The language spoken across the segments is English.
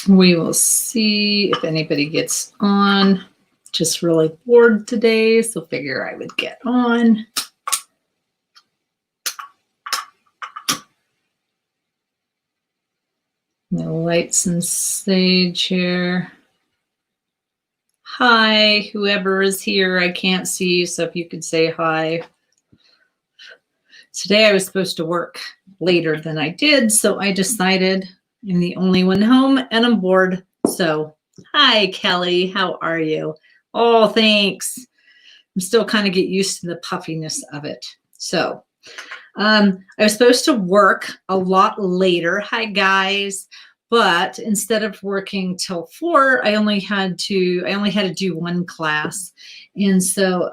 We will see if anybody gets on. Just really bored today, so figure I would get on. No lights and sage here. Hi, whoever is here. I can't see you, so if you could say hi. Today I was supposed to work later than I did, so I decided I'm the only one home and I'm bored. So, hi, Kelly. How are you? Oh, thanks. I'm still kind of get used to the puffiness of it. So, I was supposed to work a lot later. Hi, guys. But instead of working till 4, I only had to do one class. And so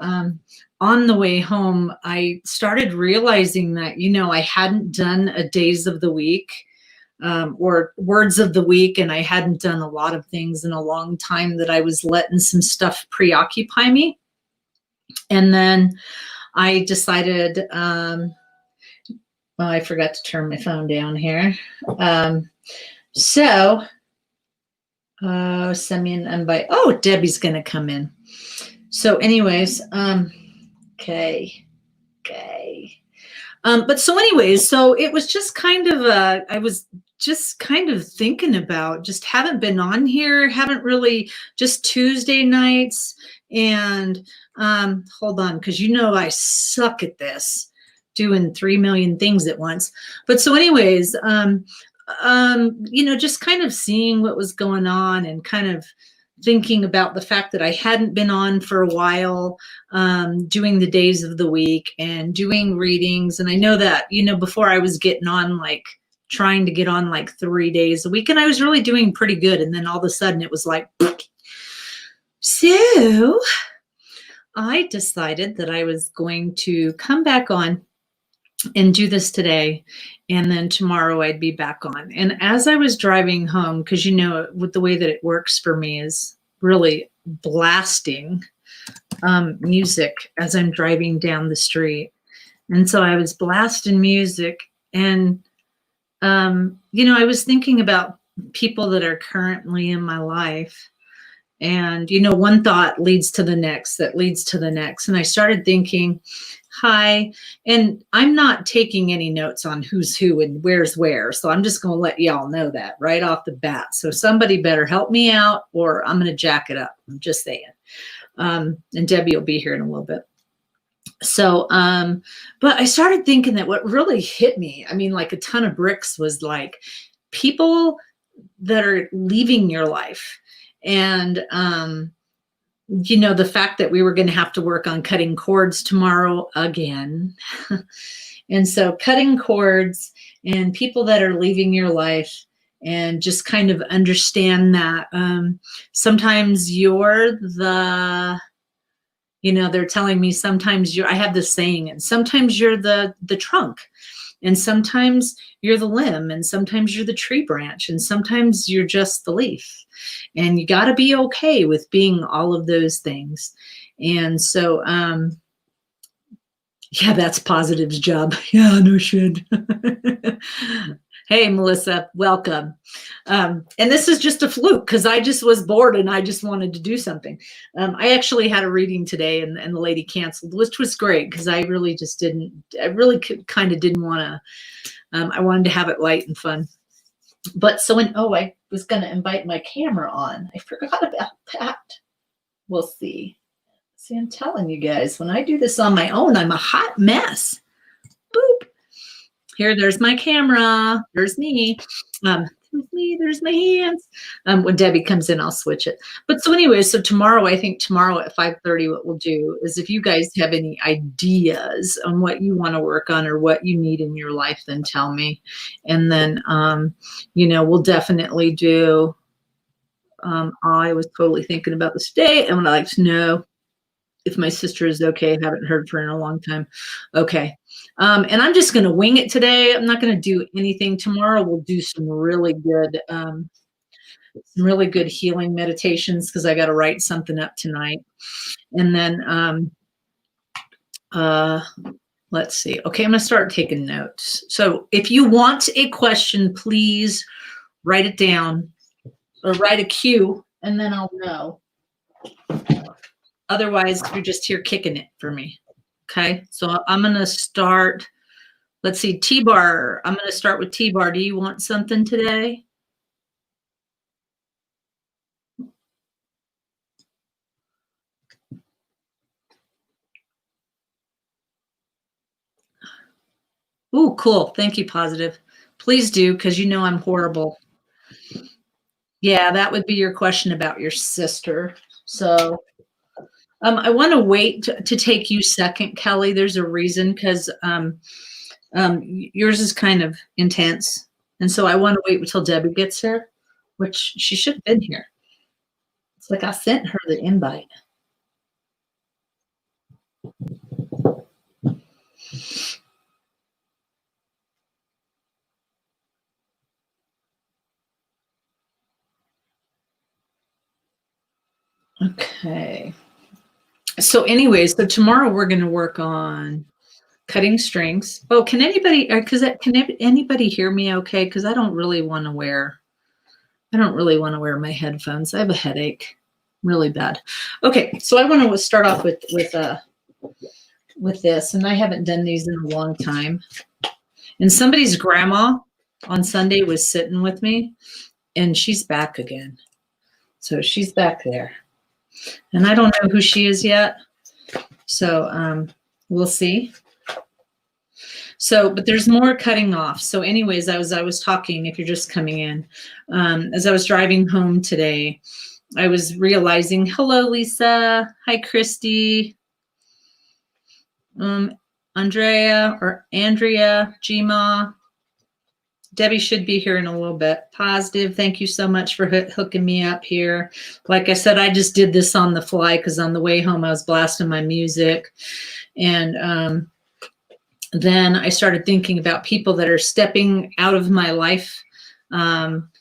on the way home, I started realizing that, I hadn't done a days of the week or words of the week, and I hadn't done a lot of things in a long time, that I was letting some stuff preoccupy me. And then I decided, well, I forgot to turn my phone down here. So send me an invite. Oh, Debbie's going to come in. So anyways, okay. But so anyways, so it was just kind of, I was just kind of thinking about, just haven't been on here, haven't really, just Tuesday nights. And hold on, because I suck at this, doing 3 million things at once. But so anyways, just kind of seeing what was going on and kind of thinking about the fact that I hadn't been on for a while, doing the days of the week and doing readings. And I know that, before I was getting on, like trying to get on like 3 days a week, and I was really doing pretty good. And then all of a sudden it was like, so I decided that I was going to come back on and do this today, and then tomorrow I'd be back on. And as I was driving home, because with the way that it works for me is really blasting music as I'm driving down the street. And so I was blasting music, and I was thinking about people that are currently in my life. And, one thought leads to the next, that leads to the next. And I started thinking, hi, and I'm not taking any notes on who's who and where's where. So I'm just going to let y'all know that right off the bat. So somebody better help me out, or I'm going to jack it up. I'm just saying. And Debbie will be here in a little bit. So, but I started thinking that what really hit me, like a ton of bricks, was like people that are leaving your life. And, the fact that we were going to have to work on cutting cords tomorrow again. And so cutting cords and people that are leaving your life, and just kind of understand that sometimes you're the, they're telling me sometimes I have this saying, and sometimes you're the trunk, and sometimes you're the limb, and sometimes you're the tree branch, and sometimes you're just the leaf. And you got to be okay with being all of those things. And so, yeah, that's Positive's job. Yeah, no shit. Hey, Melissa, welcome. And this is just a fluke, because I just was bored and I just wanted to do something. I actually had a reading today, and the lady canceled, which was great, because I really kind of didn't want to, I wanted to have it light and fun. But so I was going to invite my camera on. I forgot about that. We'll see. See, I'm telling you guys, when I do this on my own, I'm a hot mess. Boop. Here, there's my camera. There's me. There's my hands. When Debbie comes in, I'll switch it. But so anyway, so tomorrow at 5:30, what we'll do is, if you guys have any ideas on what you want to work on or what you need in your life, then tell me. And then, we'll definitely do, I was totally thinking about this today, and would like to know if my sister is okay. I haven't heard from her in a long time. Okay. And I'm just going to wing it today. I'm not going to do anything. Tomorrow we'll do some really good healing meditations, because I got to write something up tonight. And then let's see. Okay, I'm going to start taking notes. So if you want a question, please write it down. or write a Q, and then I'll know. Otherwise, you're just here kicking it for me. Okay, so I'm going to start. Let's see, T-Bar. I'm going to start with T-Bar. Do you want something today? Ooh, cool. Thank you, Positive. Please do, because you know I'm horrible. Yeah, that would be your question about your sister. So I want to wait to take you second, Kelly. There's a reason, because yours is kind of intense. And so I want to wait until Debbie gets here, which she should have been here. It's like I sent her the invite. Okay. So anyways, so tomorrow we're going to work on cutting strings. Oh, can anybody hear me okay? Because I don't really want to wear my headphones. I have a headache, really bad. Okay, so I want to start off with this, and I haven't done these in a long time. And somebody's grandma on Sunday was sitting with me, and she's back again. So she's back there. And I don't know who she is yet. So we'll see. So, but there's more cutting off. So anyways, I was talking, if you're just coming in, as I was driving home today, I was realizing, hello, Lisa. Hi, Christy. Andrea, Gma. Debbie should be here in a little bit. Positive. Thank you so much for hooking me up here. Like I said, I just did this on the fly because on the way home I was blasting my music. And then I started thinking about people that are stepping out of my life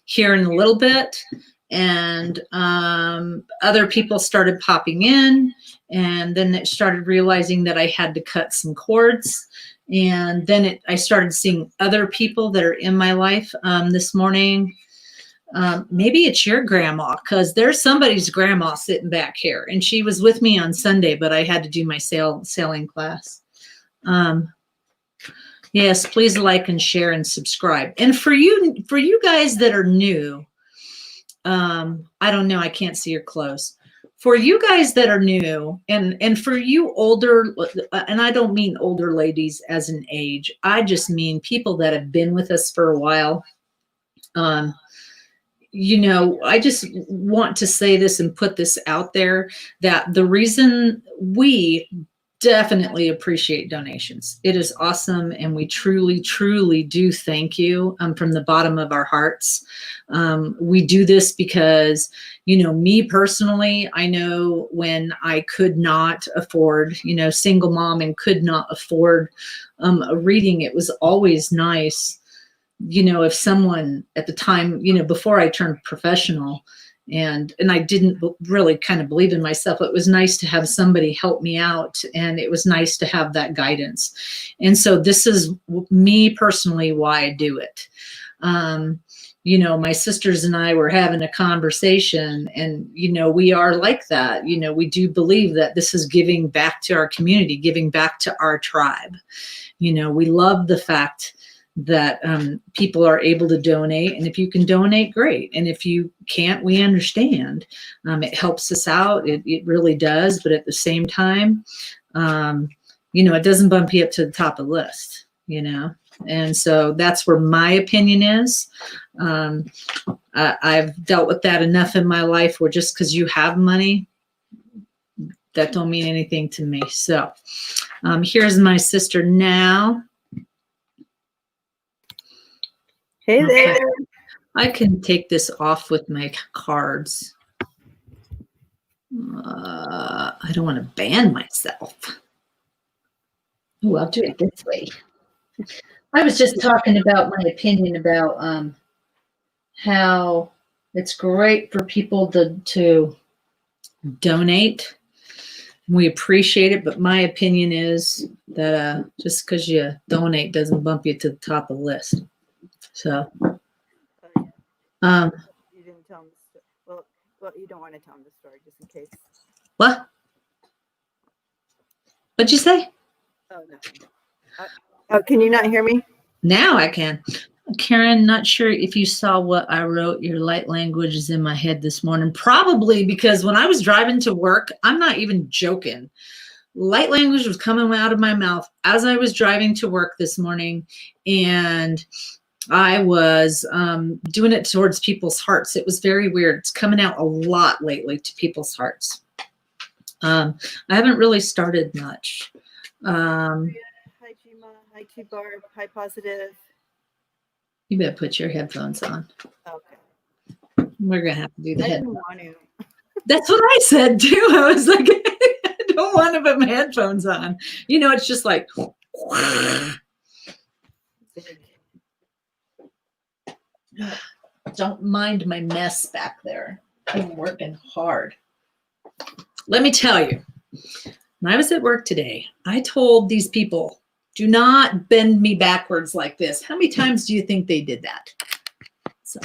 here in a little bit. And other people started popping in. And then it started realizing that I had to cut some cords. And then I started seeing other people that are in my life this morning. Maybe it's your grandma, because there's somebody's grandma sitting back here. And she was with me on Sunday, but I had to do my sailing class. Yes, please like and share and subscribe. And for you guys that are new, I don't know, I can't see your clothes. For you guys that are new, and for you older, and I don't mean older ladies as an age, I just mean people that have been with us for a while. You know, I just want to say this and put this out there, that the reason we definitely appreciate donations. It is awesome. And we truly, truly do thank you from the bottom of our hearts. We do this because, you know, me personally, I know when I could not afford, you know, single mom and could not afford a reading, it was always nice, you know, if someone at the time, you know, before I turned professional, and I didn't really kind of believe in myself, it was nice to have somebody help me out, and it was nice to have that guidance. And so this is me personally why I do it. You know, my sisters and I were having a conversation, and, you know, we are like that. You know, we do believe that this is giving back to our community, giving back to our tribe. You know, we love the fact that people are able to donate, and if you can donate, great, and if you can't, we understand. It helps us out, it really does, but at the same time, you know, it doesn't bump you up to the top of the list, you know. And so that's where my opinion is. I've dealt with that enough in my life where just because you have money, that don't mean anything to me. So here's my sister now. Hey there. Okay. I can take this off with my cards. I don't want to ban myself. Oh, I'll do it this way. I was just talking about my opinion about how it's great for people to donate. We appreciate it, but my opinion is that just because you donate doesn't bump you to the top of the list. So, You didn't tell me Well, you don't want to tell them the story just in case. What? What'd you say? Oh, no. Can you not hear me? Now I can. Karen, not sure if you saw what I wrote. Your light language is in my head this morning. Probably because when I was driving to work, I'm not even joking. Light language was coming out of my mouth as I was driving to work this morning. And I was doing it towards people's hearts. It was very weird. It's coming out a lot lately to people's hearts. I haven't really started much. Hi, Gima. Hi, T-Barb. Hi, Positive. You better put your headphones on. Okay. We're going to have to do the I head. didn't want to. That's what I said too. I was like, I don't want to put my headphones on. You know, it's just like. Don't mind my mess back there. I'm working hard. Let me tell you, when I was at work today, I told these people, do not bend me backwards like this. How many times do you think they did that? So,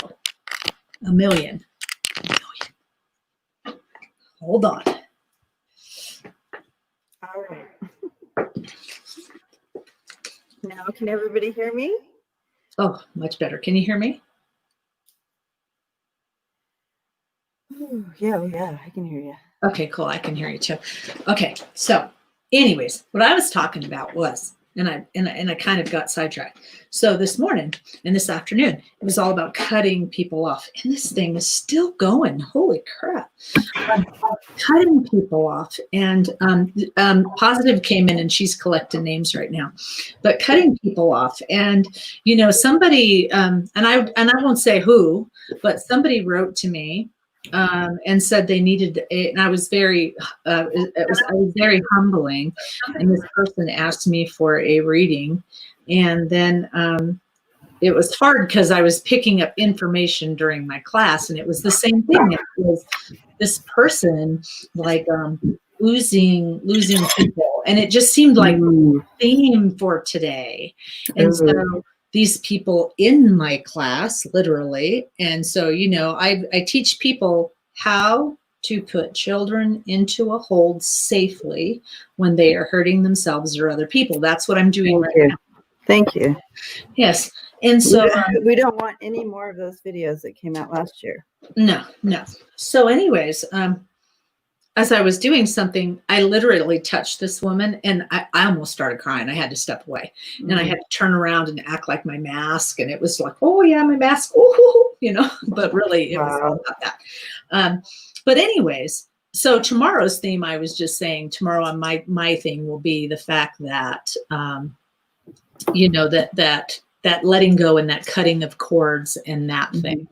a million. Hold on. All right. Now, can everybody hear me? Oh, much better. Can you hear me? Ooh, yeah, I can hear you. Okay, cool. I can hear you too. Okay, so anyways, what I was talking about was, and I kind of got sidetracked. So this morning and this afternoon, it was all about cutting people off. And this thing is still going. Holy crap. Cutting people off. And Positive came in and she's collecting names right now. But cutting people off. And, you know, somebody, and I won't say who, but somebody wrote to me and said they needed and I was very very humbling, and this person asked me for a reading, and then it was hard because I was picking up information during my class, and it was the same thing. It was this person like losing people, and it just seemed like a theme for today. And so these people in my class, literally. And so, you know, I teach people how to put children into a hold safely when they are hurting themselves or other people. That's what I'm doing right now. Thank you. Yes. And so we don't want any more of those videos that came out last year. No. So anyways, as I was doing something, I literally touched this woman and I almost started crying. I had to step away and I had to turn around and act like my mask. And it was like, oh yeah, my mask, you know, but really it was all about that. But anyways, so tomorrow's theme, I was just saying tomorrow my thing will be the fact that, you know, that letting go and that cutting of cords and that thing.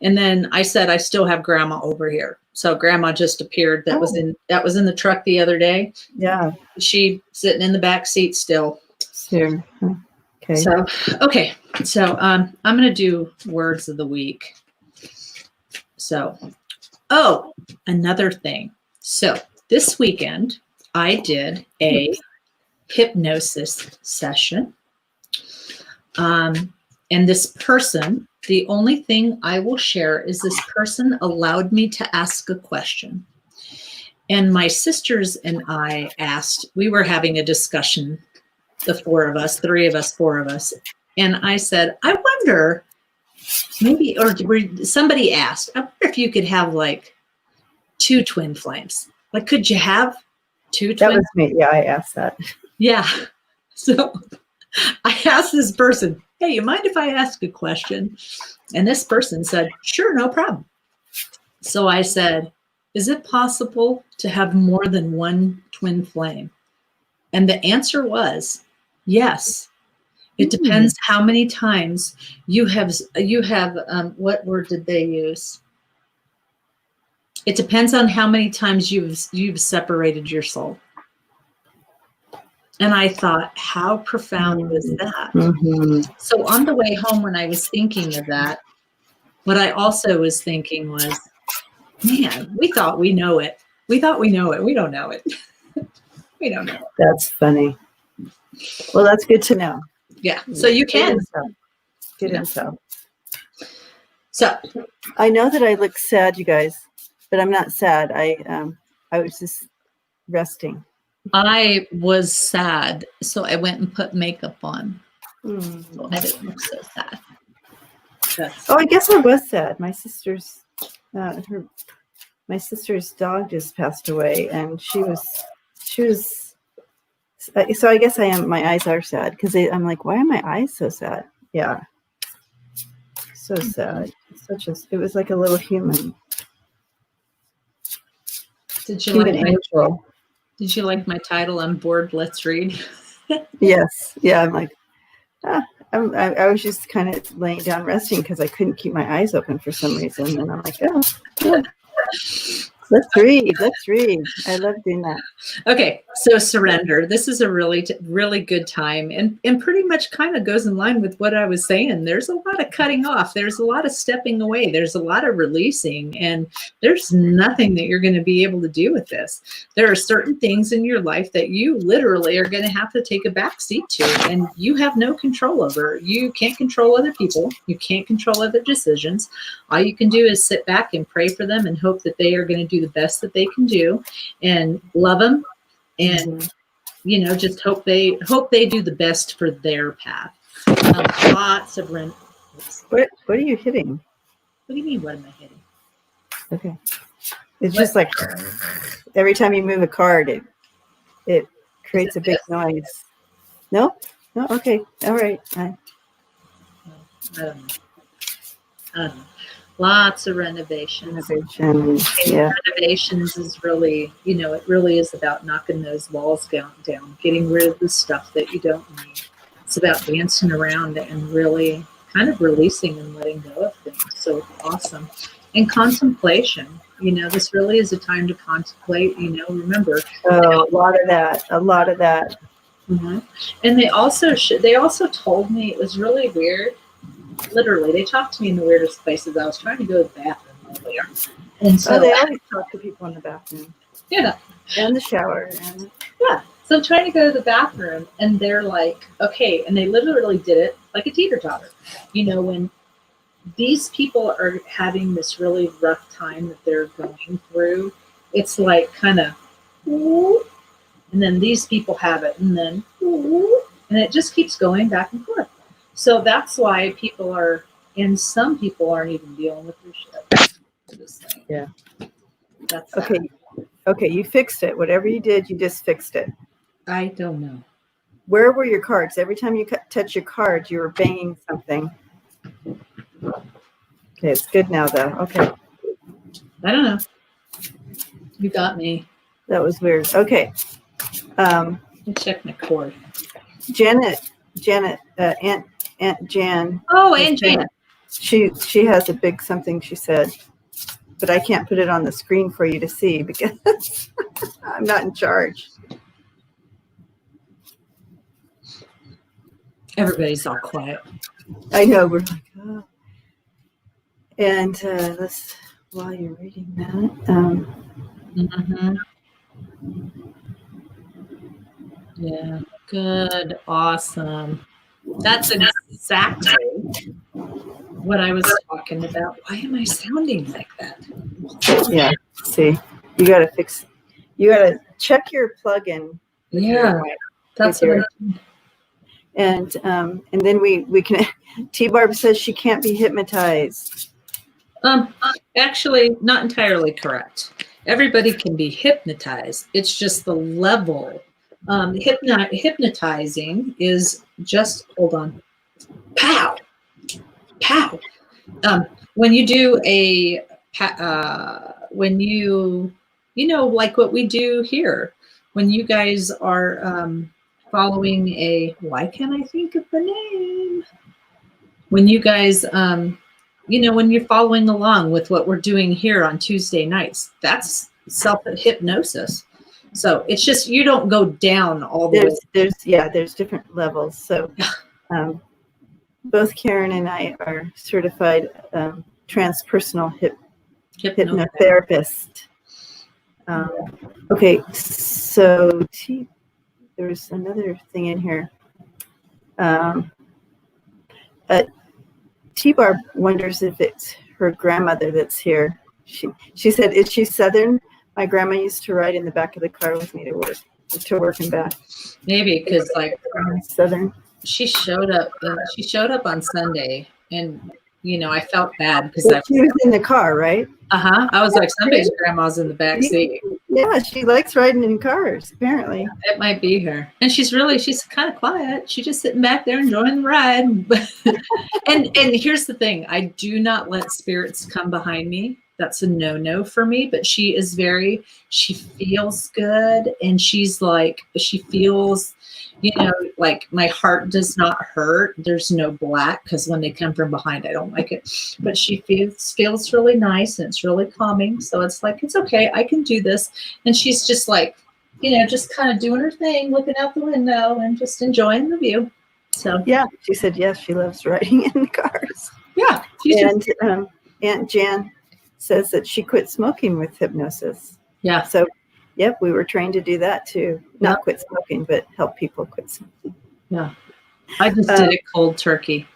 And then I said, I still have grandma over here. So grandma just appeared. That was in the truck the other day. Yeah. She sitting in the back seat still. Sure. Okay. So, okay. So, I'm going to do words of the week. So, another thing. So this weekend I did a hypnosis session. And this person, the only thing I will share is this person allowed me to ask a question. And my sisters and I asked, we were having a discussion, the four of us, four of us. And I said, I wonder, maybe, or somebody asked, I wonder if you could have like 2 twin flames. Like, could you have 2 twin? That was me. Yeah, I asked that. Yeah. So I asked this person, hey, you mind if I ask a question? And this person said, sure, no problem. So I said, is it possible to have more than 1 twin flame? And the answer was yes. It depends how many times you have, what word did they use? It depends on how many times you've separated your soul. And I thought, how profound was that? So on the way home, when I was thinking of that, what I also was thinking was, man, we thought we know it. We thought we know it. We don't know it. We don't know it. That's funny. Well, that's good to know. Yeah. So you can. Good info. So I know that I look sad, you guys. but I'm not sad. I was just resting. I was sad, so I went and put makeup on. Mm. So I didn't look so sad. Oh, I guess I was sad. My sister's dog just passed away, and she was. So I guess I am. My eyes are sad because I'm like, why are my eyes so sad? Yeah, so sad. It was like a little human. Did you Human like angel. Did you like my title? I'm bored. Let's read. Yes. Yeah. I'm like, I was just kind of laying down resting because I couldn't keep my eyes open for some reason, and I'm like, oh, yeah. Let's read. I love doing that. Okay, so surrender. This is a really good time, and pretty much kind of goes in line with what I was saying. There's a lot of cutting off. There's a lot of stepping away. There's a lot of releasing, and there's nothing that you're going to be able to do with this. There are certain things in your life that you literally are going to have to take a back seat to, and you have no control over. You can't control other people. You can't control other decisions. All you can do is sit back and pray for them and hope that they are going to do the best that they can do, and love them, and just hope they do the best for their path. Lots of rent. What are you hitting? What do you mean? What am I hitting? Okay, it's just like every time you move a card, it creates a big noise. No, okay, all right. I don't know. Lots of renovations. Yeah. Renovations is really, it really is about knocking those walls down, getting rid of the stuff that you don't need. It's about dancing around and really kind of releasing and letting go of things. So awesome. And contemplation. This really is a time to contemplate. Remember. Oh, a lot of that. Mm-hmm. And they also told me, it was really weird. Literally, they talked to me in the weirdest places. I was trying to go to the bathroom earlier, and so they always talk to people in the bathroom. Yeah, and the shower. Yeah, so I'm trying to go to the bathroom, and they're like, "Okay," and they literally did it like a teeter-totter. When these people are having this really rough time that they're going through, it's like kind of, and then these people have it, and then, and it just keeps going back and forth. So that's why some people aren't even dealing with their shit. Yeah. That's okay. Okay, you fixed it. Whatever you did, you just fixed it. I don't know. Where were your cards? Every time you touch your cards, you were banging something. Okay, it's good now, though. Okay. I don't know. You got me. That was weird. Okay. Let me check my cord. Janet, Aunt Jan. Oh, Aunt Jan. She has a big something she said, but I can't put it on the screen for you to see because I'm not in charge. Everybody's all quiet. I know, we're like, oh. And while you're reading that, yeah, good, awesome. That's exactly what I was talking about. Why am I sounding like that? Yeah, see, you got to check your plug-in. Yeah, that's what and then we can. T-Barb says she can't be hypnotized. Actually, not entirely correct. Everybody can be hypnotized. It's just the level. Hypnotizing is just, hold on, pow, pow. When you do like what we do here, when you guys are following why can't I think of the name? When you guys, when you're following along with what we're doing here on Tuesday nights, that's self-hypnosis. So it's just, you don't go down all the way. There's different levels. So both Karen and I are certified transpersonal hypnotherapist. Okay, so there's another thing in here. T-Barb wonders if it's her grandmother that's here. She said, is she Southern? My grandma used to ride in the back of the car with me to work and back. Maybe because like Southern. she showed up on Sunday, and I felt bad because She was in the car, right? I was like, somebody's grandma's in the back seat. Yeah, she likes riding in cars, apparently. It might be her. And she's kind of quiet. She's just sitting back there enjoying the ride. and here's the thing. I do not let spirits come behind me. That's a no-no for me. But she feels good. And she's like, she feels, like my heart does not hurt. There's no black because when they come from behind, I don't like it. But she feels really nice and it's really calming. So it's like, it's okay. I can do this. And she's just like, just kind of doing her thing, looking out the window and just enjoying the view. So yeah, she said yes, she loves riding in cars. Yeah, and Aunt Jan says that she quit smoking with hypnosis. Yeah. So, yep, we were trained to do that too. Not quit smoking, but help people quit smoking. Yeah, I just did it cold turkey.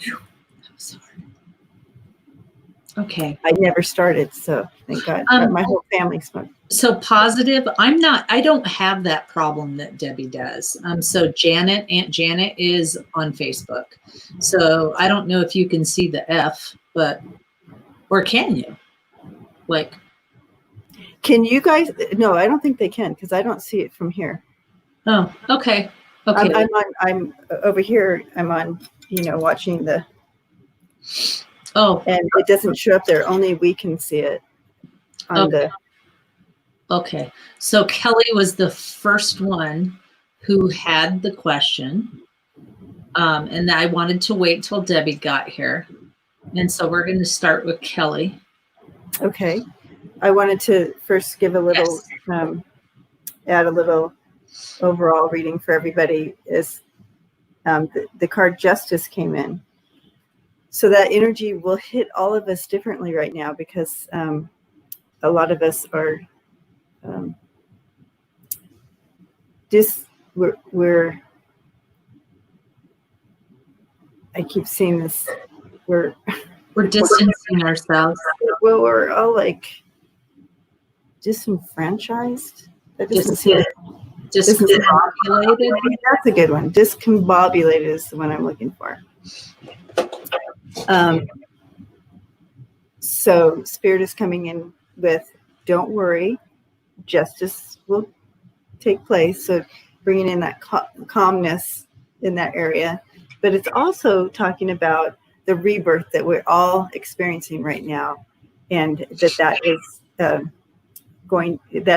That was hard. Okay. I never started, so thank God. My whole family smoked. So positive, I don't have that problem that Debbie does. So Aunt Janet is on Facebook. So I don't know if you can see the F, or can you? Like, can you guys? No, I don't think they can because I don't see it from here. Oh, okay. Okay. I'm over here. I'm on, watching the. Oh. And it doesn't show up there. Only we can see it on the. Okay. So Kelly was the first one who had the question. And I wanted to wait till Debbie got here. And so we're going to start with Kelly. Okay. I wanted to first give a little, add a little overall reading for everybody. Is the card Justice came in. So that energy will hit all of us differently right now because a lot of us are we're I keep seeing this. We're distancing ourselves. Well, we're all like disenfranchised. That doesn't seem discombobulated. That's a good one. Discombobulated is the one I'm looking for. So Spirit is coming in with, don't worry, justice will take place. So bringing in that calmness in that area. But it's also talking about the rebirth that we're all experiencing right now. And that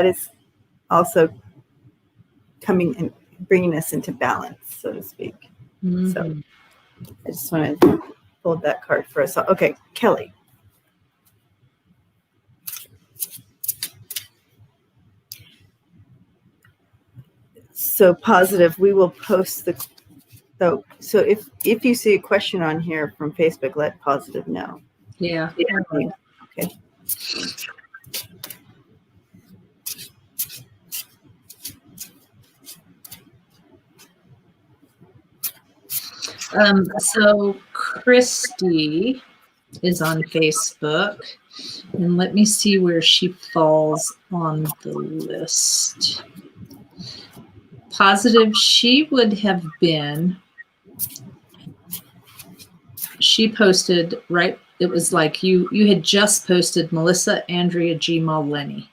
is also coming and bringing us into balance, so to speak. Mm-hmm. So I just want to hold that card for us. Okay, Kelly. So positive, we will post the. So if you see a question on here from Facebook, let positive know. Yeah. Okay. So Christy is on Facebook, and let me see where she falls on the list. Positive, she would have been. She posted, right? It was like you had just posted Melissa, Andrea, Gma, Lenny.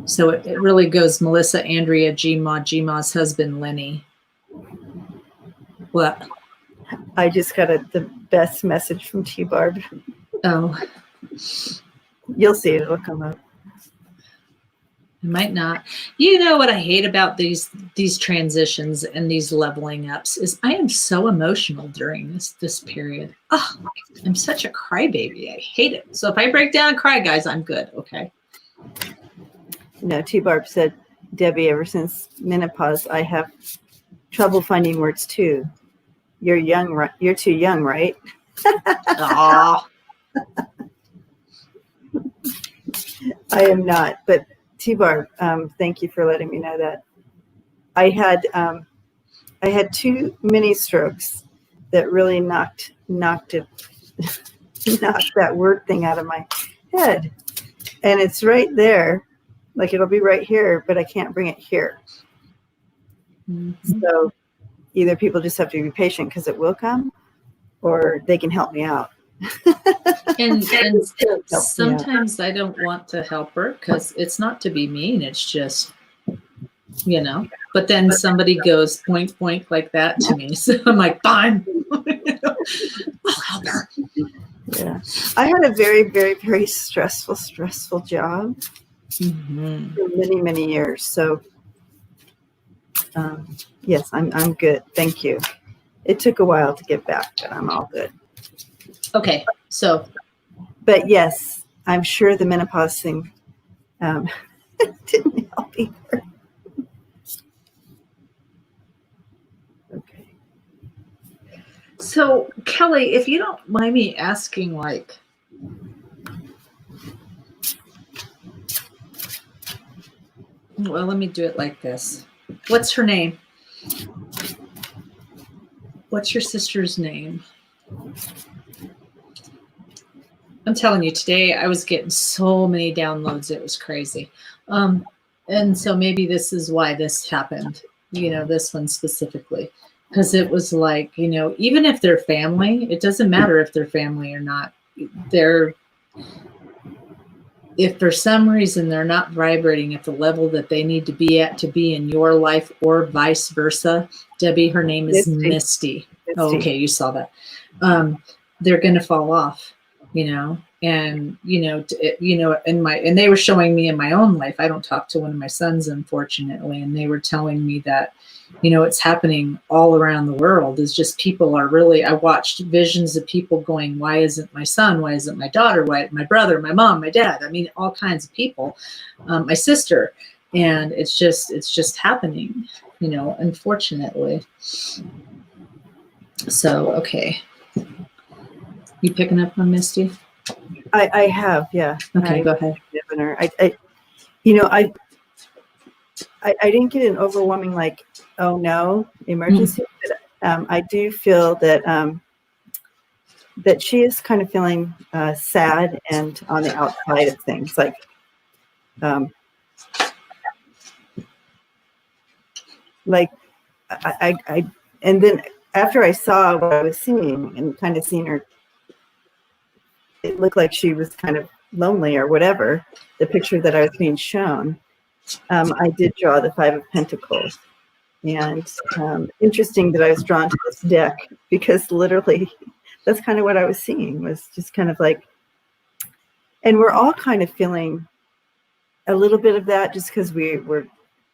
So it really goes Melissa, Andrea, Gma, Gma's husband, Lenny. What? I just got the best message from T-Barb. Oh. You'll see it. It'll come up. It might not. You know what I hate about these transitions and these leveling ups is I am so emotional during this period. Oh, I'm such a crybaby. I hate it. So if I break down and cry, guys, I'm good. Okay. No, T-Barb said, Debbie, ever since menopause, I have trouble finding words too. You're young, right? You're too young, right? Aw. I am not, but T-Barb, thank you for letting me know that. I had 2 mini strokes that really knocked that word thing out of my head. And it's right there. Like it'll be right here, but I can't bring it here. Mm-hmm. So either people just have to be patient because it will come, or they can help me out. And Help me out. sometimes I don't want to help her because it's not to be mean. It's just, you know, but then somebody goes point like that to me. So I'm like, fine, I'll help her. Yeah. I had a very, very, very stressful job Mm-hmm. for many, many years. So yes, I'm good. Thank you. It took a while to get back, but I'm all good. Okay. So, but yes, I'm sure the menopause thing didn't help either. Okay. So Kelly, if you don't mind me asking, like, well, let me do it like this. What's her name? What's your sister's name? I'm telling you, today I was getting so many downloads. It was crazy. And so maybe this is why this happened, you know, this one specifically, because it was like, you know, even if they're family, it doesn't matter if they're family or not. If for some reason they're not vibrating at the level that they need to be in your life, or vice versa. Debbie, her name is Misty. Oh, okay, you saw that. They're going to fall off, you know, and and they were showing me in my own life. I don't talk to one of my sons, unfortunately, and they were telling me that, you know, it's happening all around the world. Is just people are really, I watched visions of people going, why isn't my son? Why isn't my daughter? Why my brother, my mom, my dad? I mean, all kinds of people, my sister. And it's just happening, you know, unfortunately. So, okay. You picking up on Misty? I have, yeah. Okay, go ahead. I didn't get an overwhelming, like, oh no, emergency. But, I do feel that that she is kind of feeling sad and on the outside of things, like I and then after I saw what I was seeing and kind of seeing her, it looked like she was kind of lonely or whatever, the picture that I was being shown. I did draw the Five of Pentacles. And interesting that I was drawn to this deck, because literally that's kind of what I was seeing, was just kind of like, and we're all kind of feeling a little bit of that, just because we're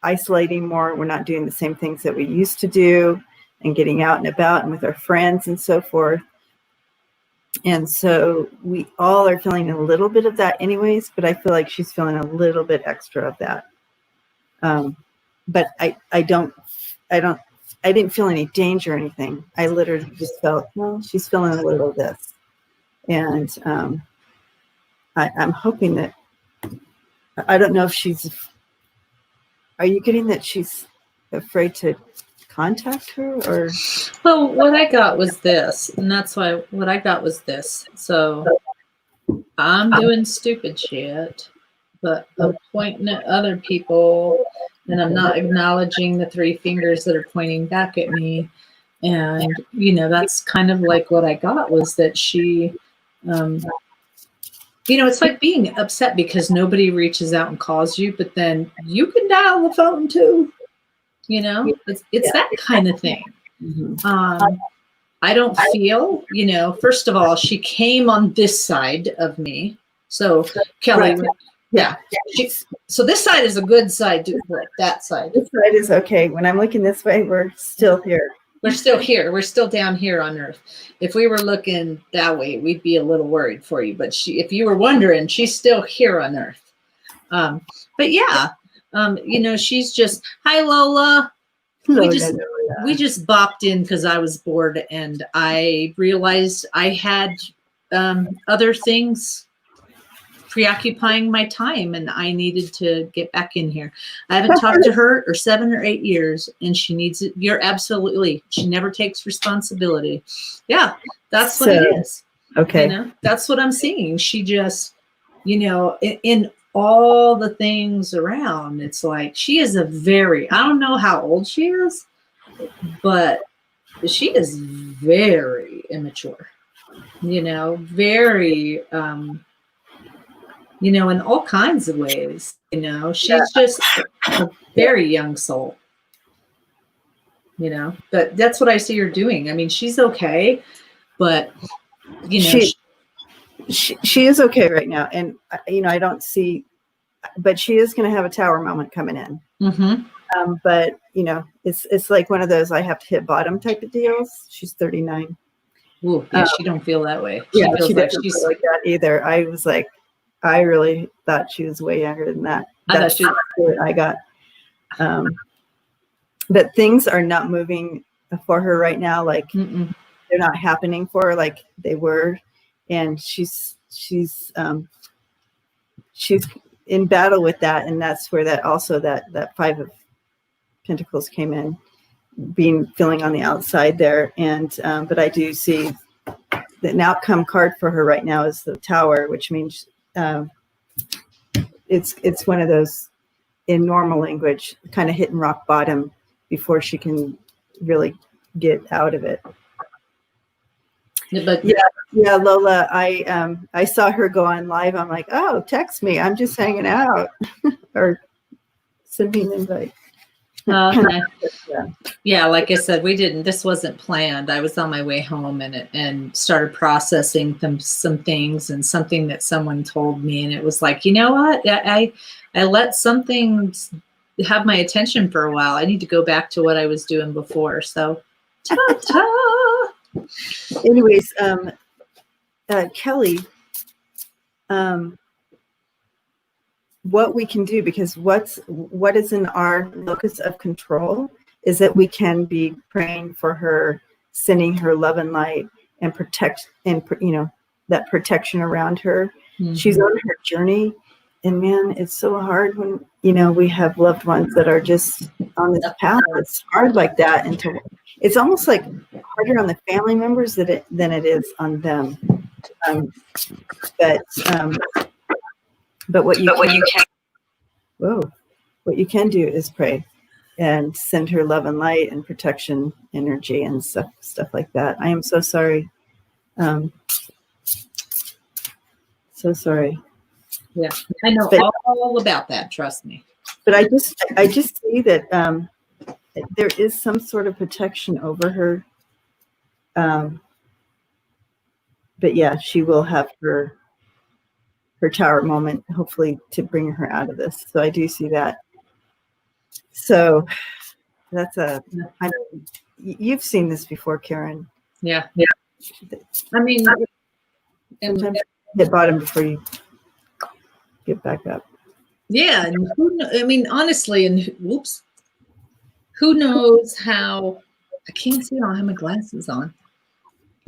isolating more. We're not doing the same things that we used to do and getting out and about and with our friends and so forth. And so we all are feeling a little bit of that anyways, but I feel like she's feeling a little bit extra of that. But I didn't feel any danger or anything. I literally just felt, well, she's feeling a little of this. And I'm hoping that, I don't know if are you getting that she's afraid to contact her, or? Well, what I got was this, and that's why what I got was this. So I'm doing stupid shit, but I'm pointing at other people, and I'm not acknowledging the three fingers that are pointing back at me. And, you know, that's kind of like what I got, was that she, you know, it's like being upset because nobody reaches out and calls you, but then you can dial the phone too. You know, it's that kind of thing. Mm-hmm. I don't feel, you know, first of all, she came on this side of me. So Kelly, Right. Yeah. So this side is a good side to flip. That side. This side is okay. When I'm looking this way, we're still here. We're still here. We're still down here on Earth. If we were looking that way, we'd be a little worried for you. But if you were wondering, she's still here on Earth. But yeah, you know, she's just, hi Lola. We just bopped in because I was bored, and I realized I had other things preoccupying my time, and I needed to get back in here. I haven't talked to her for 7 or 8 years, and she needs it. You're absolutely, she never takes responsibility. Yeah, that's what it is. Okay. You know, that's what I'm seeing. She just, you know, in all the things around, it's like she is I don't know how old she is, but she is very immature, very, in all kinds of ways, she's just a very young soul, but that's what I see her doing. I mean, she's okay, but, she is okay right now. And, I don't see, but she is going to have a tower moment coming in. Mm-hmm. But, it's like one of those I have to hit bottom type of deals. She's 39. Ooh, yeah, she don't feel that way. She feels she like doesn't she's feel like that either. I was like, I really thought she was way younger than that. I thought what I got. But things are not moving for her right now. Like Mm-mm. they're not happening for her like they were. And she's in battle with that. And that's where that Five of Pentacles came in, feeling on the outside there. And, but I do see that an outcome card for her right now is the Tower, which means, it's one of those, in normal language, kind of hitting rock bottom before she can really get out of it. But yeah, Lola, I saw her go on live. I'm like, oh, text me. I'm just hanging out, or send me an invite. okay. Yeah, like I said, this wasn't planned. I was on my way home and started processing some things, and something that someone told me, and it was like, you know what? I let something have my attention for a while. I need to go back to what I was doing before. So, ta-ta! Anyways, Kelly, what we can do, because what is in our locus of control is that we can be praying for her, sending her love and light, and protect, and that protection around her. Mm-hmm. She's on her journey, and man, it's so hard when we have loved ones that are just on this path. It's hard like that, and it's almost like harder on the family members than it is on them. But what you can do is pray and send her love and light and protection energy and stuff like that. I am so sorry. So sorry. Yeah, I know all about that. Trust me. But I just see that there is some sort of protection over her. But yeah, she will have her tower moment, hopefully, to bring her out of this. So I do see that. So that's you've seen this before, Karen. Yeah. I mean, sometimes hit bottom before you get back up. Yeah. And honestly, and who knows how, I can't see, I don't have my glasses on.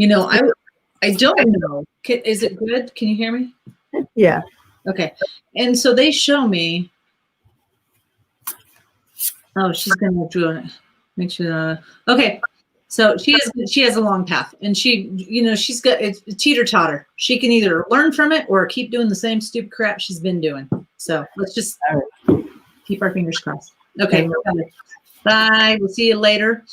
I don't know. Is it good? Can you hear me? Yeah. Okay. And so they show me. Oh, she's going to do it. Make sure. Okay. So she has a long path, and she's got it's teeter totter. She can either learn from it or keep doing the same stupid crap she's been doing. So let's just keep our fingers crossed. Okay. Bye. We'll see you later.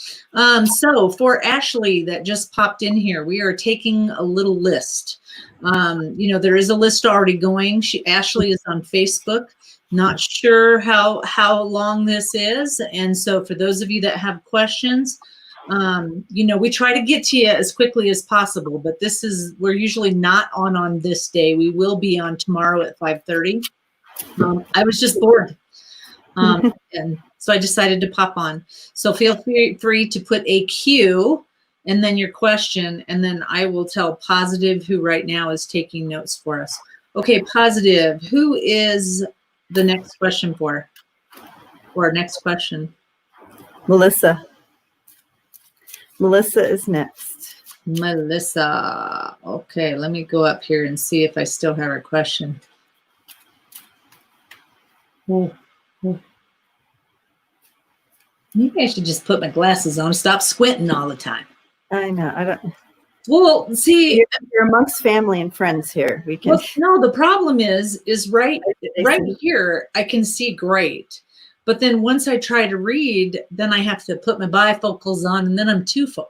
So for Ashley that just popped in here, we are taking a little list. There is a list already going. Ashley is on Facebook. Not sure how long this is. And so for those of you that have questions, we try to get to you as quickly as possible, but we're usually not on this day. We will be on tomorrow at 5:30. I was just bored. And so I decided to pop on. So feel free to put a Q and then your question, and then I will tell Positive, who right now is taking notes for us. Okay, Positive, who is the next question for? Or next question? Melissa. Melissa is next. Melissa. Okay, let me go up here and see if I still have her question. Maybe I should just put my glasses on and stop squinting all the time. I know. I don't. Well, see, You're amongst family and friends here. We can. well, no, the problem is right I see. here, I can see great. But then once I try to read, then I have to put my bifocals on and then I'm too far.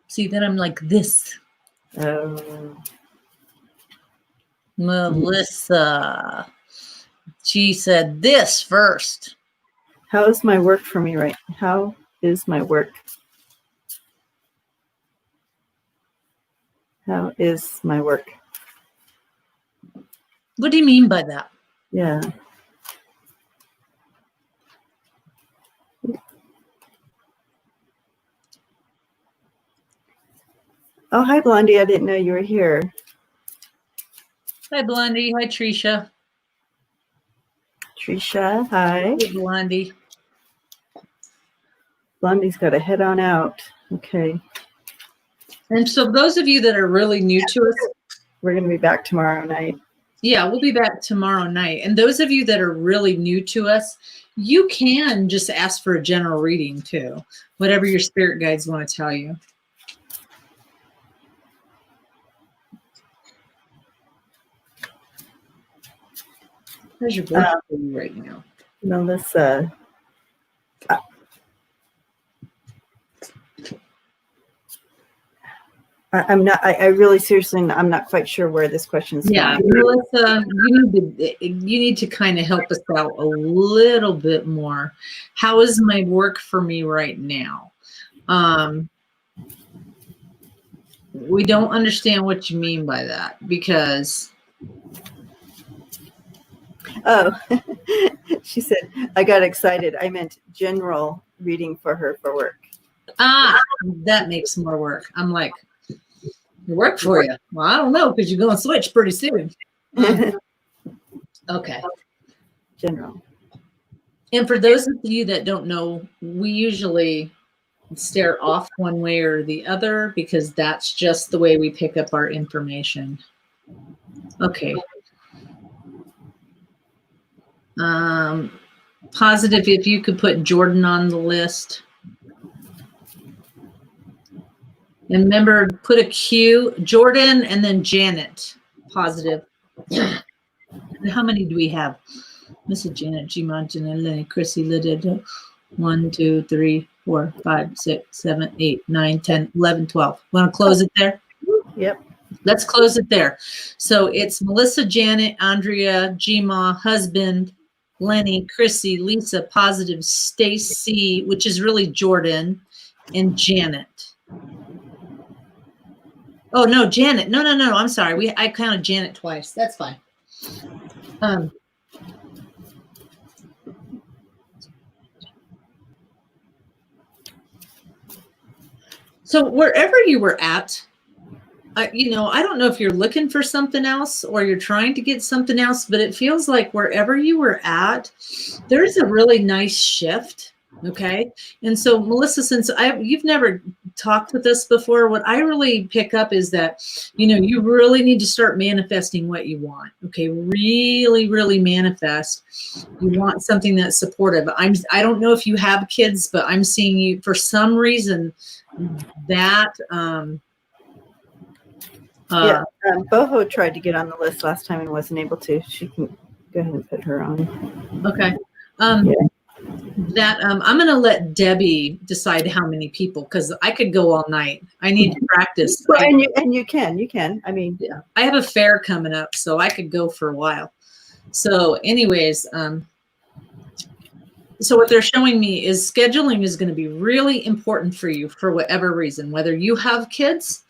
See, then I'm like this. Melissa. She said this first. How is my work for me right? How is my work? How is my work? What do you mean by that? Yeah. Oh, hi, Blondie. I didn't know you were here. Hi, Blondie. Hi, Tricia. Trisha, hi. Hey, Blondie. Blondie's got to head on out. Okay. And so those of you that are really new to us, we're going to be back tomorrow night. Yeah, we'll be back tomorrow night. And those of you that are really new to us, you can just ask for a general reading too, whatever your spirit guides want to tell you. How's your birthday right now? Melissa. I'm not, I really seriously, I'm not quite sure where this question's going. Melissa, you need to kind of help us out a little bit more. How is my work for me right now? We don't understand what you mean by that because. Oh, she said, I got excited. I meant general reading for her for work. Ah, that makes more work. I'm like, work for you. Well, I don't know because you're going to switch pretty soon. Okay. General. And for those of you that don't know, we usually stare off one way or the other because that's just the way we pick up our information. Okay. Positive if you could put Jordan on the list. And remember, put a Q, Jordan, and then Janet. Positive. And how many do we have? Mrs. Janet, Gma, Janet, Lenny, Chrissy, Lydia, 1, 2, 3, 4, 5, 6, 7, 8, 9, 10, 11, 12. Want to close it there? Yep. Let's close it there. So it's Melissa, Janet, Andrea, Gma, husband, Lenny, Chrissy, Lisa, positive, Stacy, which is really Jordan, and Janet. Oh no, Janet. No. I'm sorry. I counted Janet twice. That's fine. So wherever you were at, I don't know if you're looking for something else or you're trying to get something else, but it feels like wherever you were at, there's a really nice shift. Okay. And so Melissa, since you've never talked with us before, what I really pick up is that, you really need to start manifesting what you want. Okay. Really, really manifest. You want something that's supportive. I don't know if you have kids, but I'm seeing you for some reason that, Boho tried to get on the list last time and wasn't able to. She can go ahead and put her on. Okay. Yeah. That I'm going to let Debbie decide how many people, because I could go all night. I need to practice. Well, and you can. I mean, yeah, I have a fair coming up, so I could go for a while. So, anyways, so what they're showing me is scheduling is going to be really important for you for whatever reason, whether you have kids,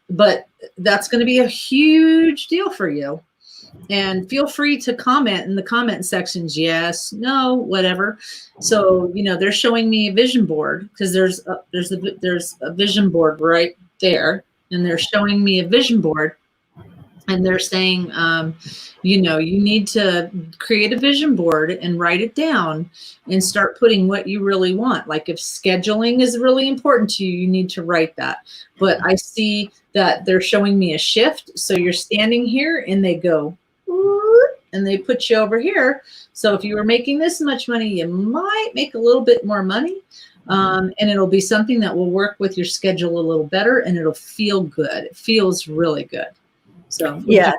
but that's going to be a huge deal for you. And feel free to comment in the comment sections. Yes, no, whatever. So, they're showing me a vision board because there's a vision board right there. And they're showing me a vision board. And they're saying, you need to create a vision board and write it down and start putting what you really want. Like if scheduling is really important to you, you need to write that. But I see that they're showing me a shift. So you're standing here and they go, and they put you over here. So if you were making this much money, you might make a little bit more money. And it'll be something that will work with your schedule a little better, and it'll feel good. It feels really good. So yeah,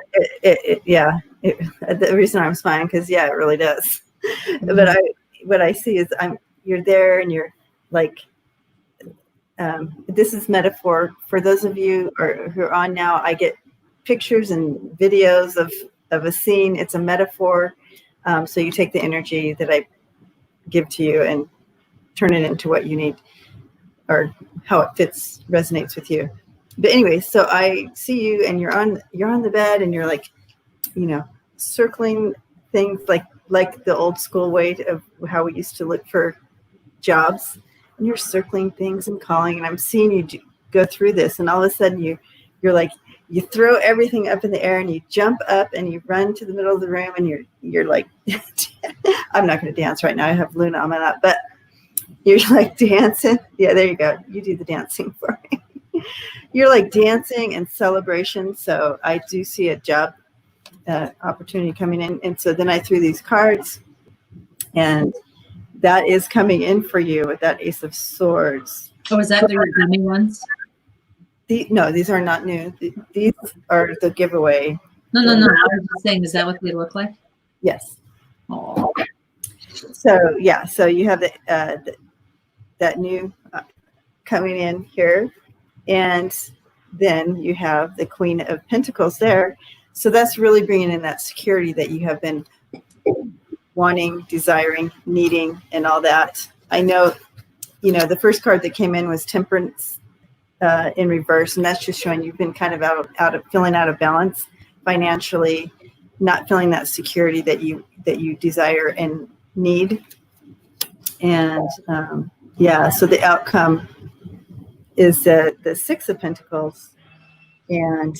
the reason I'm smiling, because yeah, it really does. But what I see is you're there, and you're like, this is metaphor for those of you who are on now. I get pictures and videos of a scene. It's a metaphor. So you take the energy that I give to you and turn it into what you need, or how it resonates with you. But anyway, so I see you, and you're on the bed, and you're like, circling things like the old school way of how we used to look for jobs. And you're circling things and calling, and I'm seeing you go through this, and all of a sudden you're like, you throw everything up in the air, and you jump up, and you run to the middle of the room, and you're like, I'm not going to dance right now. I have Luna on my lap, but you're like dancing. Yeah, there you go. You do the dancing for me. You're like dancing and celebration. So I do see a job opportunity coming in, and so then I threw these cards, and that is coming in for you with that Ace of Swords. Oh, is that the dummy ones? No, these are not new. These are the giveaway. No. I was just saying, is that what they look like? Yes. Oh. So yeah, so you have that new coming in here, and then you have the Queen of Pentacles there. So that's really bringing in that security that you have been wanting, desiring, needing, and all that. I know, the first card that came in was Temperance in reverse, and that's just showing you've been kind of feeling out of balance financially, not feeling that security that you desire and need. And so the outcome is the Six of Pentacles, and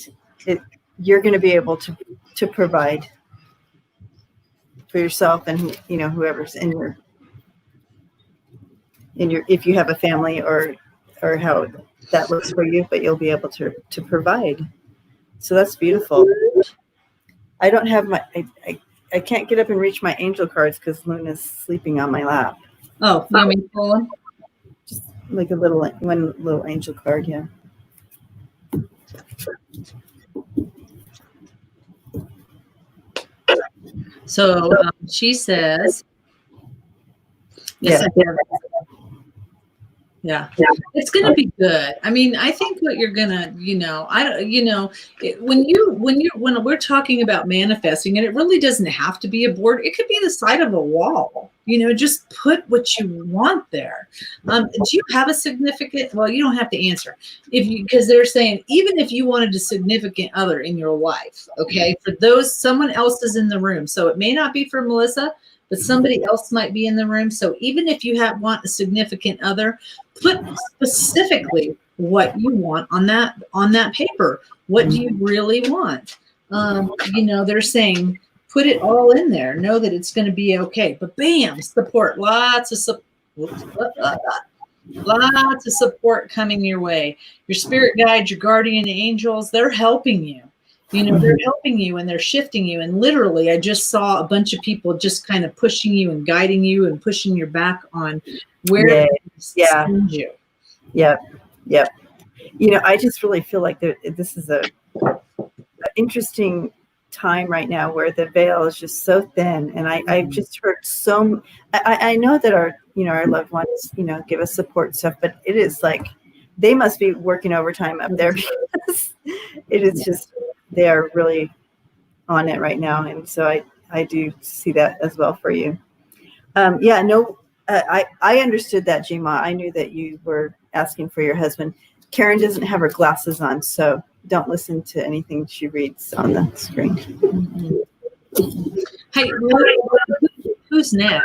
you're going to be able to provide for yourself and whoever's in your if you have a family or how that looks for you, but you'll be able to provide. So that's beautiful. I don't have I can't get up and reach my angel cards because Luna's sleeping on my lap. Oh, you want me to pull them? Just like one little angel card, yeah. So she says, yes, yeah, it's going to be good. I mean, I think what you're going to, when we're talking about manifesting, and it really doesn't have to be a board. It could be the side of a wall, just put what you want there. Do you have a significant, well, you don't have to answer because they're saying, even if you wanted a significant other in your life, okay, for someone else is in the room. So it may not be for Melissa, but somebody else might be in the room. So even if you want a significant other, put specifically what you want on that paper. What do you really want? They're saying, put it all in there. Know that it's going to be okay. But bam, support. Lots of support coming your way. Your spirit guides, your guardian angels, they're helping you. They're helping you, and they're shifting you. And literally, I just saw a bunch of people just kind of pushing you and guiding you and pushing your back on where to send you. Yep. I just really feel like this is an interesting time right now where the veil is just so thin. And I've just heard I know that our loved ones, give us support stuff, but it is like they must be working overtime up there because it is just, they are really on it right now. And so I do see that as well for you. I understood that, Jima. I knew that you were asking for your husband. Karen doesn't have her glasses on, so don't listen to anything she reads on the screen. Hey, who's next?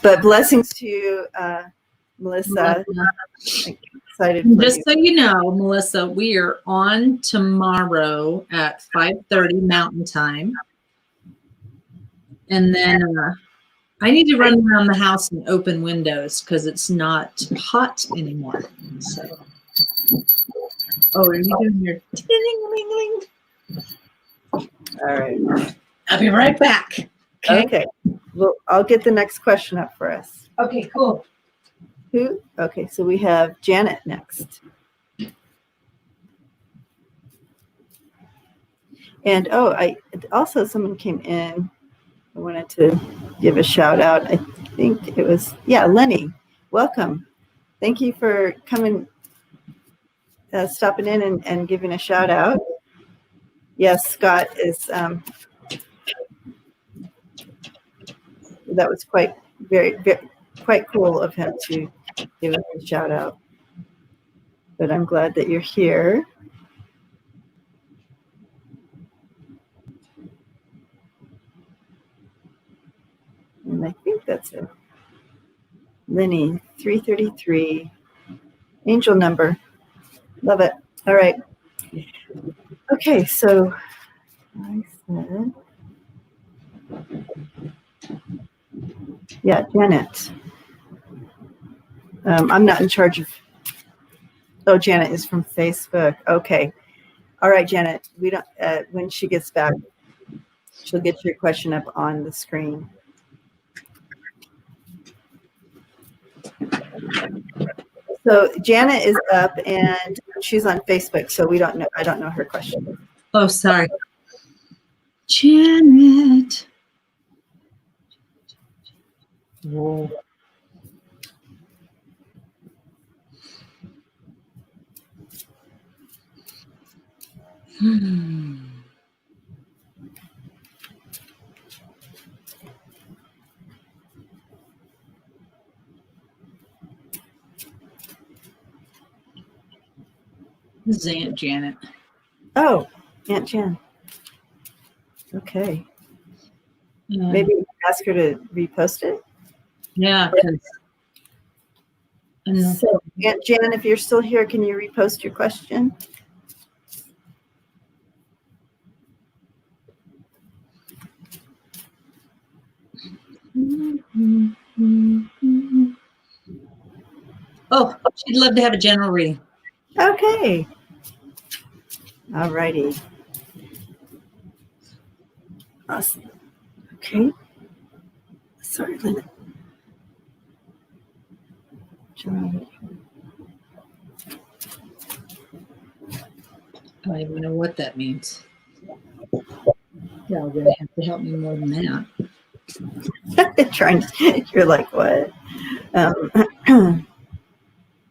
But blessings to you, Melissa. Excited. Just so you know, Melissa, we are on tomorrow at 5:30 Mountain Time. And then I need to run around the house and open windows because it's not hot anymore. So, are you doing your ding-a-ling-a-ling? All right. I'll be right back. Okay. Well, I'll get the next question up for us. Okay, cool. Who? Okay, so we have Janet next. And I also, someone came in. I wanted to give a shout out. I think it was, Lenny. Welcome. Thank you for coming, stopping in and giving a shout out. Yes, Scott is, that was quite, very, quite cool of him to give us a shout out. But I'm glad that you're here. And I think that's it. Lenny, 333, angel number. Love it. All right. Okay, so I said, Janet. I'm not in charge of. Oh, Janet is from Facebook. Okay. All right, Janet. We don't. When she gets back, she'll get your question up on the screen. So Janet is up, and she's on Facebook. So we don't know. I don't know her question. Oh, sorry. Janet. Whoa. This is Aunt Janet. Oh, Aunt Jan. Okay. Maybe ask her to repost it. Yeah. So, Aunt Jan, if you're still here, can you repost your question? Oh, she'd love to have a general reading. Okay. All righty. Awesome. Okay. Sorry, Linda. I don't even know what that means. Y'all gonna have to help me more than that. Trying to, you're like, what?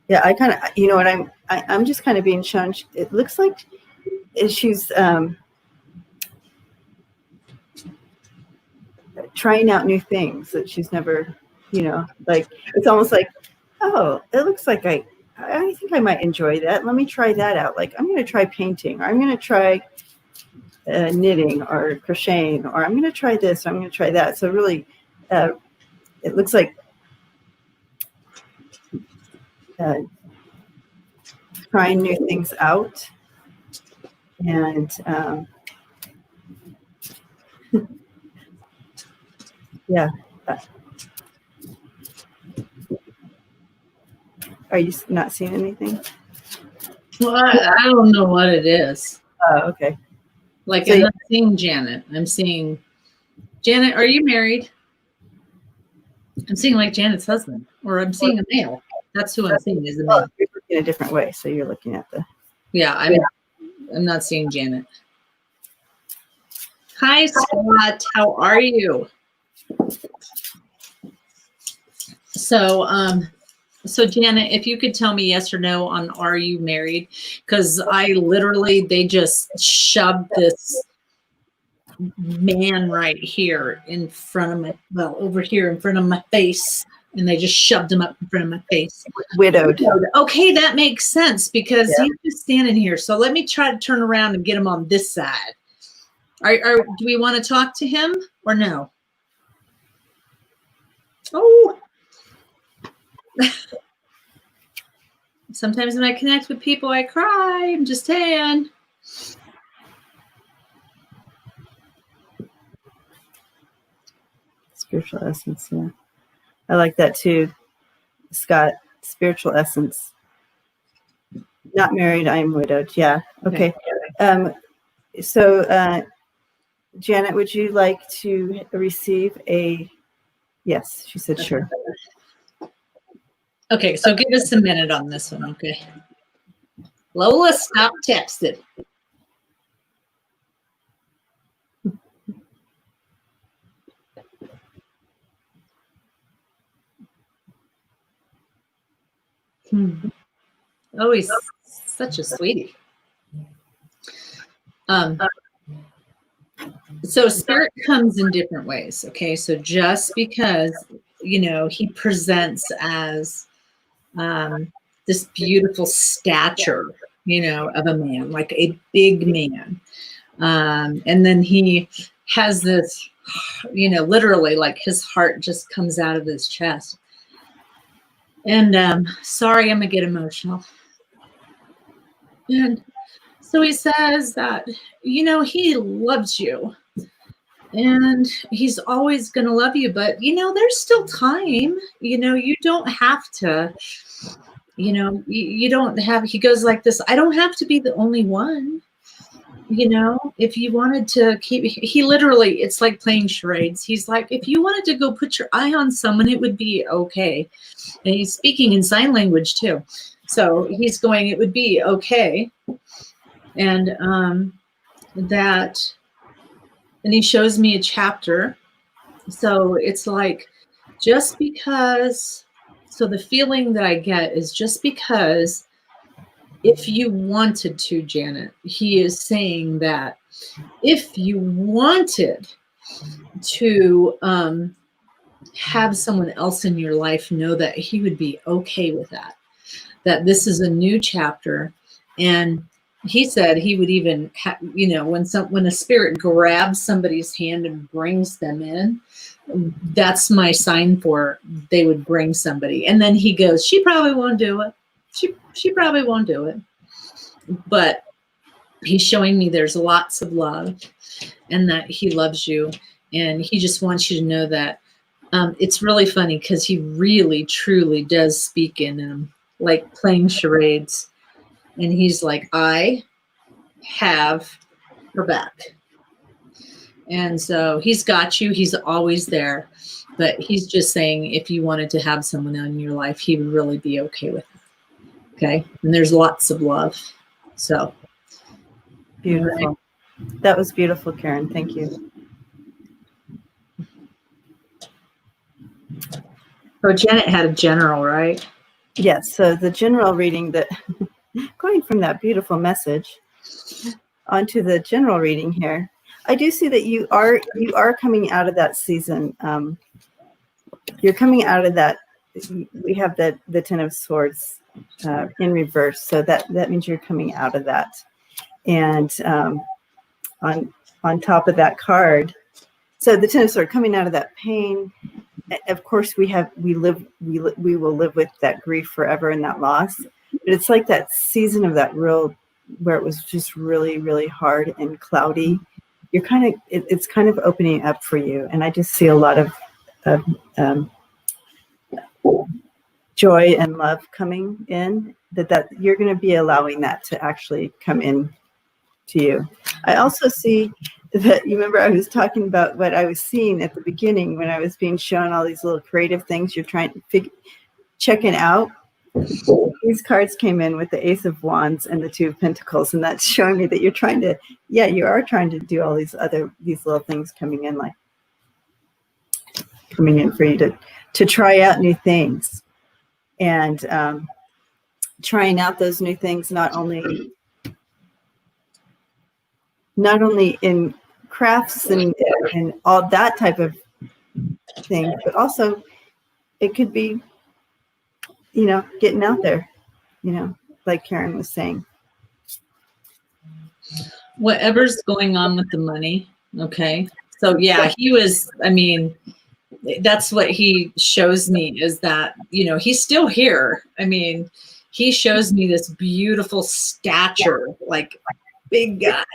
Yeah, I kind of, you know what, I'm just kind of being shown. It looks like she's trying out new things that she's never, like, it's almost like, oh, it looks like I think I might enjoy that. Let me try that out. Like, I'm going to try painting, or I'm going to try knitting or crocheting, or I'm going to try this, or I'm going to try that. So really, it looks like trying new things out. And yeah. Are you not seeing anything? Well, I don't know what it is. Oh, okay. Like, so I'm not seeing Janet. I'm seeing Janet. Are you married? I'm seeing like Janet's husband, or I'm seeing a male. That's who I'm seeing is a male. You're looking a different way, so you're looking at the. Yeah, I'm not seeing Janet. Hi, Scott. How are you? So Janet, if you could tell me yes or no on are you married? Because they just shoved this man right here in front of over here in front of my face. And they just shoved him up in front of my face. Widowed. Okay, that makes sense because he's just standing here. So let me try to turn around and get him on this side. Do we want to talk to him or no? Oh. Sometimes when I connect with people, I cry. I'm just saying. Spiritual essence, yeah. I like that too, Scott. Spiritual essence. Not married, I am widowed. Yeah. Okay. So, Janet, would you like to receive a? Yes, she said sure. Okay, so give us a minute on this one, okay? Lola, stop texting. Oh, he's such a sweetie. So spirit comes in different ways, okay? So just because, he presents as this beautiful stature, of a man, like a big man. And then he has this, literally like his heart just comes out of his chest. And sorry, I'm gonna get emotional. And so he says that, he loves you and he's always going to love you, but, there's still time, you don't have to, you don't have, he goes like this, I don't have to be the only one. If you wanted to he literally, it's like playing charades. He's like, if you wanted to go put your eye on someone, it would be okay. And he's speaking in sign language too. So he's going, it would be okay. And and he shows me a chapter. So it's like, just because, so the feeling that I get is just because if you wanted to, Janet, he is saying that if you wanted to have someone else in your life, know that he would be okay with that, that this is a new chapter. And he said he would even, when a spirit grabs somebody's hand and brings them in, that's my sign for they would bring somebody. And then he goes, she probably won't do it. She probably won't do it. But he's showing me there's lots of love and that he loves you. And he just wants you to know that it's really funny because he really, truly does speak in like playing charades. And he's like, I have her back. And so he's got you. He's always there. But he's just saying if you wanted to have someone in your life, he would really be okay with it. Okay? And there's lots of love. So. Beautiful. Right. That was beautiful, Karen. Thank you. Oh, Janet had a general, right? Yes. So the general reading, that going from that beautiful message onto the general reading here, I do see that you are coming out of that season. You're coming out of that. We have the Ten of Swords in reverse, so that means you're coming out of that. And on top of that card, so the Ten of Swords, coming out of that pain. Of course, we will live with that grief forever and that loss. But it's like that season of that where it was just really, really hard and cloudy. You're it's kind of opening up for you, and I just see a lot of joy and love coming in. That you're going to be allowing that to actually come in to you. I also see that, you remember I was talking about what I was seeing at the beginning when I was being shown all these little creative things you're trying to checking out. These cards came in with the Ace of Wands and the Two of Pentacles, and that's showing me that you're trying to, you are trying to do all these little things coming in for you to try out new things, and trying out those new things not only in crafts and all that type of thing, but also it could be, getting out there, like Karen was saying. Whatever's going on with the money, okay? So yeah, he was, that's what he shows me, is that, he's still here. He shows me this beautiful stature, like big guy.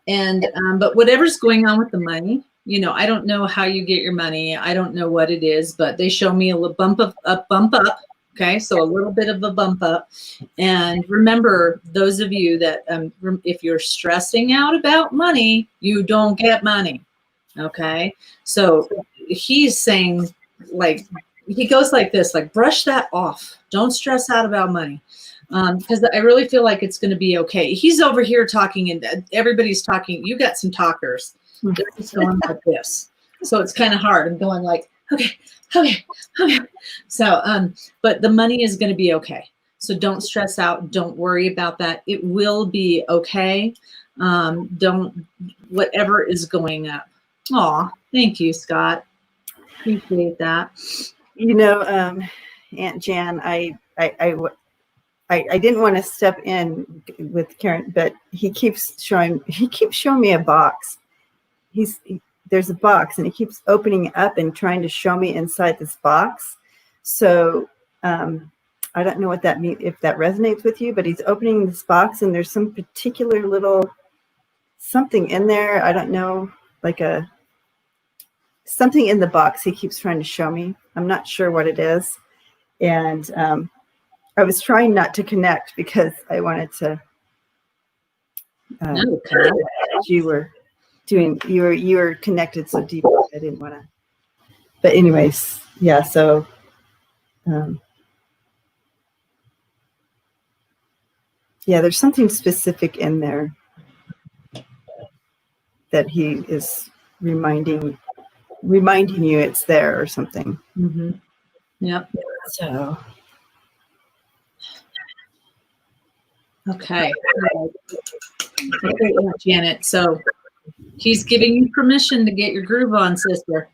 But whatever's going on with the money, I don't know how you get your money. I don't know what it is, but they show me a bump up. Okay. So a little bit of a bump up. And remember, those of you that, if you're stressing out about money, you don't get money. Okay. So he's saying, like, he goes like this, like, brush that off. Don't stress out about money. Because I really feel like it's going to be okay. He's over here talking and everybody's talking. You got some talkers. This is going like this. So it's kind of hard. I'm going like, okay. So, but the money is going to be okay. So don't stress out. Don't worry about that. It will be okay. Whatever is going up. Aw, thank you, Scott. Appreciate that. You know, Aunt Jan, I didn't want to step in with Karen, but he keeps showing me a box. There's a box and he keeps opening it up and trying to show me inside this box. So I don't know what that means, if that resonates with you, but he's opening this box and there's some particular little something in there. I don't know, like something in the box he keeps trying to show me. I'm not sure what it is. And I was trying not to connect because I wanted to. You were connected so deep. I didn't want to. But anyways, yeah. So, yeah, there's something specific in there that he is reminding you it's there or something. Mm-hmm. Yep. So. Okay. Janet. So he's giving you permission to get your groove on, sister.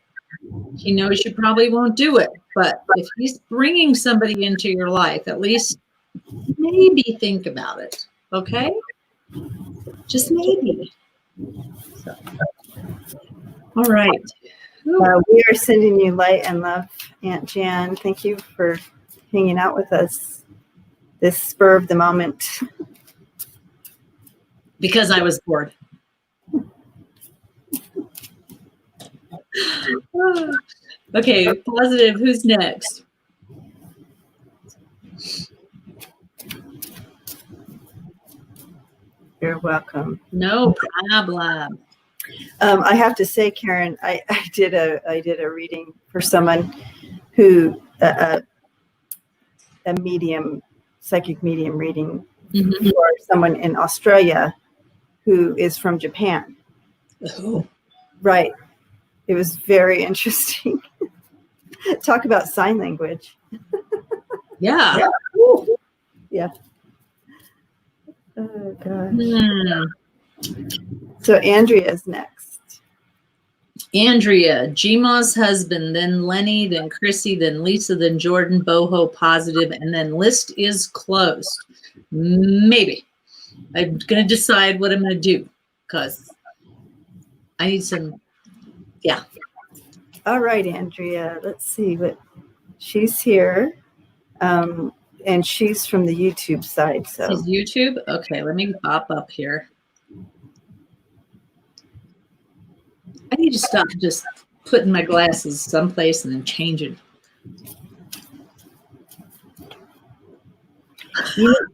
He knows you probably won't do it, but if he's bringing somebody into your life, at least maybe think about it. Okay? Just maybe. So. All right. We are sending you light and love, Aunt Jan. Thank you for hanging out with us this spur of the moment. Because I was bored. Okay, positive. Who's next? You're welcome. No problem. I have to say, Karen, I did a reading for someone who a medium, psychic medium reading for someone in Australia who is from Japan. Oh. Right. It was very interesting. Talk about sign language. Yeah. Yeah. Oh, gosh. So Andrea is next. Andrea, Gma's husband, then Lenny, then Chrissy, then Lisa, then Jordan, boho, positive, and then list is closed. Maybe. I'm going to decide what I'm going to do because I need some, yeah. All right, Andrea, let's see what she's here. And she's from the YouTube side. So She's YouTube? Okay, let me pop up here. I need to stop just putting my glasses someplace and then changing.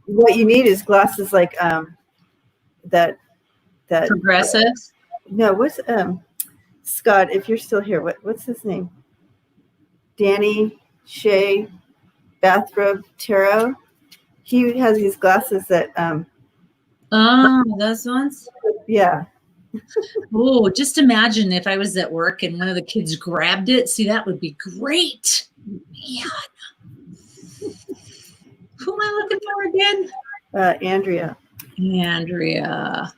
What you need is glasses like that Progressives? No, what's Scott, if you're still here, what's his name? Danny Shea Bathrobe Tarot. He has these glasses that those ones? Yeah. Oh, just imagine if I was at work and one of the kids grabbed it. See, that would be great. Man. Who am I looking for again? Andrea. Andrea.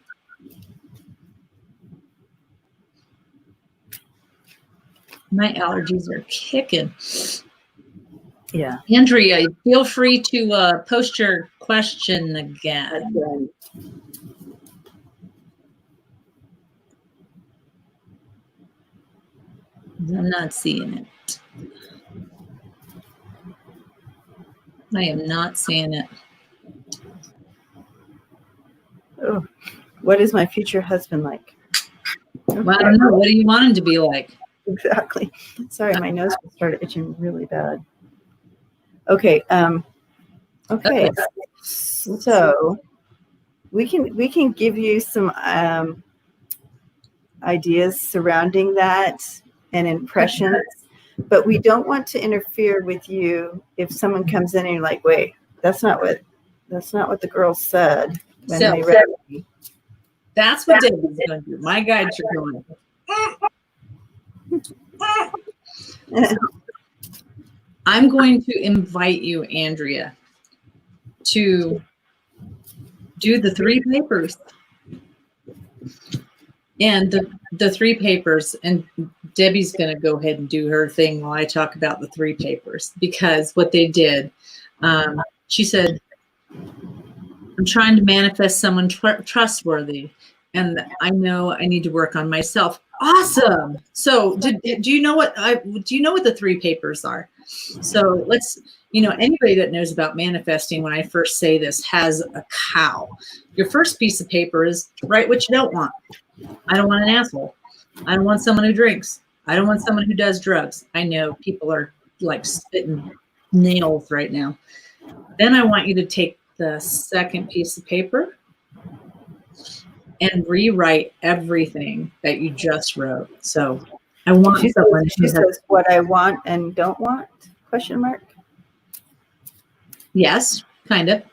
My allergies are kicking. Yeah. Andrea, feel free to post your question again. I'm not seeing it. I am not seeing it. Oh, what is my future husband like? Okay. Well, I don't know. What do you want him to be like? Exactly. Sorry, my nose started itching really bad. Okay. Okay. So we can give you some ideas surrounding that and impressions. but we don't want to interfere with you if someone comes in and you're like, wait, that's not what the girl said when So they read me. that's what Debbie's going to do. My guides are going. So I'm going to invite you, Andrea, to do the 3 papers. And the 3 papers, and Debbie's going to go ahead and do her thing while I talk about the 3 papers, because what they did, she said, I'm trying to manifest someone trustworthy, and I know I need to work on myself. Awesome. So do you know what the 3 papers are? So let's, anybody that knows about manifesting, when I first say this, has a cow. Your first piece of paper is write what you don't want. I don't want an asshole. I don't want someone who drinks. I don't want someone who does drugs. I know people are like spitting nails right now. Then I want you to take the second piece of paper and rewrite everything that you just wrote. So I want someone who says what I want and don't want, ? Yes, kind of.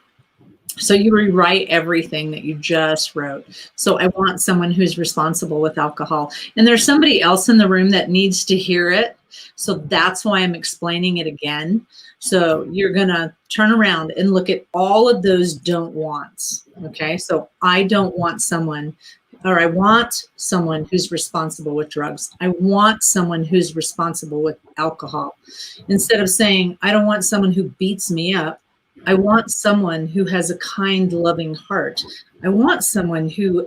So you rewrite everything that you just wrote. So I want someone who's responsible with alcohol. And there's somebody else in the room that needs to hear it. So that's why I'm explaining it again. So you're going to turn around and look at all of those don't wants. Okay. So I don't want someone, or I want someone who's responsible with drugs. I want someone who's responsible with alcohol. Instead of saying, I don't want someone who beats me up, I want someone who has a kind, loving heart. I want someone who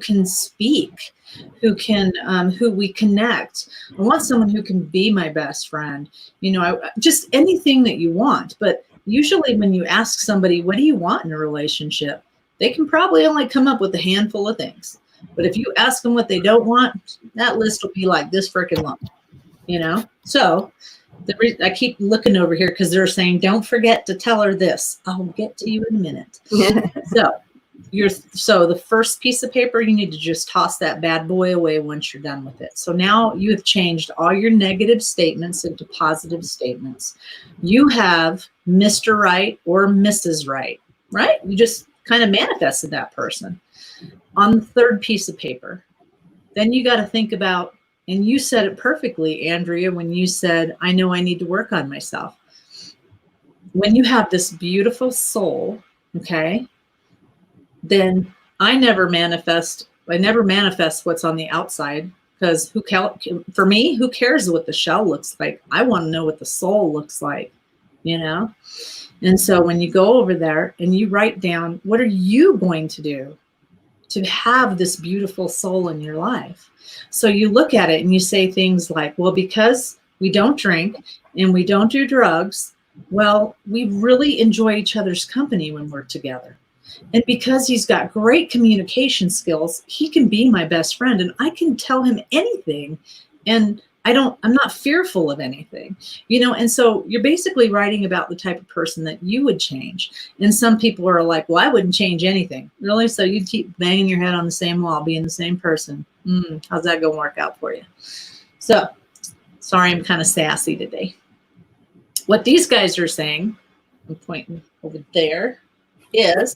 can speak, who we connect. I want someone who can be my best friend. Just anything that you want. But usually when you ask somebody, what do you want in a relationship? They can probably only come up with a handful of things. But if you ask them what they don't want, that list will be like this freaking long, So I keep looking over here because they're saying, don't forget to tell her this. I'll get to you in a minute. So the first piece of paper, you need to just toss that bad boy away once you're done with it. So now you have changed all your negative statements into positive statements. You have Mr. Right or Mrs. Right, right? You just kind of manifested that person. On the third piece of paper, then you got to think about, and you said it perfectly, Andrea, when you said, I know I need to work on myself. When you have this beautiful soul, okay, then I never manifest what's on the outside, because for me, who cares what the shell looks like? I want to know what the soul looks like, And so when you go over there and you write down, what are you going to do to have this beautiful soul in your life? So you look at it and you say things like, well, because we don't drink and we don't do drugs, well, we really enjoy each other's company when we're together. And because he's got great communication skills, he can be my best friend and I can tell him anything. And I'm not fearful of anything, and so you're basically writing about the type of person that you would change. And some people are like, well, I wouldn't change anything. Really? So you'd keep banging your head on the same wall, being the same person. How's that going to work out for you? So sorry, I'm kind of sassy today. What these guys are saying, I'm pointing over there, is,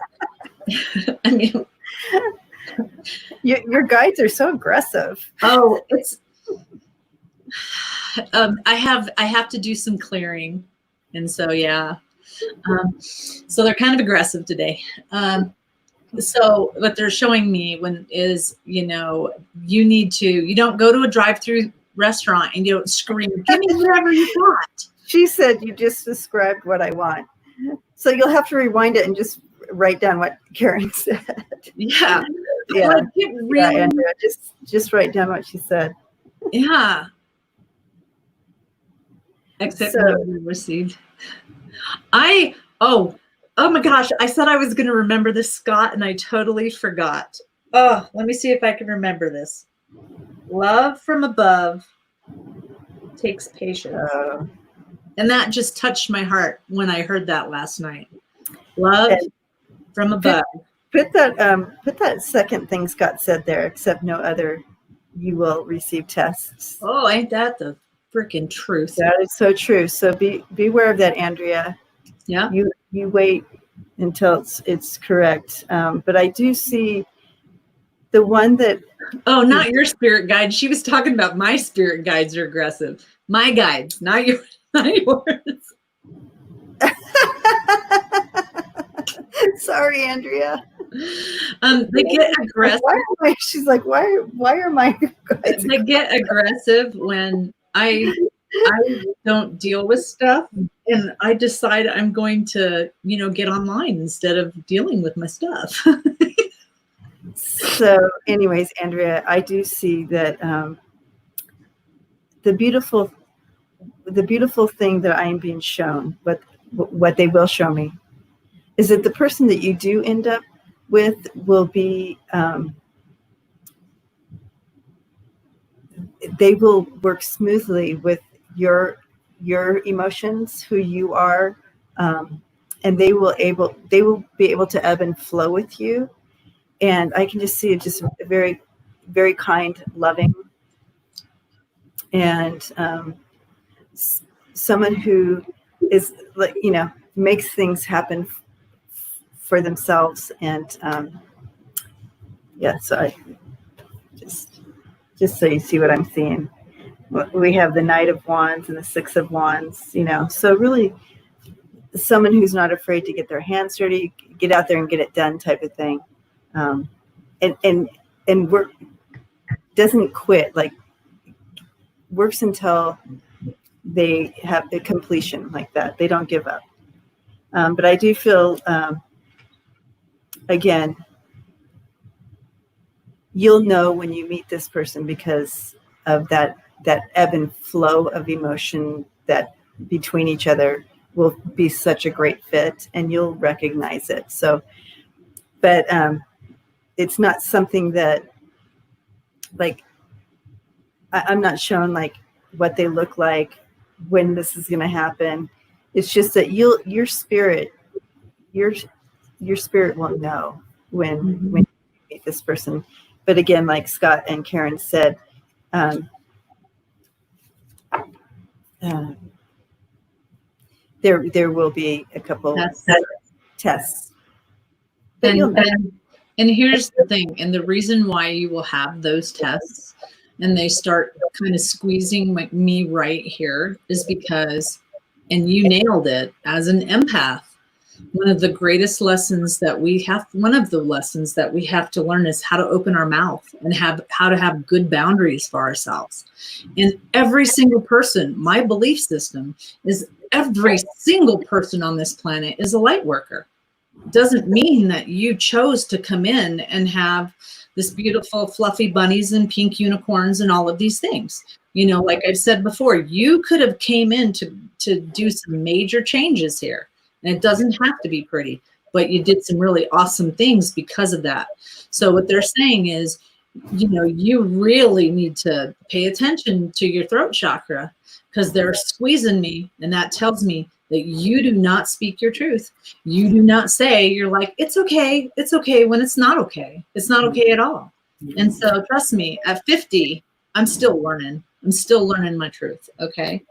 your guides are so aggressive. Oh, it's, I have to do some clearing. And so, yeah. So they're kind of aggressive today. So what they're showing me is, you don't go to a drive-through restaurant and you don't scream, give me whatever you want. She said, you just described what I want. So you'll have to rewind it and just write down what Karen said. Yeah. Yeah. Andrea, just write down what she said. Yeah. Except what we received. Oh my gosh, I said I was going to remember this, Scott, and I totally forgot. Oh, let me see if I can remember this. Love from above takes patience. And that just touched my heart when I heard that last night. Love from above. Put that second thing Scott said there, except no other, you will receive tests. Oh, ain't that the freaking truth. That is so true. So beware of that, Andrea. Yeah. You wait until it's correct. But I do see the one that. Oh, not your spirit guide. She was talking about my spirit guides are aggressive. My guides, not yours. Not yours. Sorry, Andrea. They get aggressive. She's like, why are my guides? They get aggressive when I don't deal with stuff, and I decide I'm going to, get online instead of dealing with my stuff. So, anyways, Andrea, I do see that the beautiful thing that I am being shown, what they will show me, is that the person that you do end up with will be, they will work smoothly with your emotions, who you are, and they will be able to ebb and flow with you. And I can just see it, just a very, very kind, loving, and someone who is like, makes things happen for themselves. And so I just so you see what I'm seeing. We have the Knight of Wands and the Six of Wands, so really someone who's not afraid to get their hands dirty, get out there and get it done type of thing. And work, doesn't quit, like works until they have the completion, like that. They don't give up. But I do feel, again, you'll know when you meet this person because of that ebb and flow of emotion that between each other will be such a great fit, and you'll recognize it. So, but it's not something that, like, I'm not shown like what they look like, when this is going to happen. It's just that your spirit will know when you meet this person. But again, like Scott and Karen said, there will be a couple tests. And here's the thing, and the reason why you will have those tests and they start kind of squeezing me right here is because, and you nailed it, as an empath, one of the lessons that we have to learn is how to open our mouth and how to have good boundaries for ourselves. And every single person, my belief system is every single person on this planet is a light worker. Doesn't mean that you chose to come in and have this beautiful fluffy bunnies and pink unicorns and all of these things. Like I've said before, you could have came in to do some major changes here. And it doesn't have to be pretty, but you did some really awesome things because of that. So what they're saying is, you really need to pay attention to your throat chakra, because they're squeezing me. And that tells me that you do not speak your truth. You do not say, you're like, it's okay, when it's not okay. It's not okay at all. And so trust me, at 50, I'm still learning. I'm still learning my truth. Okay.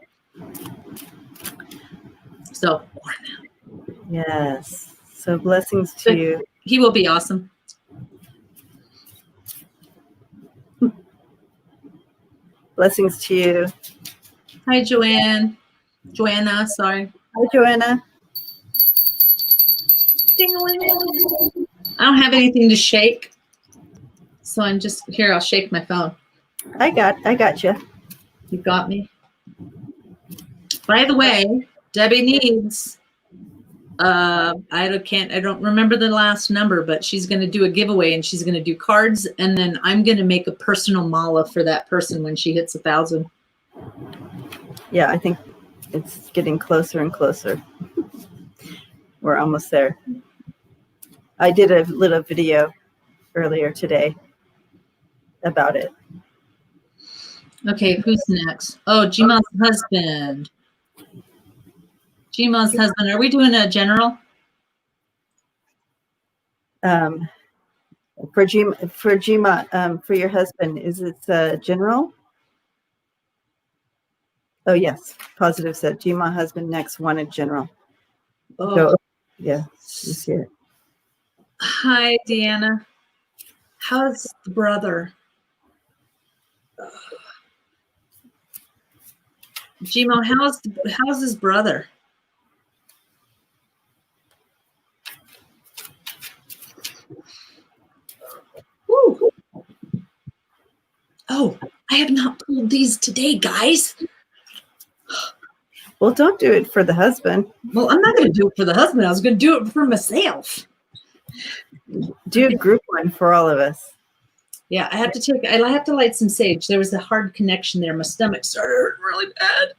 So yes. So blessings to you. He will be awesome. Blessings to you. Hi, Joanna, sorry. Hi, Joanna. I don't have anything to shake, so I'm just here. I'll shake my phone. I got you. You got me. By the way, Debbie needs. I don't remember the last number, but she's going to do a giveaway, and she's going to do cards, and then I'm going to make a personal mala for that person when she hits 1,000. Yeah, I think it's getting closer and closer. We're almost there. I did a little video earlier today about it. Okay, who's next? Oh, Jima's husband. Are we doing a general? For Jima, for your husband, is it general? Oh, yes. Positive said, Gma husband next, wanted general. Oh. Go. Yeah, you see it. Hi, Deanna. How's the brother? Gmo, how's his brother? Woo. Oh, I have not pulled these today, guys. Well, don't do it for the husband. Well, I'm not going to do it for the husband. I was going to do it for myself. Do a group one for all of us. Yeah, I have to light some sage. There was a hard connection there. My stomach started hurting really bad.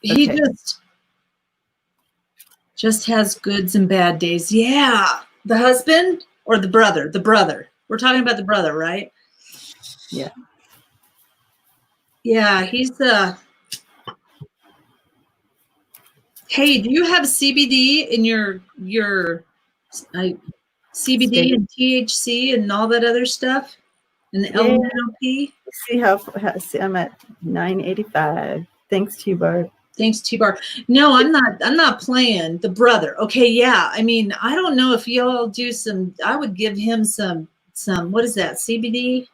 He Okay. just has goods and bad days. Yeah. The husband or the brother? The brother. We're talking about the brother, right? Yeah. Yeah, he's hey, do you have CBD in your CBD and THC and all that other stuff? And the LMNOP? See, I'm at 985. Thanks to you, Barb. Thanks, T-Bar. No, I'm not playing the brother. Okay, yeah. I mean, I don't know if y'all do I would give him some, what is that, CBD?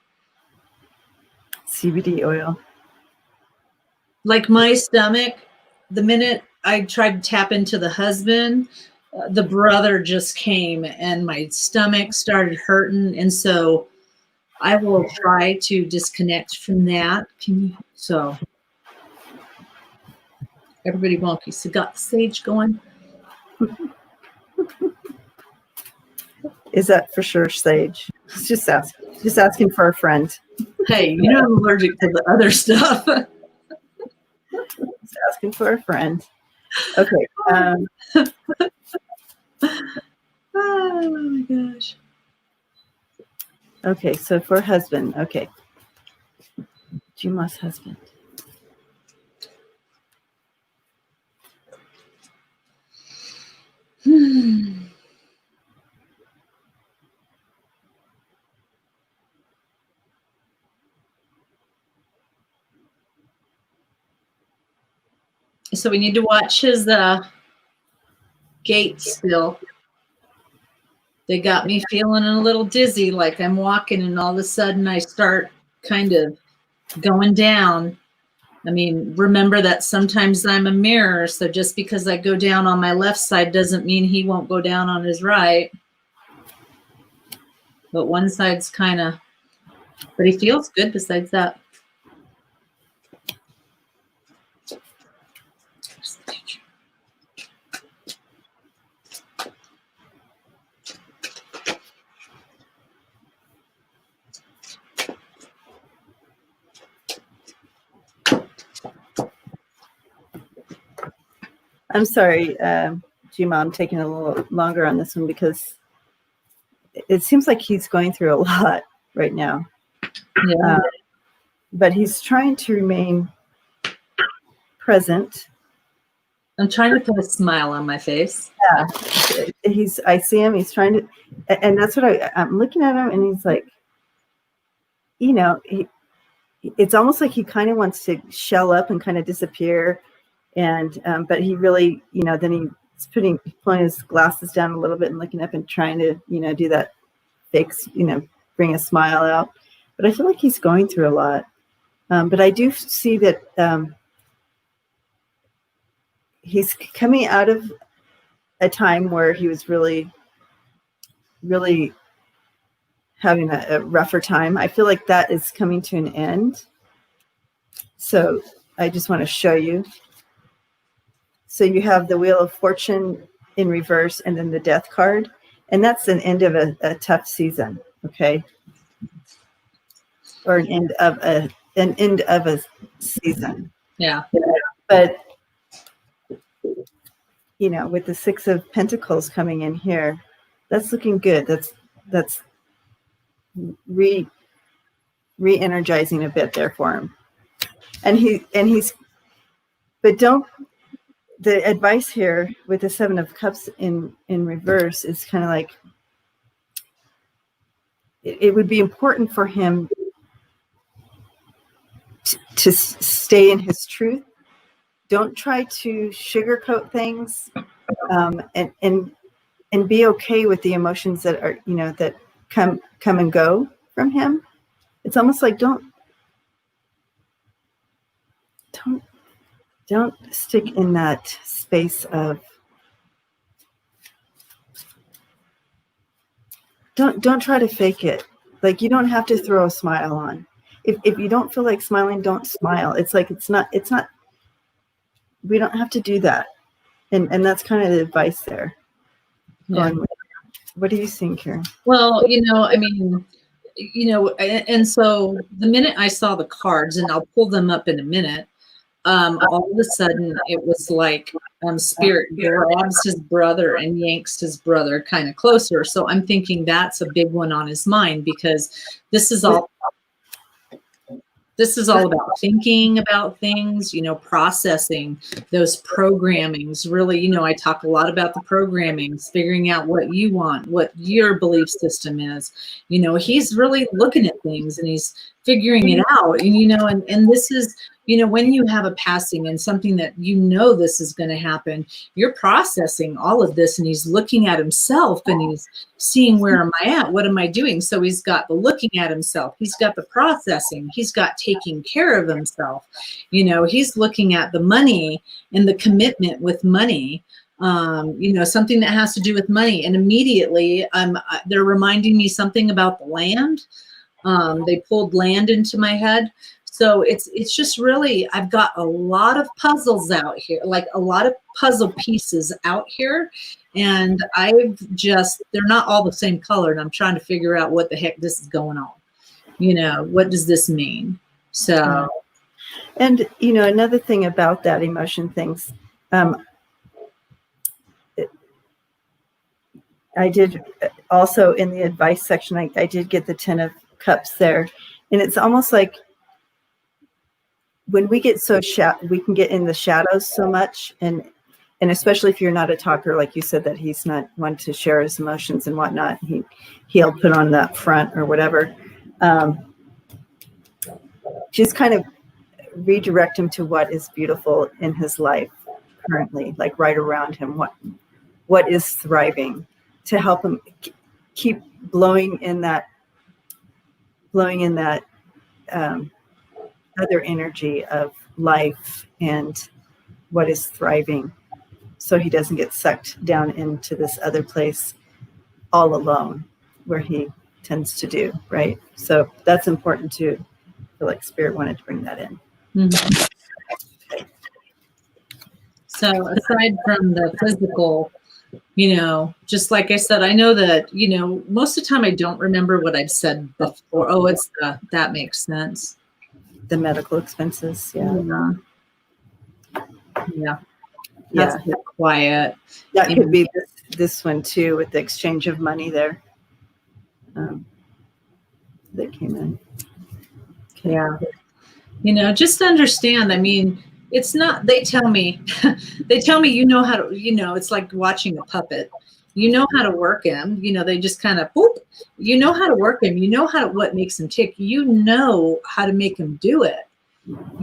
CBD oil. Like my stomach, the minute I tried to tap into the husband, the brother just came and my stomach started hurting. And so I will try to disconnect from that. So everybody wonky. So got the sage going. Is that for sure sage? Just asking for a friend. Hey, you know I'm allergic to the other stuff. Just asking for a friend. Okay. Oh my gosh. Okay, so for husband, okay. Juma's husband. So we need to watch his gait still. They got me feeling a little dizzy, like I'm walking and all of a sudden I start kind of going down. I mean, remember that sometimes I'm a mirror, so just because I go down on my left side doesn't mean he won't go down on his right. But one side's kind of, but he feels good besides that. I'm sorry, Juma, I'm taking a little longer on this one because it seems like he's going through a lot right now. Yeah. But he's trying to remain present. I'm trying to put a smile on my face. Yeah, I see him, he's trying to, and that's what I'm looking at him and he's like, you know, it's almost like he kind of wants to shell up and kind of disappear. And, but he really, you know, then he's pulling his glasses down a little bit and looking up and trying to, you know, do that fake, you know, bring a smile out. But I feel like he's going through a lot. But I do see that he's coming out of a time where he was really, really having a rougher time. I feel like that is coming to an end. So I just want to show you. So you have the Wheel of Fortune in reverse and then the Death card. And that's an end of a tough season, okay? Or an end of a season. Yeah. But, you know, with the Six of Pentacles coming in here, that's looking good. That's re-energizing a bit there for him. But the advice here with the Seven of Cups in reverse is kind of like, it would be important for him to stay in his truth don't try to sugarcoat things, and be okay with the emotions that are, that come and go from him. It's almost like don't stick in that space of, don't try to fake it. Like, you don't have to throw a smile on. If you don't feel like smiling, don't smile. It's like, it's not, we don't have to do that. And that's kind of the advice there. Yeah. What do you think here? Well, I mean, and so the minute I saw the cards, and I'll pull them up in a minute, all of a sudden it was like Spirit grabs his brother and yanks his brother kind of closer. So I'm thinking that's a big one on his mind, because this is all about thinking about things, processing those programmings. Really, I talk a lot about the programmings, figuring out what you want, what your belief system is. He's really looking at things and he's figuring it out. And this is, when you have a passing and something that this is going to happen, you're processing all of this, and he's looking at himself and he's seeing, where am I at? What am I doing? So he's got the looking at himself. He's got the processing. He's got taking care of himself. He's looking at the money and the commitment with money, something that has to do with money. And immediately they're reminding me something about the land. They pulled land into my head. So it's just really, I've got a lot of puzzles out here, like a lot of puzzle pieces out here. And they're not all the same color. And I'm trying to figure out what the heck this is going on. What does this mean? So. And, another thing about that emotion things, I did also in the advice section, I did get the 10 of Cups there. And it's almost like, when we get we can get in the shadows so much, and especially if you're not a talker, like you said, that he's not one to share his emotions and whatnot, he'll put on that front or whatever. Just kind of redirect him to what is beautiful in his life currently, like right around him, what is thriving, to help him keep blowing in that other energy of life and what is thriving, so he doesn't get sucked down into this other place all alone, where he tends to do, right? So that's important too. I feel like Spirit wanted to bring that in. Mm-hmm. So aside from the physical, just like I said, I know that, most of the time I don't remember what I've said before. Oh, that makes sense. The medical expenses. Yeah. That's a bit quiet. That could be this one too, with the exchange of money there. That came in. Okay. Yeah. Just understand, I mean, it's not, they tell me, how to, it's like watching a puppet. How to work him, they just kind of, boop, how to work him, what makes him tick, how to make him do it,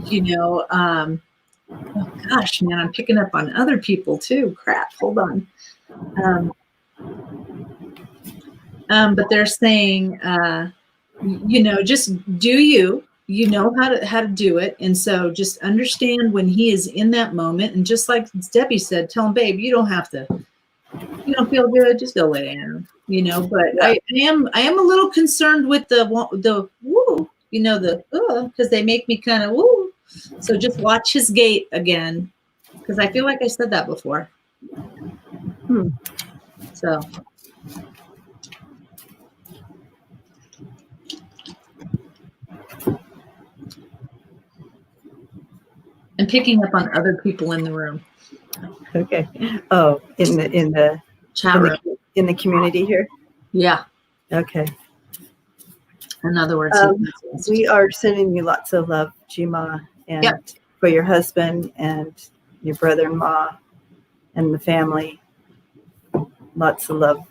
oh gosh, man, I'm picking up on other people too. Crap, hold on. But they're saying, just do how to do it. And so just understand when he is in that moment. And just like Debbie said, tell him, babe, you don't have to, you don't feel good, just go lay down, but yeah. I am a little concerned with the woo, because they make me kind of woo. So just watch his gait again, because I feel like I said that before. So. And picking up on other people in the room. Okay. Oh, in the chat room. In the community here? Yeah. Okay. In other words, we are sending you lots of love, Jima, and for your husband and your brother-in-law and the family. Lots of love.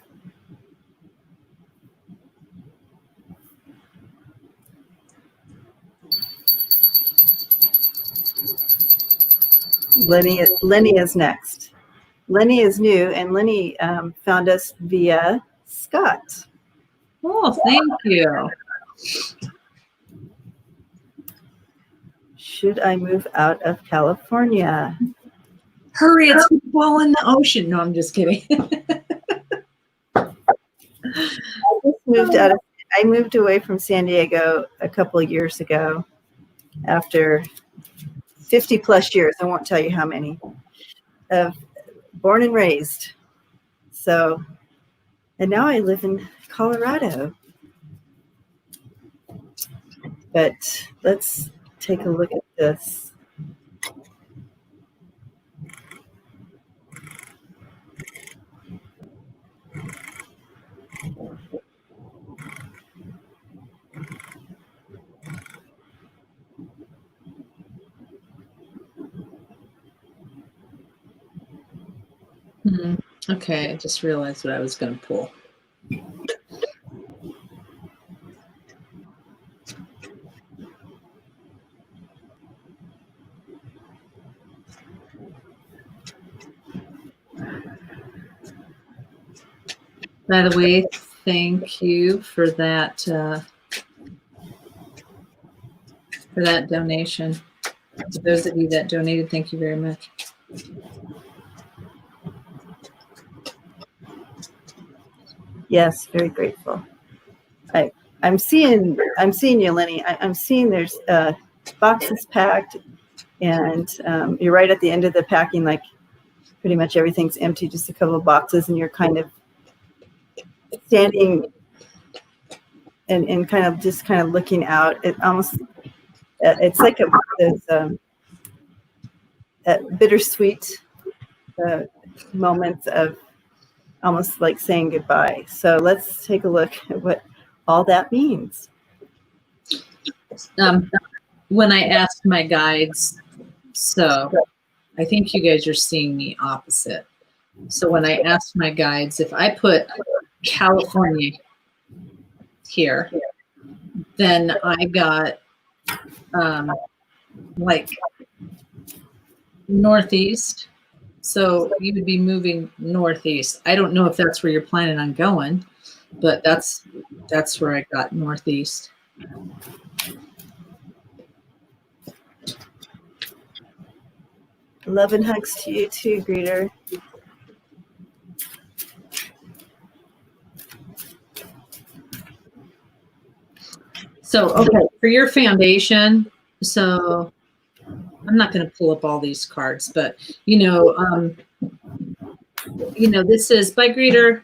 Lenny is next. Lenny is new, and Lenny found us via Scott. Oh, thank you. Should I move out of California? Hurry, it's gonna fall in the ocean. No, I'm just kidding. I moved away from San Diego a couple of years ago after 50 plus years. I won't tell you how many. Born and raised. So, and now I live in Colorado. But let's take a look at this. Okay, I just realized what I was going to pull. By the way, thank you for that donation. To those of you that donated, thank you very much. Yes, very grateful. I'm seeing you, Lenny. I'm seeing there's boxes packed, and you're right at the end of the packing, like pretty much everything's empty, just a couple of boxes, and you're kind of standing and kind of looking out. It almost it's like a bittersweet moments of almost like saying goodbye. So let's take a look at what all that means. When I asked my guides, so I think you guys are seeing me opposite. So when I asked my guides, if I put California here, then I got like northeast. So you would be moving northeast. I don't know if that's where you're planning on going, but that's where I got northeast. Love and hugs to you too, greeter. So, okay, for your foundation, so I'm not going to pull up all these cards, but this is by greeter.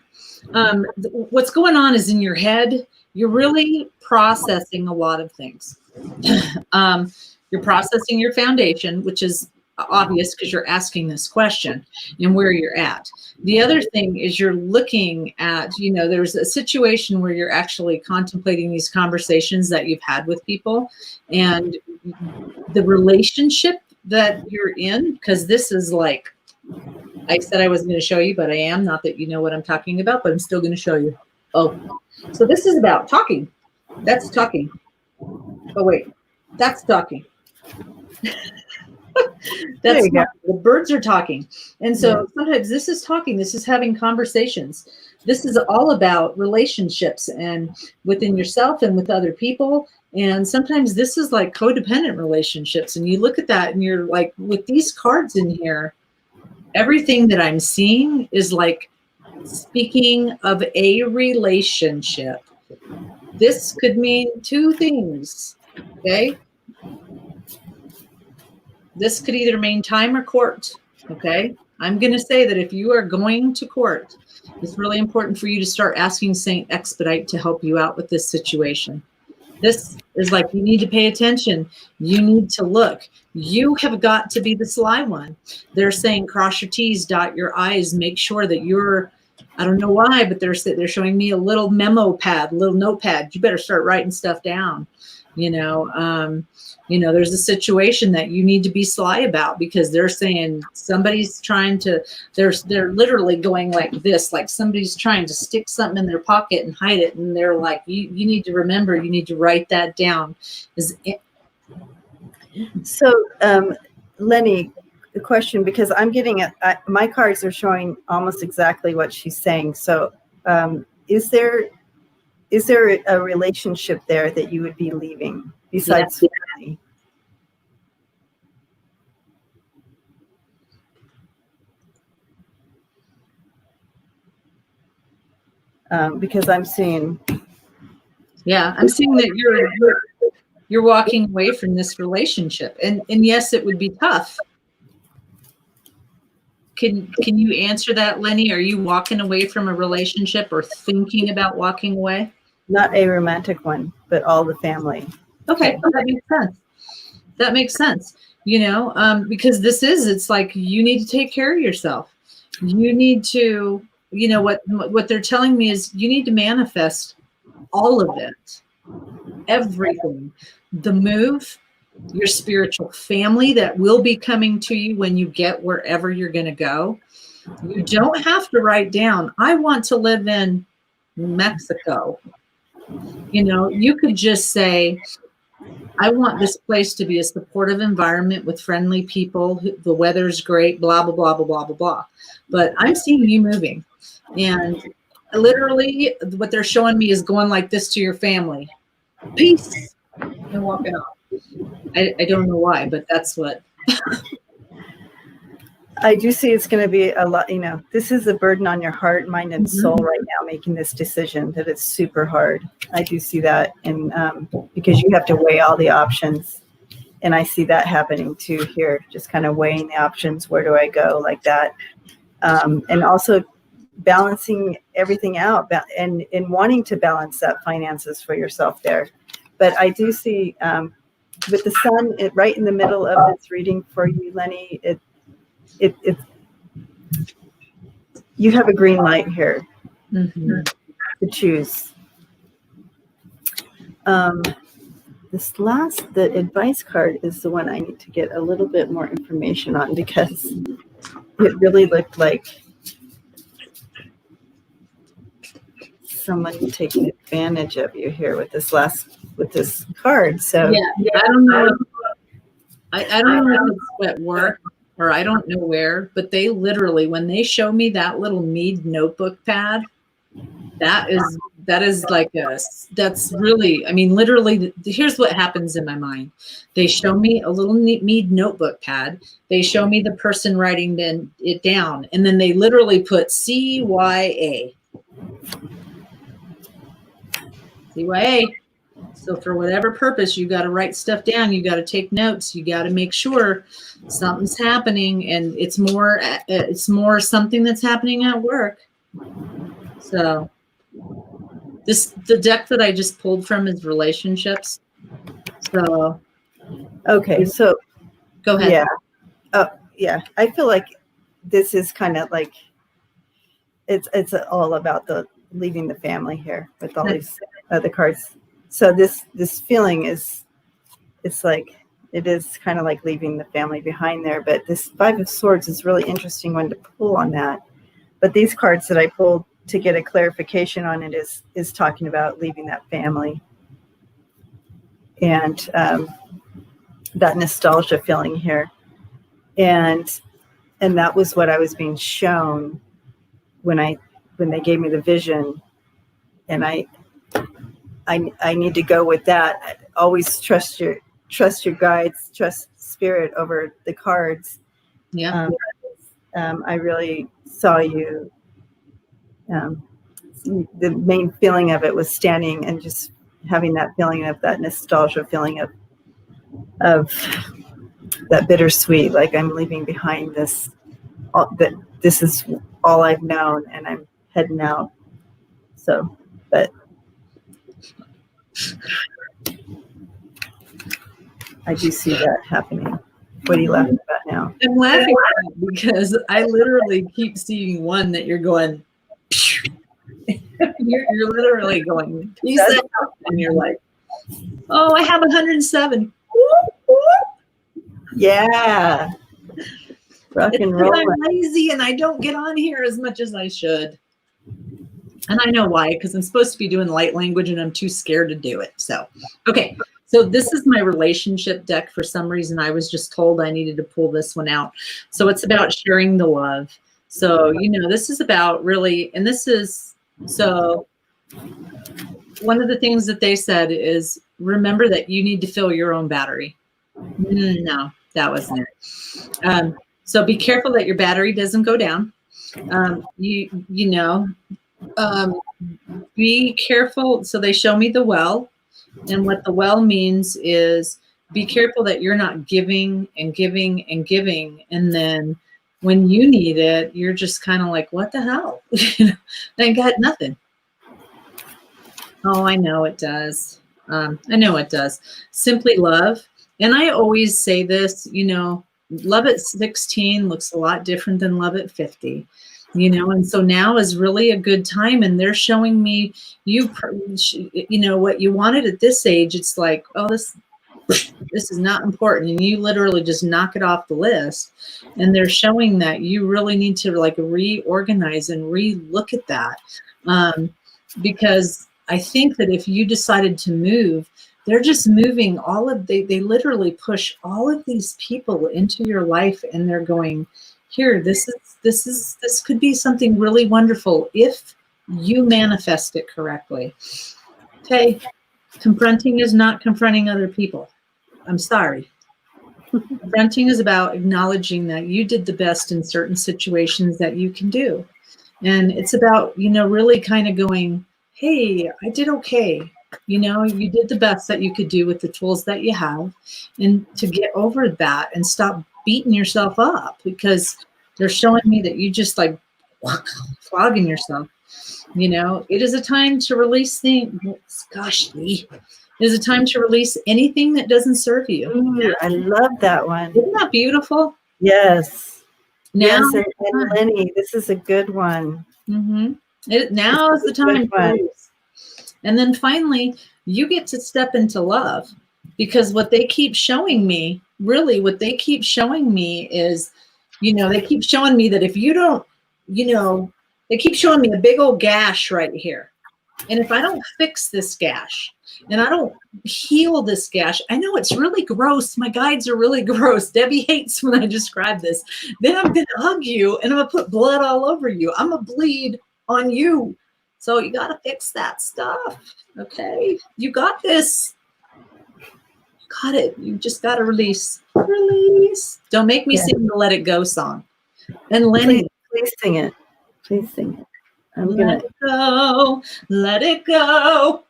What's going on is in your head, you're really processing a lot of things. You're processing your foundation, which is obvious because you're asking this question and where you're at. The other thing is you're looking at, there's a situation where you're actually contemplating these conversations that you've had with people and the relationship that you're in, because this is like, I said I wasn't going to show you, but I am. Not that you know what I'm talking about, but I'm still going to show you. Oh, so this is about talking. That's talking. Oh, wait, that's talking. That's not, the birds are talking. And so sometimes this is talking, this is having conversations. This is all about relationships and within yourself and with other people. And sometimes this is like codependent relationships. And you look at that and you're like, with these cards in here, everything that I'm seeing is like speaking of a relationship. This could mean two things, okay? This could either mean time or court, okay? I'm going to say that if you are going to court, it's really important for you to start asking Saint Expedite to help you out with this situation. This is like, you need to pay attention. You need to look. You have got to be the sly one. They're saying cross your T's, dot your I's, make sure that you're, I don't know why, but they're showing me a little memo pad, a little notepad. You better start writing stuff down. There's a situation that you need to be sly about because they're saying somebody's trying to, they're literally going like this, like somebody's trying to stick something in their pocket and hide it. And they're like, you need to remember, you need to write that down. So, Lenny, the question, because I'm getting it. My cards are showing almost exactly what she's saying. So, is there a relationship there that you would be leaving besides family? Because I'm seeing. Yeah, I'm seeing that you're walking away from this relationship, and yes, it would be tough. Can you answer that, Lenny? Are you walking away from a relationship or thinking about walking away? Not a romantic one, but all the family. Okay, that makes sense. That makes sense. You know, because it's like you need to take care of yourself. You need to, you know, what they're telling me is you need to manifest all of it, everything, the move, your spiritual family that will be coming to you when you get wherever you're going to go. You don't have to write down, I want to live in Mexico. You know, you could just say, I want this place to be a supportive environment with friendly people. The weather's great, blah, blah, blah, blah, blah, blah, blah. But I'm seeing you moving. And literally what they're showing me is going like this to your family. Peace. And walking off. I don't know why, but that's what. I do see it's going to be a lot, you know, this is a burden on your heart, mind, and soul right now, making this decision, that it's super hard. I do see that. And because you have to weigh all the options. And I see that happening too here, just kind of weighing the options. Where do I go, like that? And also balancing everything out and wanting to balance that finances for yourself there. But I do see with the sun right in the middle of this reading for you, Lenny, it you have a green light here to choose. The advice card is the one I need to get a little bit more information on, because it really looked like someone taking advantage of you here with this card. So yeah, I don't know. I don't know if it's at work or I don't know where, but they literally, when they show me that little Mead notebook pad, that is like that's really, I mean, literally, here's what happens in my mind. They show me a little Mead notebook pad. They show me the person writing it down, and then they literally put CYA. CYA. So for whatever purpose, you got to write stuff down. You got to take notes. You got to make sure something's happening, and it's more something that's happening at work. So the deck that I just pulled from is relationships. So okay, so go ahead. Yeah. Oh yeah. I feel like this is kind of like it's all about the leaving the family here with all these other cards. So this feeling is, it's like, it is kind of like leaving the family behind there. But this Five of Swords is really interesting one to pull on that. But these cards that I pulled to get a clarification on it is talking about leaving that family. And that nostalgia feeling here. And that was what I was being shown when they gave me the vision. And I need to go with that. Always trust your guides, trust spirit over the cards. Yeah. I really saw you. The main feeling of it was standing and just having that feeling of that nostalgia feeling of that bittersweet, like I'm leaving behind this, that this is all I've known and I'm heading out. So, but I do see that happening. What are you laughing about now? I'm laughing because I literally keep seeing one that you're going, you're literally going, and you're like, oh, I have 107. Yeah. Rock and roll. I'm lazy and I don't get on here as much as I should. And I know why, because I'm supposed to be doing light language and I'm too scared to do it. So, okay. So this is my relationship deck. For some reason, I was just told I needed to pull this one out. So it's about sharing the love. So, you know, this is about really, and this is, so one of the things that they said is, remember that you need to fill your own battery. No, that wasn't it. So be careful that your battery doesn't go down. Be careful. So they show me the well. And what the well means is be careful that you're not giving and giving and giving. And then when you need it, you're just kind of like, what the hell? I got nothing. Oh, I know it does. I know it does. Simply love. And I always say this, you know, love at 16 looks a lot different than love at 50. You know, and so now is really a good time, and they're showing me you know what you wanted at this age. It's like, oh, this is not important, and you literally just knock it off the list. And they're showing that you really need to like reorganize and re-look at that, because I think that if you decided to move, they're just moving all of they literally push all of these people into your life, and they're going, here, this could be something really wonderful if you manifest it correctly. Okay, confronting is not confronting other people. I'm sorry. Confronting is about acknowledging that you did the best in certain situations that you can do. And it's about, you know, really kind of going, hey, I did okay. You know, you did the best that you could do with the tools that you have, and to get over that and stop beating yourself up, because they're showing me that you just like flogging yourself. You know, it is a time to release things. Gosh, Lee. It is a time to release anything that doesn't serve you. Ooh, I love that one. Isn't that beautiful? Yes. Now, yes, and Lenny, this is a good one. Mm-hmm. Now is the time to release. And then finally, you get to step into love, because what they keep showing me, really what they keep showing me is, you know, they keep showing me that if you don't, you know, they keep showing me a big old gash right here. And if I don't fix this gash and I don't heal this gash, I know it's really gross. My guides are really gross. Debbie hates when I describe this. Then I'm going to hug you and I'm going to put blood all over you. I'm going to bleed on you. So you got to fix that stuff. Okay. You got this. You got it. You just got to release. Release. Don't make me sing the Let It Go song. And Lenny. Please sing it. Please sing it. Let it go. Let it go.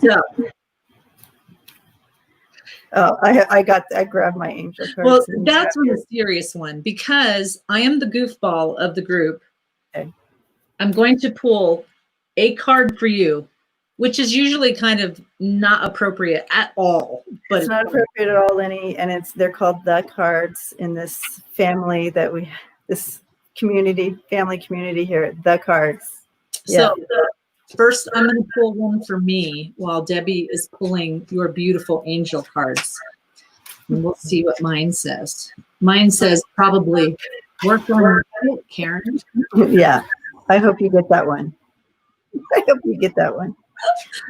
So. Oh, I grabbed my angel cards. Well, that's a serious one, because I am the goofball of the group. Okay. I'm going to pull a card for you, which is usually kind of not appropriate at all. But it's not appropriate at all, Lenny. And they're called the cards in this family this family community here. The cards. Yeah. So first, I'm going to pull one for me while Debbie is pulling your beautiful angel cards. And we'll see what mine says. Mine says probably work on it, Karen. Yeah. I hope you get that one. I hope you get that one.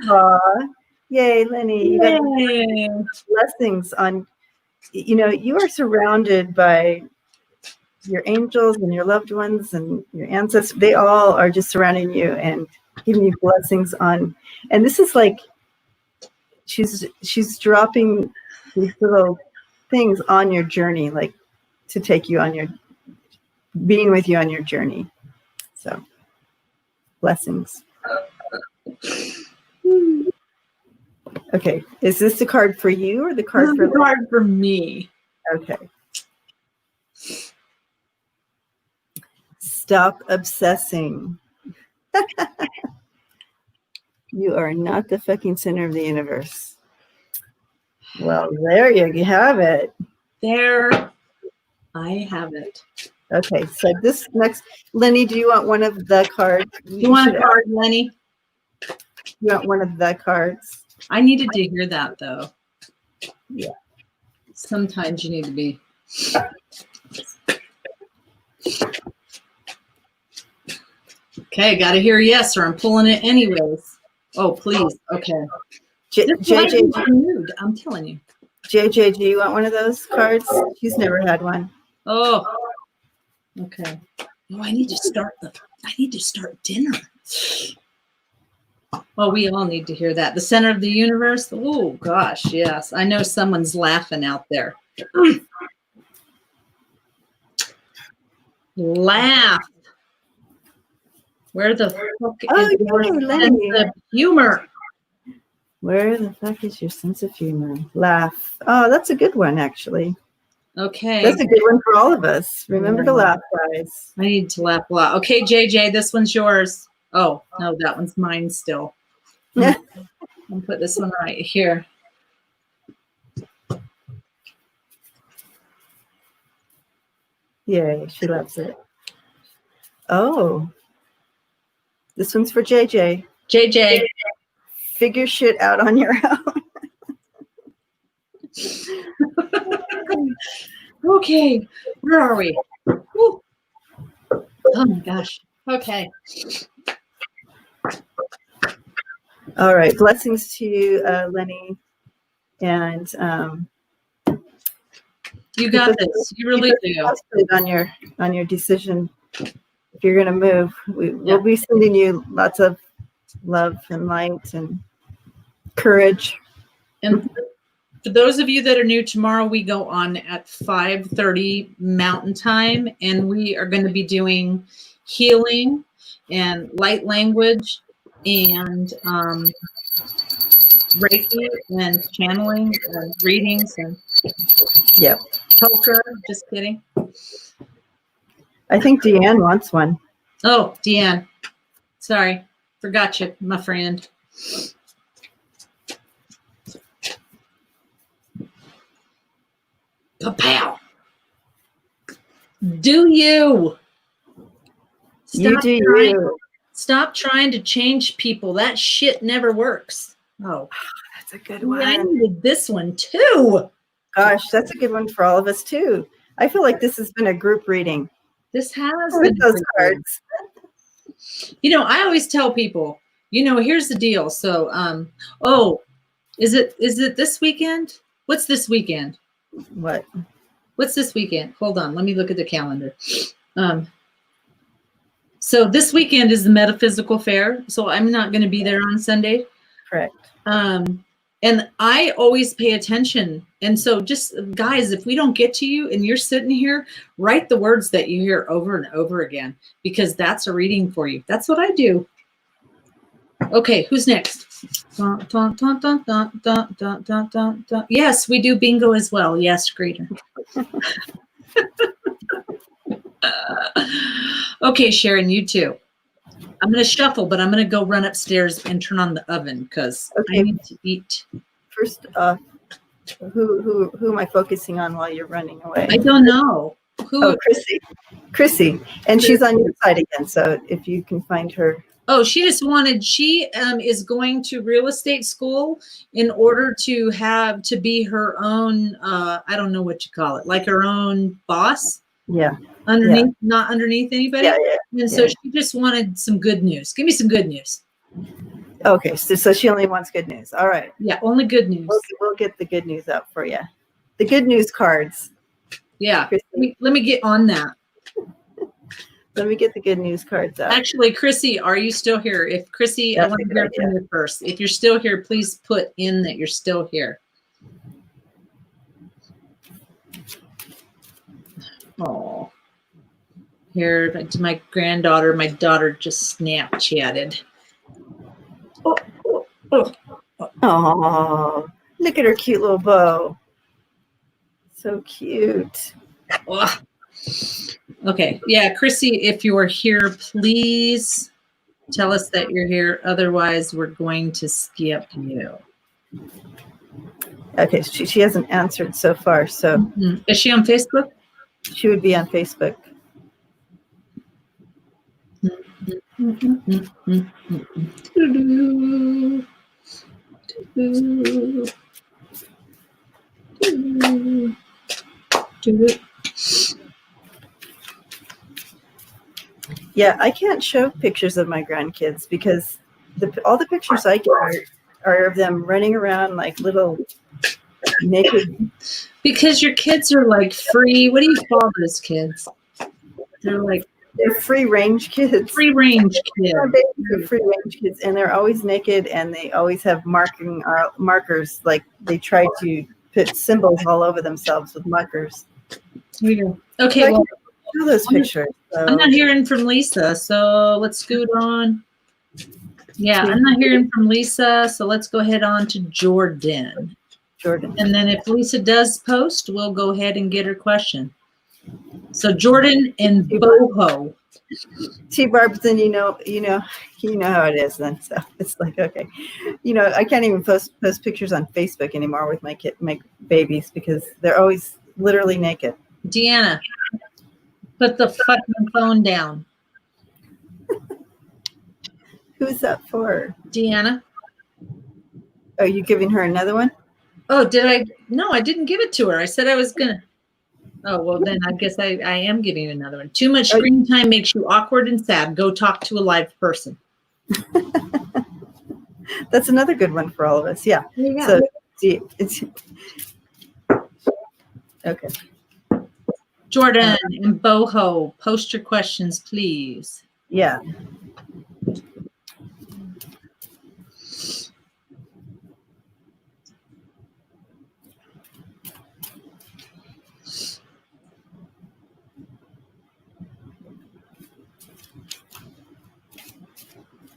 Aw. Yay, Lenny. Yay. Blessings on, you know, you are surrounded by your angels and your loved ones and your ancestors. They all are just surrounding you and giving you blessings on. And this is like, she's dropping these little things on your journey, like to take you on being with you on your journey. So, blessings. Okay, is this the card for you or the card for card for me? Okay. Stop obsessing. You are not the fucking center of the universe. Well, there you have it. There, I have it. Okay, so this next, Lenny, do you want one of the cards? You want a card, Lenny? You want one of the cards? I needed to hear that, though. Yeah. Sometimes you need to be. Okay, got to hear yes, or I'm pulling it anyways. Oh, please. Okay. This JJ, is mood, I'm telling you. JJ, do you want one of those cards? She's never had one. Oh, okay. Oh, I need to start dinner. Well, we all need to hear that. The center of the universe. Oh, gosh, yes. I know someone's laughing out there. Laugh. Where the fuck is your sense of humor? Where the fuck is your sense of humor? Laugh. Oh, that's a good one, actually. Okay. That's a good one for all of us. Remember to laugh, guys. I need to laugh a lot. Okay, JJ, this one's yours. Oh, no, that one's mine still. I'll put this one right here. Yay, she loves it. Oh, this one's for JJ. JJ. Figure shit out on your own. Okay, where are we? Woo. Oh my gosh. Okay. All right. Blessings to you, Lenny. And you got this. You really do. On your decision. If you're going to move, we'll be sending you lots of love and light and courage. And for those of you that are new, tomorrow we go on at 5:30 Mountain Time, and we are going to be doing healing and light language and Reiki and channeling and readings and poker. Just kidding. I think Deanne wants one. Oh, Deanne. Sorry. Forgot you, my friend. Pow. Do you? Stop trying to change people. That shit never works. Oh, that's a good one. I needed this one too. Gosh, that's a good one for all of us too. I feel like this has been a group reading. This has with those cards. You know, I always tell people, here's the deal. So, is it this weekend? What's this weekend? What's this weekend? Hold on. Let me look at the calendar. So this weekend is the Metaphysical Fair. So I'm not going to be there on Sunday. Correct. And I always pay attention. And so just guys, if we don't get to you and you're sitting here, write the words that you hear over and over again, because that's a reading for you. That's what I do. Okay, who's next? Dun, dun, dun, dun, dun, dun, dun, dun, dun, dun. Yes, we do bingo as well. Yes, greeter. Okay, Sharon, you too. I'm going to shuffle, but I'm going to go run upstairs and turn on the oven because I need to eat. First, who am I focusing on while you're running away? I don't know. Chrissy. And she's on your side again, so if you can find her. Oh, she is going to real estate school in order to be her own, I don't know what you call it, like her own boss. Yeah. Not underneath anybody. And so she just wanted some good news. Give me some good news. Okay, so she only wants good news. All right. Yeah, only good news. We'll get the good news out for you. The good news cards. Yeah. Let me get on that. Let me get the good news cards out. Actually, Chrissy, are you still here? If Chrissy, I want to hear from you first. If you're still here, please put in that you're still here. Oh. Here to my granddaughter. My daughter just Snapchatted. Oh, look at her cute little bow. So cute. Oh. Okay. Yeah, Chrissy, if you're here, please tell us that you're here. Otherwise, we're going to skip you. Okay, she hasn't answered so far. So Is she on Facebook? She would be on Facebook. Yeah, I can't show pictures of my grandkids because all the pictures I get are of them running around like little naked. Because your kids are like free. What do you call those kids? They're like They're free range kids. free range kids. They're free range kids, and they're always naked, and they always have markers. Like they try to put symbols all over themselves with markers. Here you go. Okay, well, Show those pictures. So. I'm not hearing from Lisa, so let's scoot on. Yeah, I'm not hearing from Lisa, so let's go ahead on to Jordan. And then if Lisa does post, we'll go ahead and get her question. So Jordan and Boho. See, Barb, then you know how it is then. So it's like, okay, I can't even post pictures on Facebook anymore with my babies because they're always literally naked. Deanna, put the fucking phone down. Who's that for? Deanna. Are you giving her another one? Oh, did I? No, I didn't give it to her. I said I was gonna. Oh, well, then I guess I am giving another one. Too much screen time makes you awkward and sad. Go talk to a live person. That's another good one for all of us. Yeah. Yeah. So it's okay. Jordan and Boho, post your questions, please. Yeah.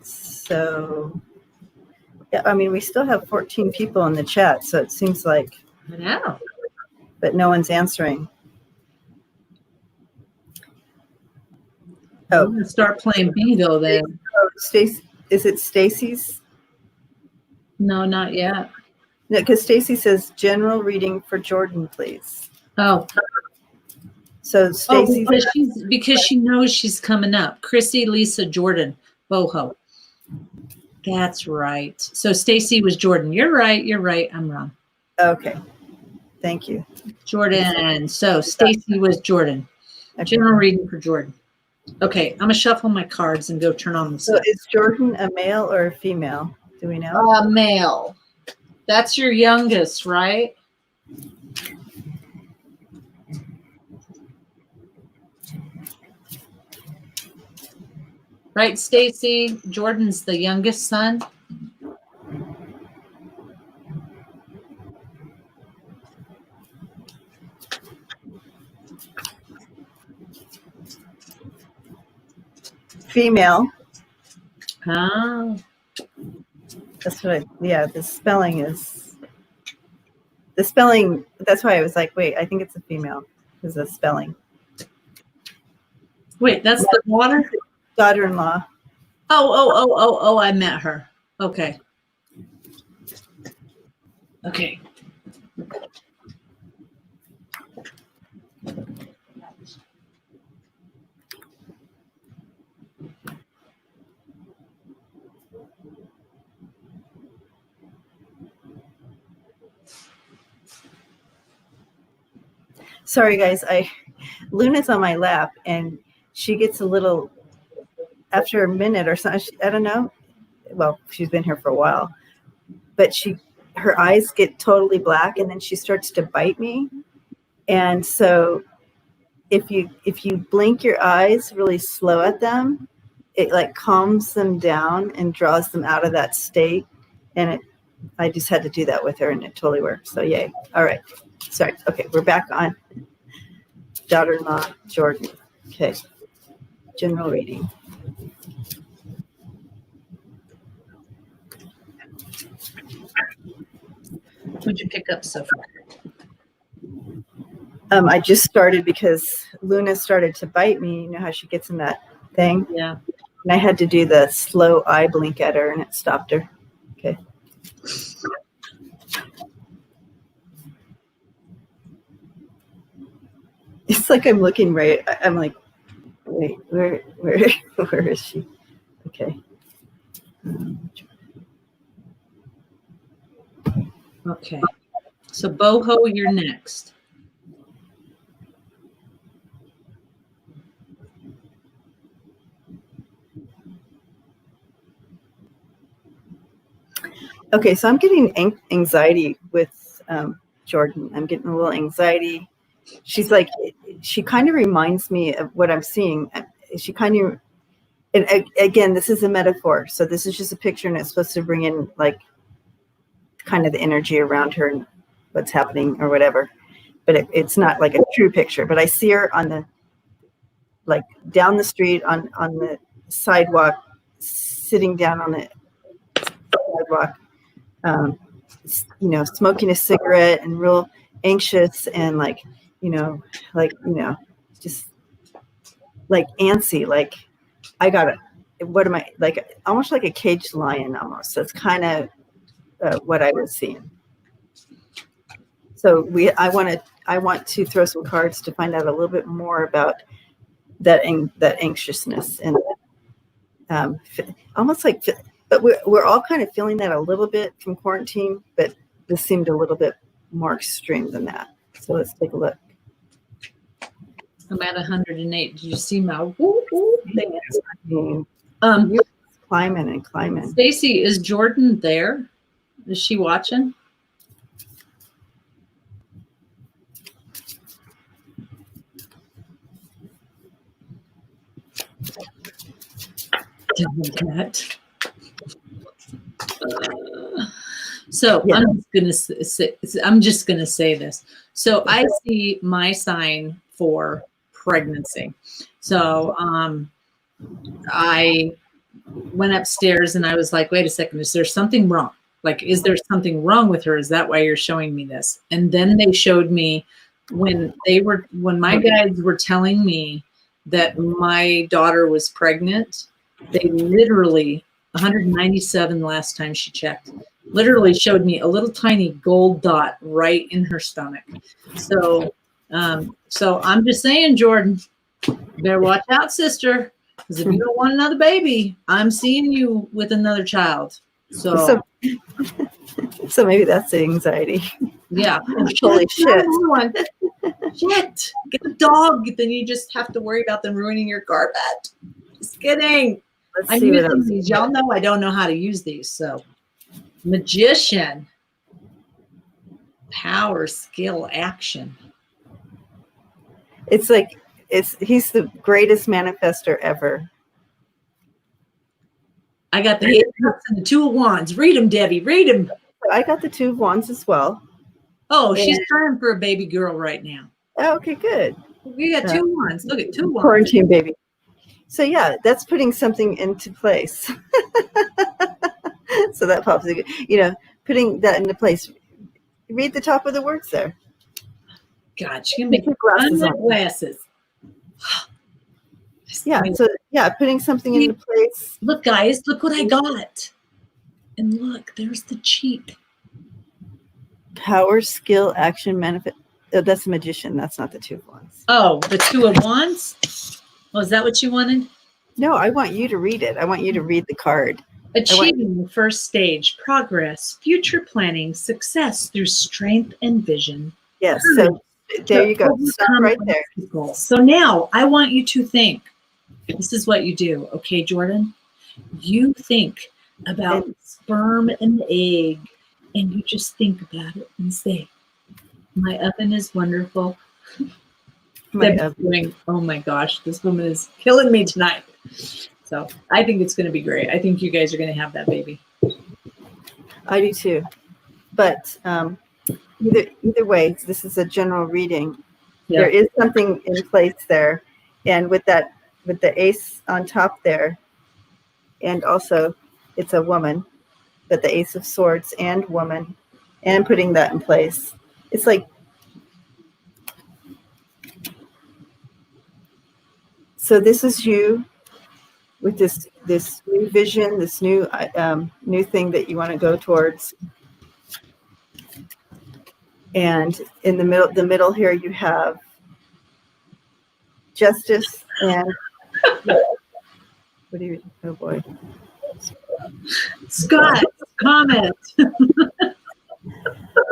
So, yeah, I mean, we still have 14 people in the chat, so it seems like. I know. But no one's answering. Oh, I'm gonna start playing bingo then. Oh, Stacy, is it Stacy's? No, not yet. No, because Stacy says general reading for Jordan, please. Oh. So Stacy. Because she knows she's coming up. Chrissy, Lisa, Jordan, Boho. That's right. So Stacy was Jordan. You're right. You're right. I'm wrong. Okay. Thank you. Jordan. So Stacy was Jordan. Okay. General reading for Jordan. Okay. I'm going to shuffle my cards and go turn on the stuff. So is Jordan a male or a female? Do we know? Male. That's your youngest, right? Right, Stacy? Jordan's the youngest son. Female. Oh. That's what the spelling is. The spelling, that's why I was like, wait, I think it's a female. Because the spelling. Wait, that's the daughter? Daughter-in-law. Oh, I met her. Okay. Okay. Sorry, guys. Luna's on my lap, and she gets a little, after a minute or something, I don't know. Well, she's been here for a while, but her eyes get totally black, and then she starts to bite me. And so if you blink your eyes really slow at them, it like calms them down and draws them out of that state. And I just had to do that with her, and it totally worked. So yay. All right. Sorry. Okay, we're back on daughter-in-law Jordan. Okay. General reading. What'd you pick up so far? I just started because Luna started to bite me. You know how she gets in that thing? Yeah. And I had to do the slow eye blink at her, and it stopped her. Okay. It's like I'm looking right. I'm like, wait, where is she? Okay. Okay. So Boho, you're next. Okay, so I'm getting anxiety with Jordan. I'm getting a little anxiety. She's like, she kind of reminds me of what I'm seeing. She kind of, and again, this is a metaphor. So this is just a picture, and it's supposed to bring in like kind of the energy around her and what's happening or whatever. But it's not like a true picture. But I see her on the, like down the street on the sidewalk, sitting down on the sidewalk, smoking a cigarette and real anxious and like, just like antsy, like I gotta, what am I, like almost like a caged lion almost. That's kind of what I was seeing. So I want to throw some cards to find out a little bit more about that anxiousness and almost like, but we're all kind of feeling that a little bit from quarantine, but this seemed a little bit more extreme than that. So let's take a look. I'm at 108. Did you see my woo thing? Climbing and climbing. Stacy, is Jordan there? Is she watching? So yeah. I'm just gonna say this. So I see my sign for pregnancy. So I went upstairs and I was like, wait a second, is there something wrong? Like, is there something wrong with her? Is that why you're showing me this? And then they showed me when my guides were telling me that my daughter was pregnant, they literally, 197 last time she checked, literally showed me a little tiny gold dot right in her stomach. So I'm just saying, Jordan, better watch out, sister, because if you don't want another baby, I'm seeing you with another child. So maybe that's the anxiety. Yeah. Holy shit. Shit. Get a dog. Then you just have to worry about them ruining your carpet. Just kidding. I'm using these. Y'all know I don't know how to use these. So Magician. Power, skill, action. It's like he's the greatest manifester ever. I got the 8 of Cups and the 2 of Wands. Read them, Debbie. Read them. I got the 2 of Wands as well. Oh, she's trying for a baby girl right now. Oh, okay, good. We got 2 Wands. Look at 2 Wands. Quarantine baby. So yeah, that's putting something into place. So that pops, putting that into place. Read the top of the words there. God, she can make glasses. Yeah, so yeah, putting something into place. Look, guys, look what I got. And look, there's the cheat. Power, skill, action, manifest. Oh, that's a Magician. That's not the 2 of Wands. Oh, the 2 of Wands? Oh, is that what you wanted? No, I want you to read it. I want you to read the card. Achieving the first stage, progress, future planning, success through strength and vision. Yes, so there you go. Stop right there. So now I want you to think. This is what you do, okay, Jordan? You think about sperm and egg, and you just think about it and say, my oven is wonderful. Oh my gosh, this woman is killing me tonight. So I think it's going to be great. I think you guys are going to have that baby. I do too. But either way, this is a general reading. Yeah. There is something in place there. And with the ace on top there, and also it's a woman, but the Ace of Swords and woman, and putting that in place. It's like, so this is you with this new vision, this new thing that you want to go towards. And in the middle here, you have Justice and what do you? Oh boy, Scott, comment.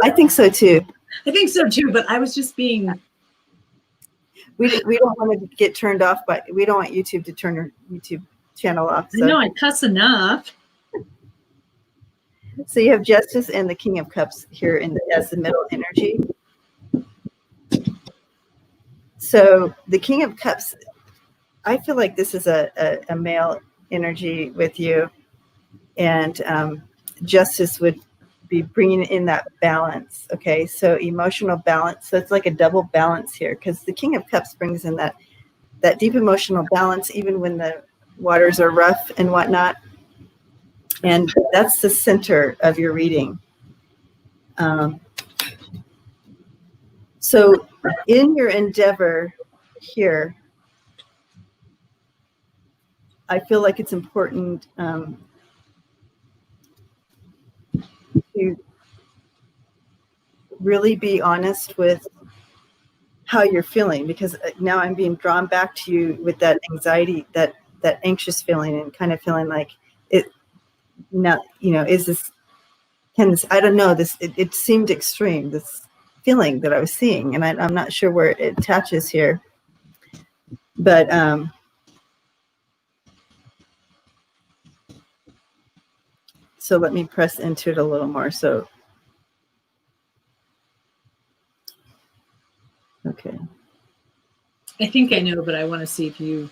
I think so too. I think so too, but I was just being. We don't want to get turned off, but we don't want YouTube to turn our YouTube channel off. So. I know I cuss enough. So you have Justice and the King of Cups here as the middle energy. So the King of Cups, I feel like this is a male energy with you, and Justice would be bringing in that balance. Okay, so emotional balance. So it's like a double balance here, because the King of Cups brings in that deep emotional balance, even when the waters are rough and whatnot. And that's the center of your reading. So in your endeavor here, I feel like it's important to really be honest with how you're feeling, because now I'm being drawn back to you with that anxiety, that anxious feeling, and kind of feeling like it now, is this, I don't know, it seemed extreme, this feeling that I was seeing, and I'm not sure where it attaches here, but so let me press into it a little more. So okay, I think I know, but I want to see if you.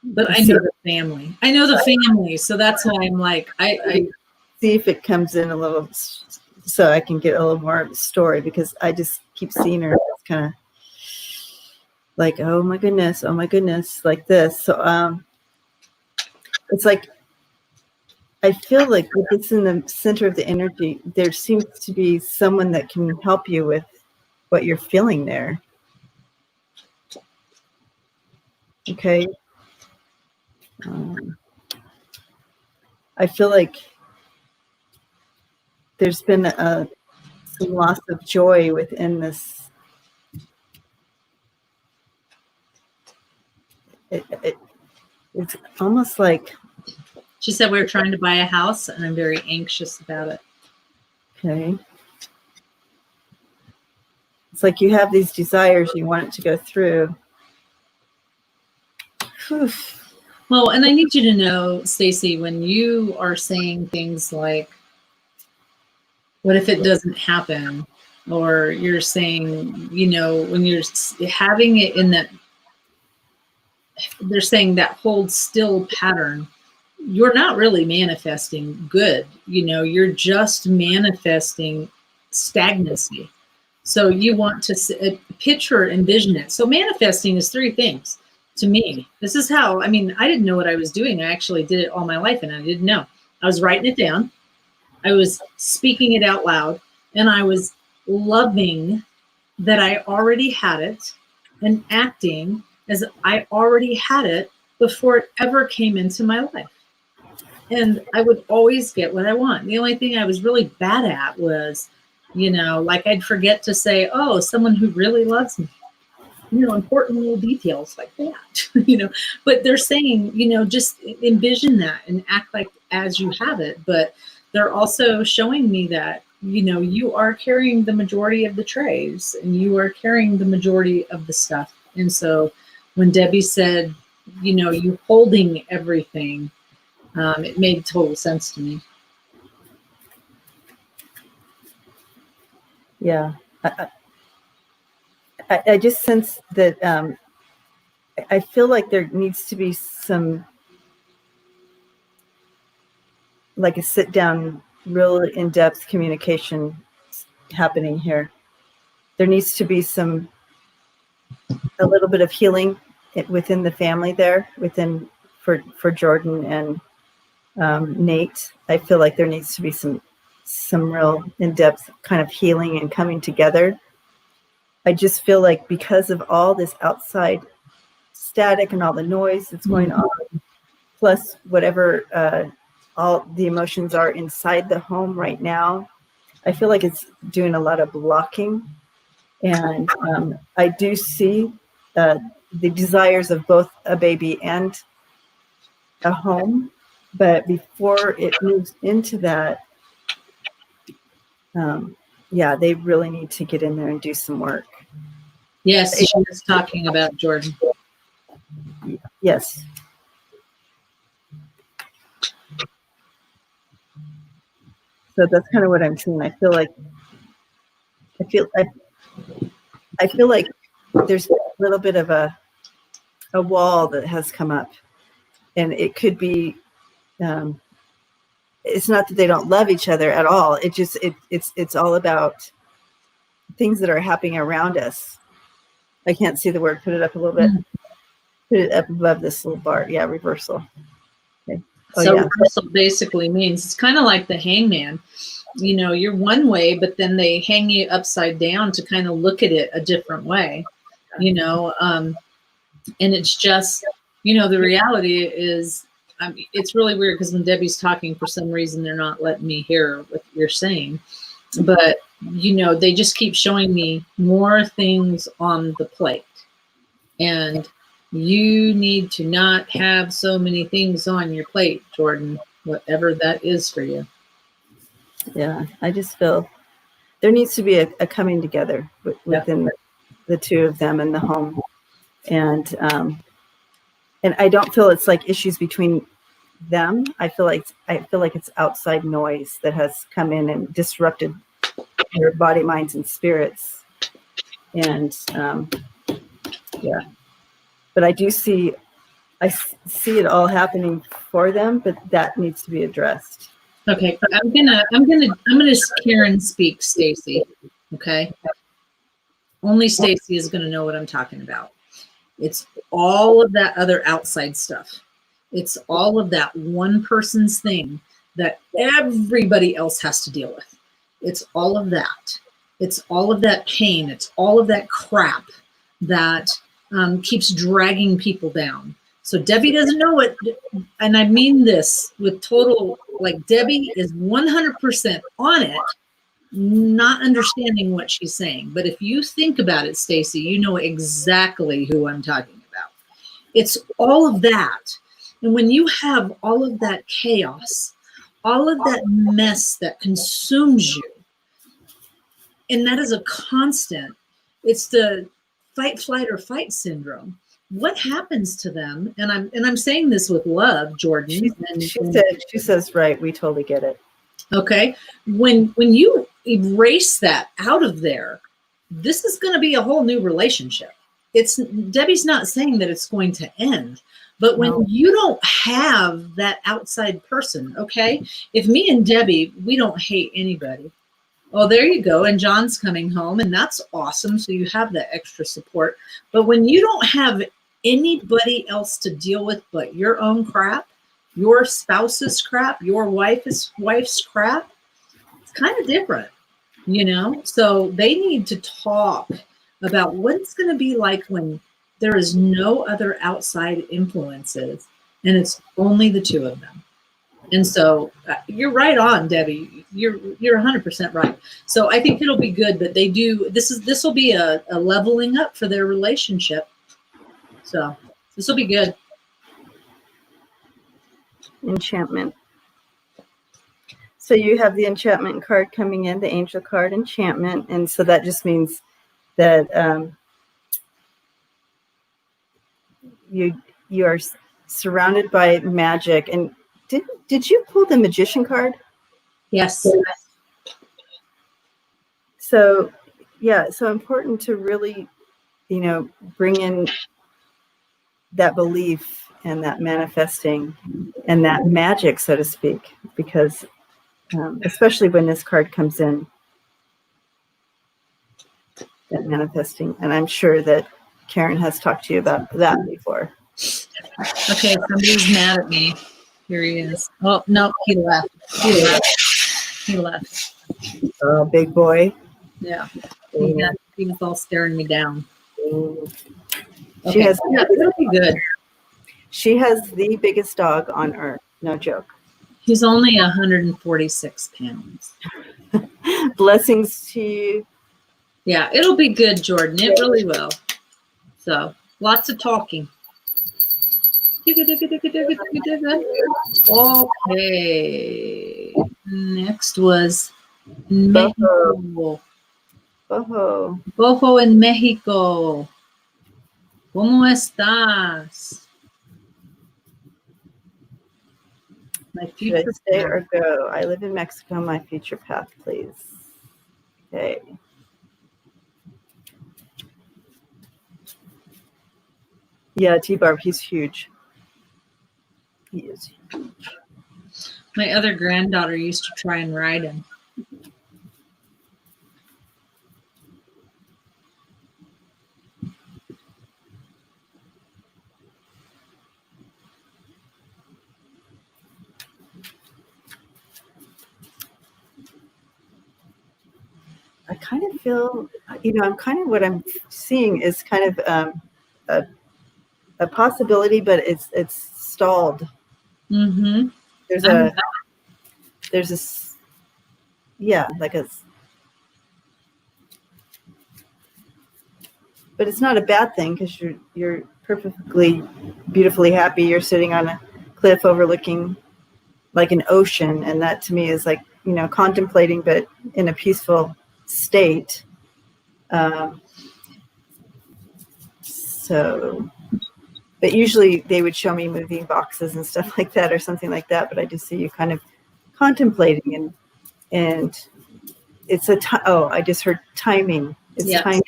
But I know the family. I know the family, so that's why I'm like, I see if it comes in a little, so I can get a little more story, because I just keep seeing her. It's kind of like, oh my goodness, like this. So it's like, I feel like if it's in the center of the energy, there seems to be someone that can help you with what you're feeling there. Okay. I feel like there's been some loss of joy within this. It's almost like, she said we were trying to buy a house, and I'm very anxious about it. okay. It's like you have these desires, you want it to go through. Whew. Well, and I need you to know, Stacey, when you are saying things like, what if it doesn't happen? Or you're saying, when you're having it in that, they're saying that hold still pattern, you're not really manifesting good. You're just manifesting stagnancy. So you want to picture, envision it. So manifesting is three things to me. This is how, I didn't know what I was doing. I actually did it all my life, and I didn't know. I was writing it down. I was speaking it out loud, and I was loving that I already had it and acting as I already had it before it ever came into my life. And I would always get what I want. The only thing I was really bad at was, like I'd forget to say, oh, someone who really loves me, important little details like that, but they're saying, just envision that and act like as you have it. But they're also showing me that, you are carrying the majority of the trays, and you are carrying the majority of the stuff. And so when Debbie said, you holding everything, it made total sense to me. Yeah. I just sense that I feel like there needs to be some, like a sit down, real in-depth communication happening here. There needs to be a little bit of healing within the family there, for Jordan and Nate. I feel like there needs to be some real in-depth kind of healing and coming together. I just feel like because of all this outside static and all the noise that's going on, plus whatever all the emotions are inside the home right now, I feel like it's doing a lot of blocking. And I do see the desires of both a baby and a home, but before it moves into that, they really need to get in there and do some work. Yes, she was talking about Jordan. Yes. So that's kind of what I'm seeing. I feel like there's a little bit of a wall that has come up, and it could be. It's not that they don't love each other at all. It's all about things that are happening around us. I can't see the word. Put it up a little bit. Put it up above this little bar. Yeah, reversal. Okay. Oh, So yeah. reversal basically means it's kind of like the hangman. You know, you're one way, but then they hang you upside down to kind of look at it a different way. You know, and it's just, you know, the reality is, I mean, it's really weird because when Debbie's talking, for some reason, they're not letting me hear what you're saying. But, you know, they just keep showing me more things on the plate. And you need to not have so many things on your plate, Jordan, whatever that is for you. Yeah, I just feel there needs to be a coming together within the two of them in the home. And I don't feel it's like issues between them. I feel like it's outside noise that has come in and disrupted their body, minds, and spirits. And yeah, but I see it all happening for them, but that needs to be addressed. Okay, I'm gonna Karen speak, Stacy. Okay, only Stacy is gonna know what I'm talking about. It's all of that other outside stuff. It's all of that one person's thing that everybody else has to deal with. It's all of that. It's all of that pain. It's all of that crap that keeps dragging people down. So Debbie doesn't know it, and I mean this with total, like, Debbie is 100% on it, not understanding what she's saying. But if you think about it, Stacy, you know exactly who I'm talking about. It's all of that. And when you have all of that chaos, all of that mess that consumes you, and that is a constant, it's the fight, flight, or fight syndrome. What happens to them? And I'm saying this with love, Jordan. She says, right, we totally get it. Okay. When you erase that out of there, this is going to be a whole new relationship. Debbie's not saying that it's going to end, but when you don't have that outside person, okay, if me and Debbie, we don't hate anybody. Oh, there you go. And John's coming home, and that's awesome. So you have that extra support. But when you don't have anybody else to deal with but your own crap, your spouse's crap, your wife's crap, it's kind of different, you know? So they need to talk about what it's going to be like when there is no other outside influences and it's only the two of them. And so you're right on, Debbie. You're 100% right. So I think it'll be good, but this will be a leveling up for their relationship. So this will be good. Enchantment. So you have the enchantment card coming in, the angel card, enchantment. And so that just means that you are surrounded by magic. And did you pull the magician card? Yes. So yeah, so important to really, bring in that belief and that manifesting and that magic, so to speak, because especially when this card comes in, that manifesting. And I'm sure that Karen has talked to you about that before. Okay, somebody's mad at me. Here he is. Oh, no, he left. He left. Oh, big boy. Yeah. He was all staring me down. Okay. It'll be good. She has the biggest dog on earth. No joke. He's only 146 pounds. Blessings to you. Yeah, it'll be good, Jordan. It really will. So, lots of talking. Okay. Next was Mexico. Bojo en México. ¿Cómo estás? My Should I future stay path. or go? I live in Mexico. My future path, please. Okay. Yeah, T-Barb, he's huge. He is huge. My other granddaughter used to try and ride him. I kind of feel, what I'm seeing is kind of a possibility, but it's stalled. Mm-hmm. There's this, yeah, but it's not a bad thing because you're perfectly beautifully happy. You're sitting on a cliff overlooking like an ocean, and that to me is like, contemplating, but in a peaceful state. But usually they would show me moving boxes and stuff like that or something like that, but I just see you kind of contemplating, and it's I just heard timing. Timing.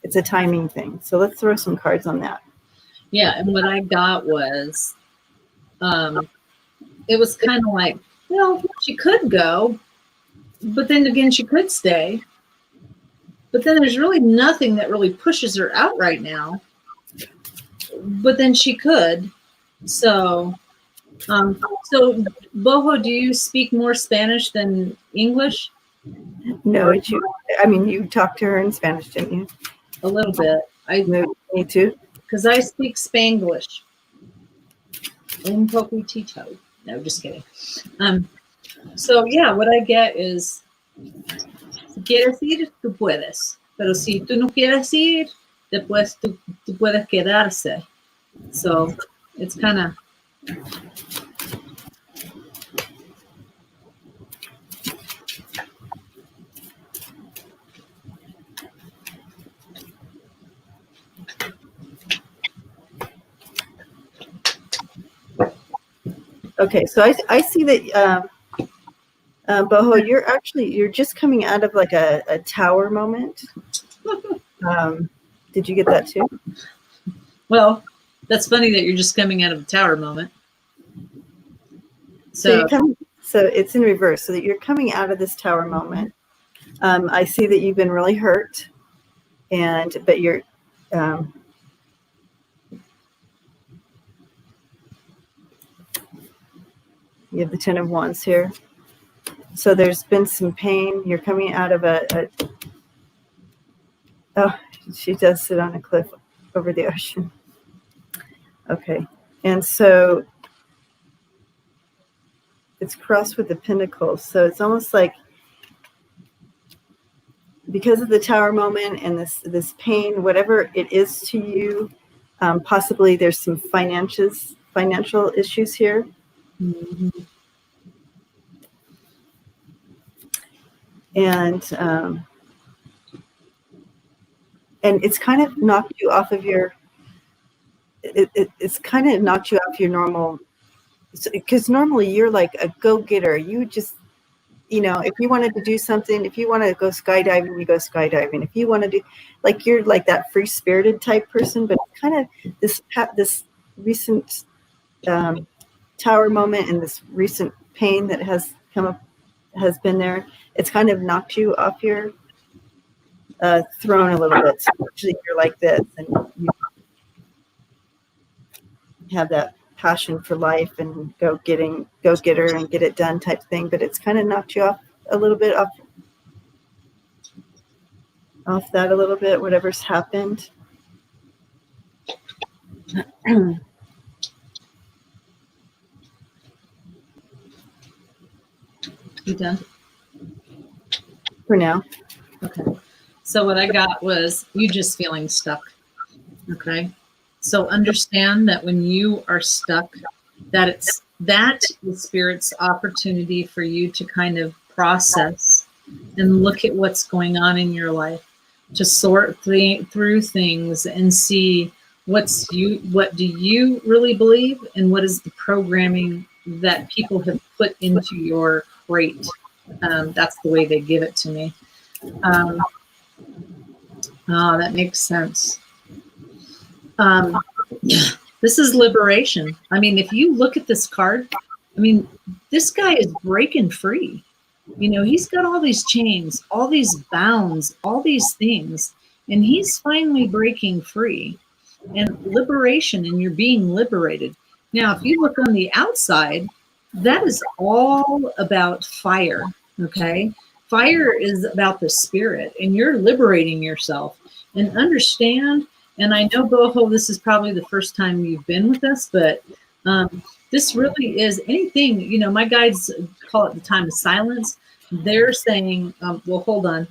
It's a timing thing. So let's throw some cards on that. Yeah, and what I got was, it was kind of like, she could go, but then again, she could stay. But then there's really nothing that really pushes her out right now. But then she could. So, Boho, do you speak more Spanish than English? No, you talked to her in Spanish, didn't you? A little bit. Me too. Because I speak Spanglish. Un poquitito. No, just kidding. So yeah, what I get is, si quieres ir, tú puedes. Pero si tú no quieres ir, después tú puedes quedarse. So it's kind of. Okay, so I see that, Boho, you're just coming out of like a tower moment. Did you get that too? Well, that's funny that you're just coming out of a tower moment. So it's in reverse. So that you're coming out of this tower moment. I see that you've been really hurt, but you're. You have the 10 of Wands here. So there's been some pain. You're coming out of she does sit on a cliff over the ocean. Okay. And so it's crossed with the Pentacles. So it's almost like, because of the tower moment and this pain, whatever it is to you, possibly there's some financial issues here. Mm-hmm. And it's kind of knocked you off of your. It's kind of knocked you off your normal, because normally you're like a go-getter. You just, if you wanted to do something, if you want to go skydiving, you go skydiving. If you want to do, like, you're like that free-spirited type person, but kind of this recent tower moment and this recent pain that has come up, has been there. It's kind of knocked you off your throne a little bit. So usually you're like this, and you have that passion for life and go getter and get it done type thing. But it's kind of knocked you off a little bit, off that a little bit, whatever's happened. You done? For now. Okay. So what I got was you just feeling stuck. Okay. So understand that when you are stuck, that is Spirit's opportunity for you to kind of process and look at what's going on in your life, to sort through things and see what do you really believe, and what is the programming that people have put into your crate. That's the way they give it to me. Oh, that makes sense. This is liberation. I mean, if you look at this card, I mean, this guy is breaking free. You know, he's got all these chains, all these bounds, all these things, and he's finally breaking free. And liberation, and you're being liberated. Now, if you look on the outside, that is all about fire, okay? Fire is about the spirit, and you're liberating yourself. And understand, and I know, Boho, this is probably the first time you've been with us, but this really is anything, you know, my guides call it the time of silence. They're saying, well, hold on,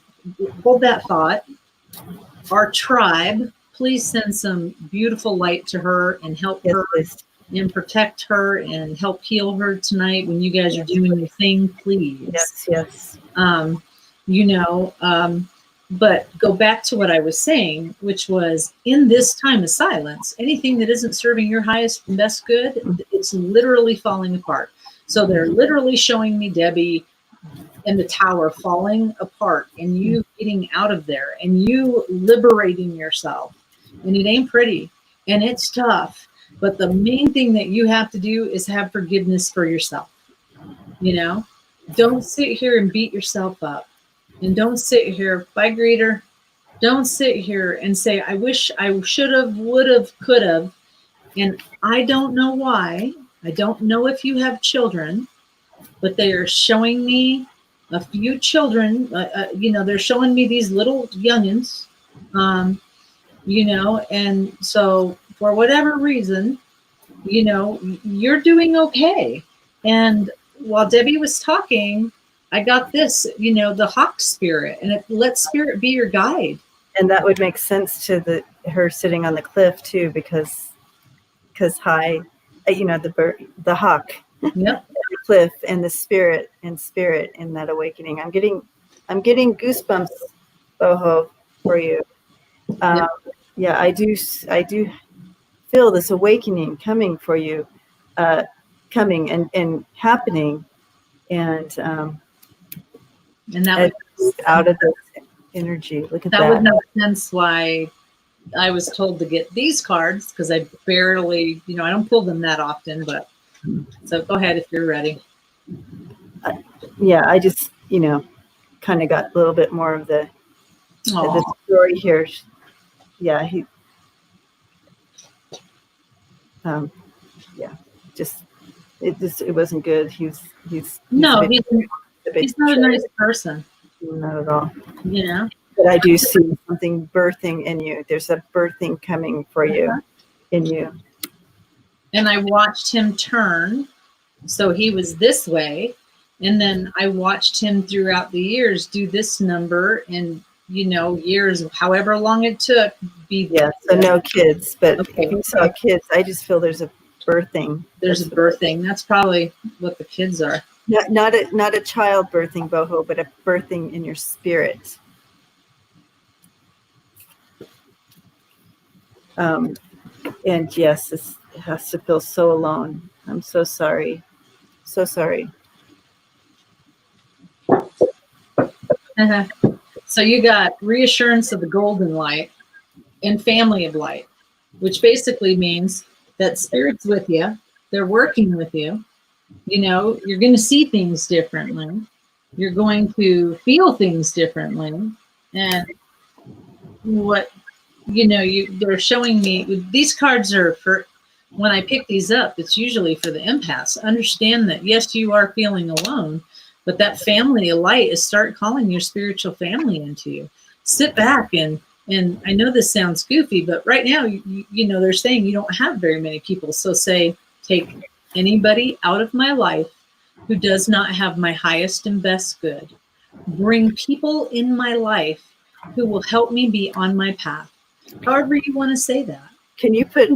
hold that thought. Our tribe, please send some beautiful light to her and help her and protect her and help heal her tonight when you guys are doing your thing, please. Yes. You know, but go back to what I was saying, which was in this time of silence, anything that isn't serving your highest and best good, it's literally falling apart. So they're literally showing me Debbie and the tower falling apart and you getting out of there and you liberating yourself. And it ain't pretty and it's tough. But the main thing that you have to do is have forgiveness for yourself. You know, don't sit here and beat yourself up. And don't sit here, bye greeter, don't sit here and say, I wish I should have, would have, could have. And I don't know why. I don't know if you have children, but they are showing me a few children. You know, they're showing me these little youngins, you know, and so for whatever reason, you know, you're doing okay. And while Debbie was talking, I got this, you know, the hawk spirit, and let spirit be your guide. And that would make sense to her sitting on the cliff too, because high, you know, the hawk, yep. The cliff, and the spirit in that awakening. I'm getting goosebumps, Boho, for you. Yep. Yeah, I do feel this awakening coming for you, coming and happening, and that would out of this energy. Look at that. That would make sense why I was told to get these cards, because I barely, you know, I don't pull them that often, but so go ahead if you're ready. Yeah, I just, you know, kind of got a little bit more of the story here. Yeah, it wasn't good. He's not a nice person. Not at all. You know. But I do see something birthing in you. There's a birthing coming for you, in you. And I watched him turn, so he was this way, and then I watched him throughout the years do this number, and you know, years, however long it took. So no kids, but if you saw kids, I just feel there's a birthing. There's a birthing. That's probably what the kids are. Not a child birthing, Boho, but a birthing in your spirit. And yes, it has to feel so alone. I'm so sorry. So sorry. So you got reassurance of the golden light and family of light, which basically means that spirit's with you. They're working with you. You know, you're going to see things differently. You're going to feel things differently. And what, you know, they're showing me, these cards are for, when I pick these up, it's usually for the empaths. Understand that, yes, you are feeling alone, but that family of light is start calling your spiritual family into you. Sit back and I know this sounds goofy, but right now, you know, they're saying you don't have very many people. So say, take anybody out of my life who does not have my highest and best good. Bring people in my life who will help me be on my path. However you want to say that. Can you put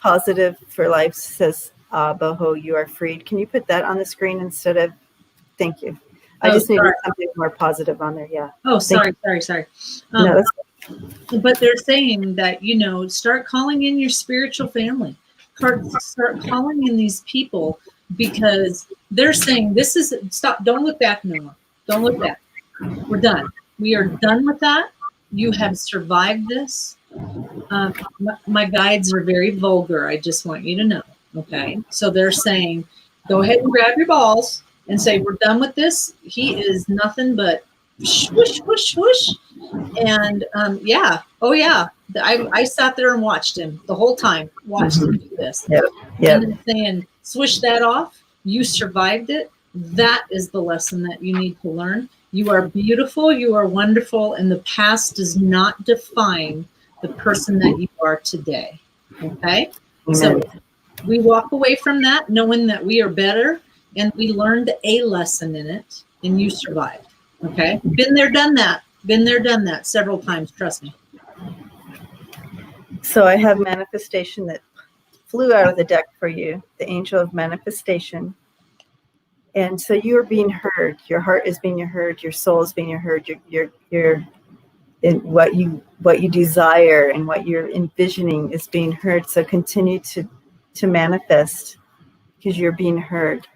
positive for life says, Boho, you are freed. Can you put that on the screen instead of, thank you. I just needed something more positive on there. Yeah. Oh, sorry. No, but they're saying that, you know, start calling in your spiritual family. Start calling in these people because they're saying this is, stop, don't look back, Noah. Don't look back. We're done. We are done with that. You have survived this. My guides are very vulgar. I just want you to know. Okay. So they're saying, go ahead and grab your balls and say, we're done with this. He is nothing but swoosh, swoosh, swoosh. And yeah. Oh, yeah. I sat there and watched him the whole time, watched him do this. Yep. And then saying, swish that off. You survived it. That is the lesson that you need to learn. You are beautiful. You are wonderful. And the past does not define the person that you are today. Okay. So we walk away from that knowing that we are better, and we learned a lesson in it, and you survived. Okay. Been there, done that. Been there, done that several times. Trust me. So I have manifestation that flew out of the deck for you, the angel of manifestation. And so you are being heard. Your heart is being heard. Your soul is being heard. Your in what you desire and what you're envisioning is being heard. So continue to manifest, because you're being heard.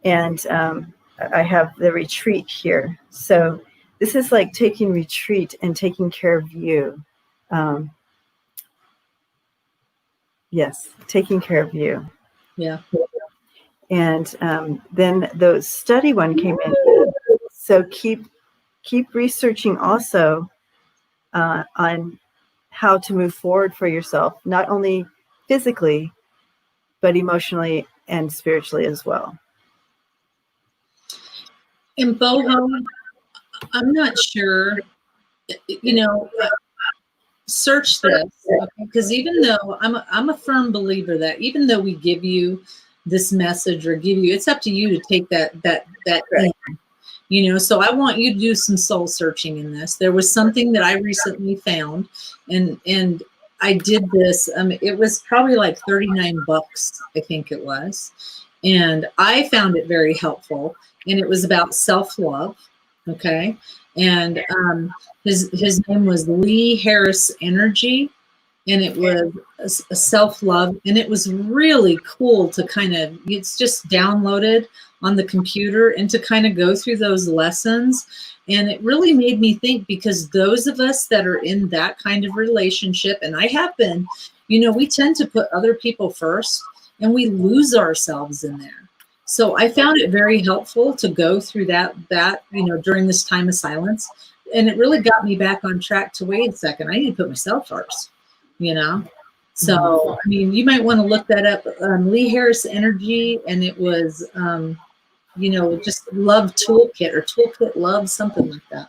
And I have the retreat here. So this is like taking retreat and taking care of you. Yes, taking care of you. Yeah. And then the study one came in. So keep researching also on how to move forward for yourself, not only physically, but emotionally and spiritually as well. In boho, I'm not sure, search this, because even though I'm a firm believer that even though we give you this message or give you, it's up to you to take that Right. in, so I want you to do some soul searching in this. There was something that I recently found, and I did this. It was probably like $39, I think it was, and I found it very helpful. And it was about self-love. Okay, and his name was Lee Harris Energy, and it was a self-love, and it was really cool to it's just downloaded on the computer and to kind of go through those lessons. And it really made me think, because those of us that are in that kind of relationship, and I have been, we tend to put other people first, and we lose ourselves in there. So I found it very helpful to go through that during this time of silence. And it really got me back on track to, wait a second, I need to put myself first, So, you might want to look that up, Lee Harris Energy, and it was, just love toolkit or toolkit love, something like that.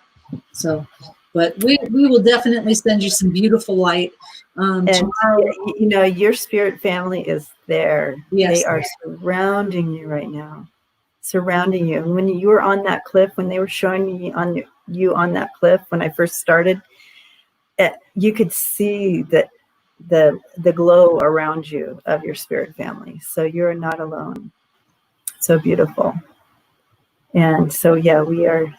So, but we will definitely send you some beautiful light. And tomorrow, your spirit family is there. Yes. They are surrounding you right now, surrounding you. And when you were on that cliff, when they were showing me you on that cliff, when I first started, you could see that the glow around you of your spirit family. So you're not alone. So beautiful. And so, yeah, we are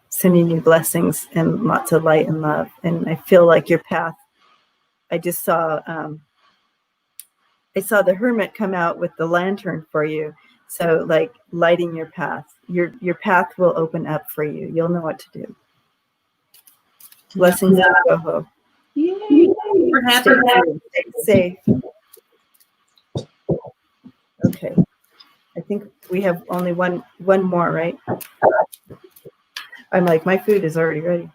sending you blessings and lots of light and love. And I feel like your path, I just saw, I saw the hermit come out with the lantern for you. So like lighting your path, your path will open up for you. You'll know what to do. Blessings of Boho. Yay. We're happy. Stay safe. Okay. I think we have only one more, right? I'm like, my food is already ready.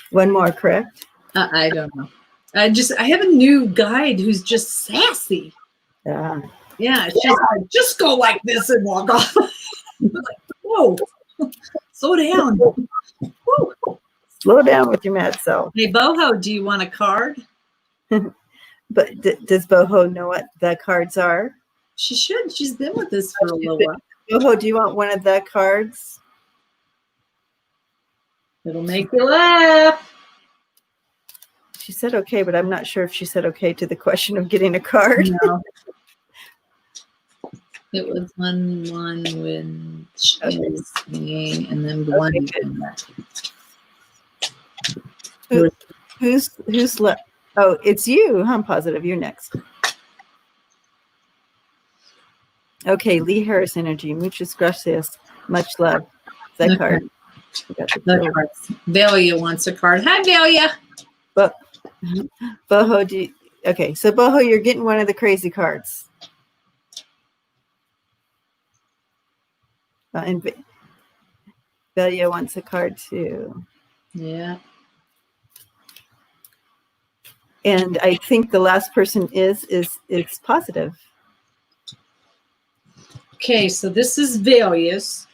One more, correct? I don't know. I have a new guide who's just sassy. Yeah. Yeah, she's like, just go like this and walk off. I'm like, whoa, slow down. Whoa. Slow down with your mad self. Hey, Boho, do you want a card? But does Boho know what the cards are? She should. She's been with us for a little while. Boho, do you want one of the cards? It'll make you laugh. She said okay, but I'm not sure if she said okay to the question of getting a card. No. It was one when she was singing, and then one. Okay, who's left? Oh, it's you. I'm positive you're next. Okay, Lee Harris energy. Muchas gracias. Much love. That card. We got the cards. Velia wants a card. Hi, Velia. But Boho, okay, so Boho, you're getting one of the crazy cards. And Velia wants a card too. Yeah. And I think the last person is positive. Okay, so this is Velia's.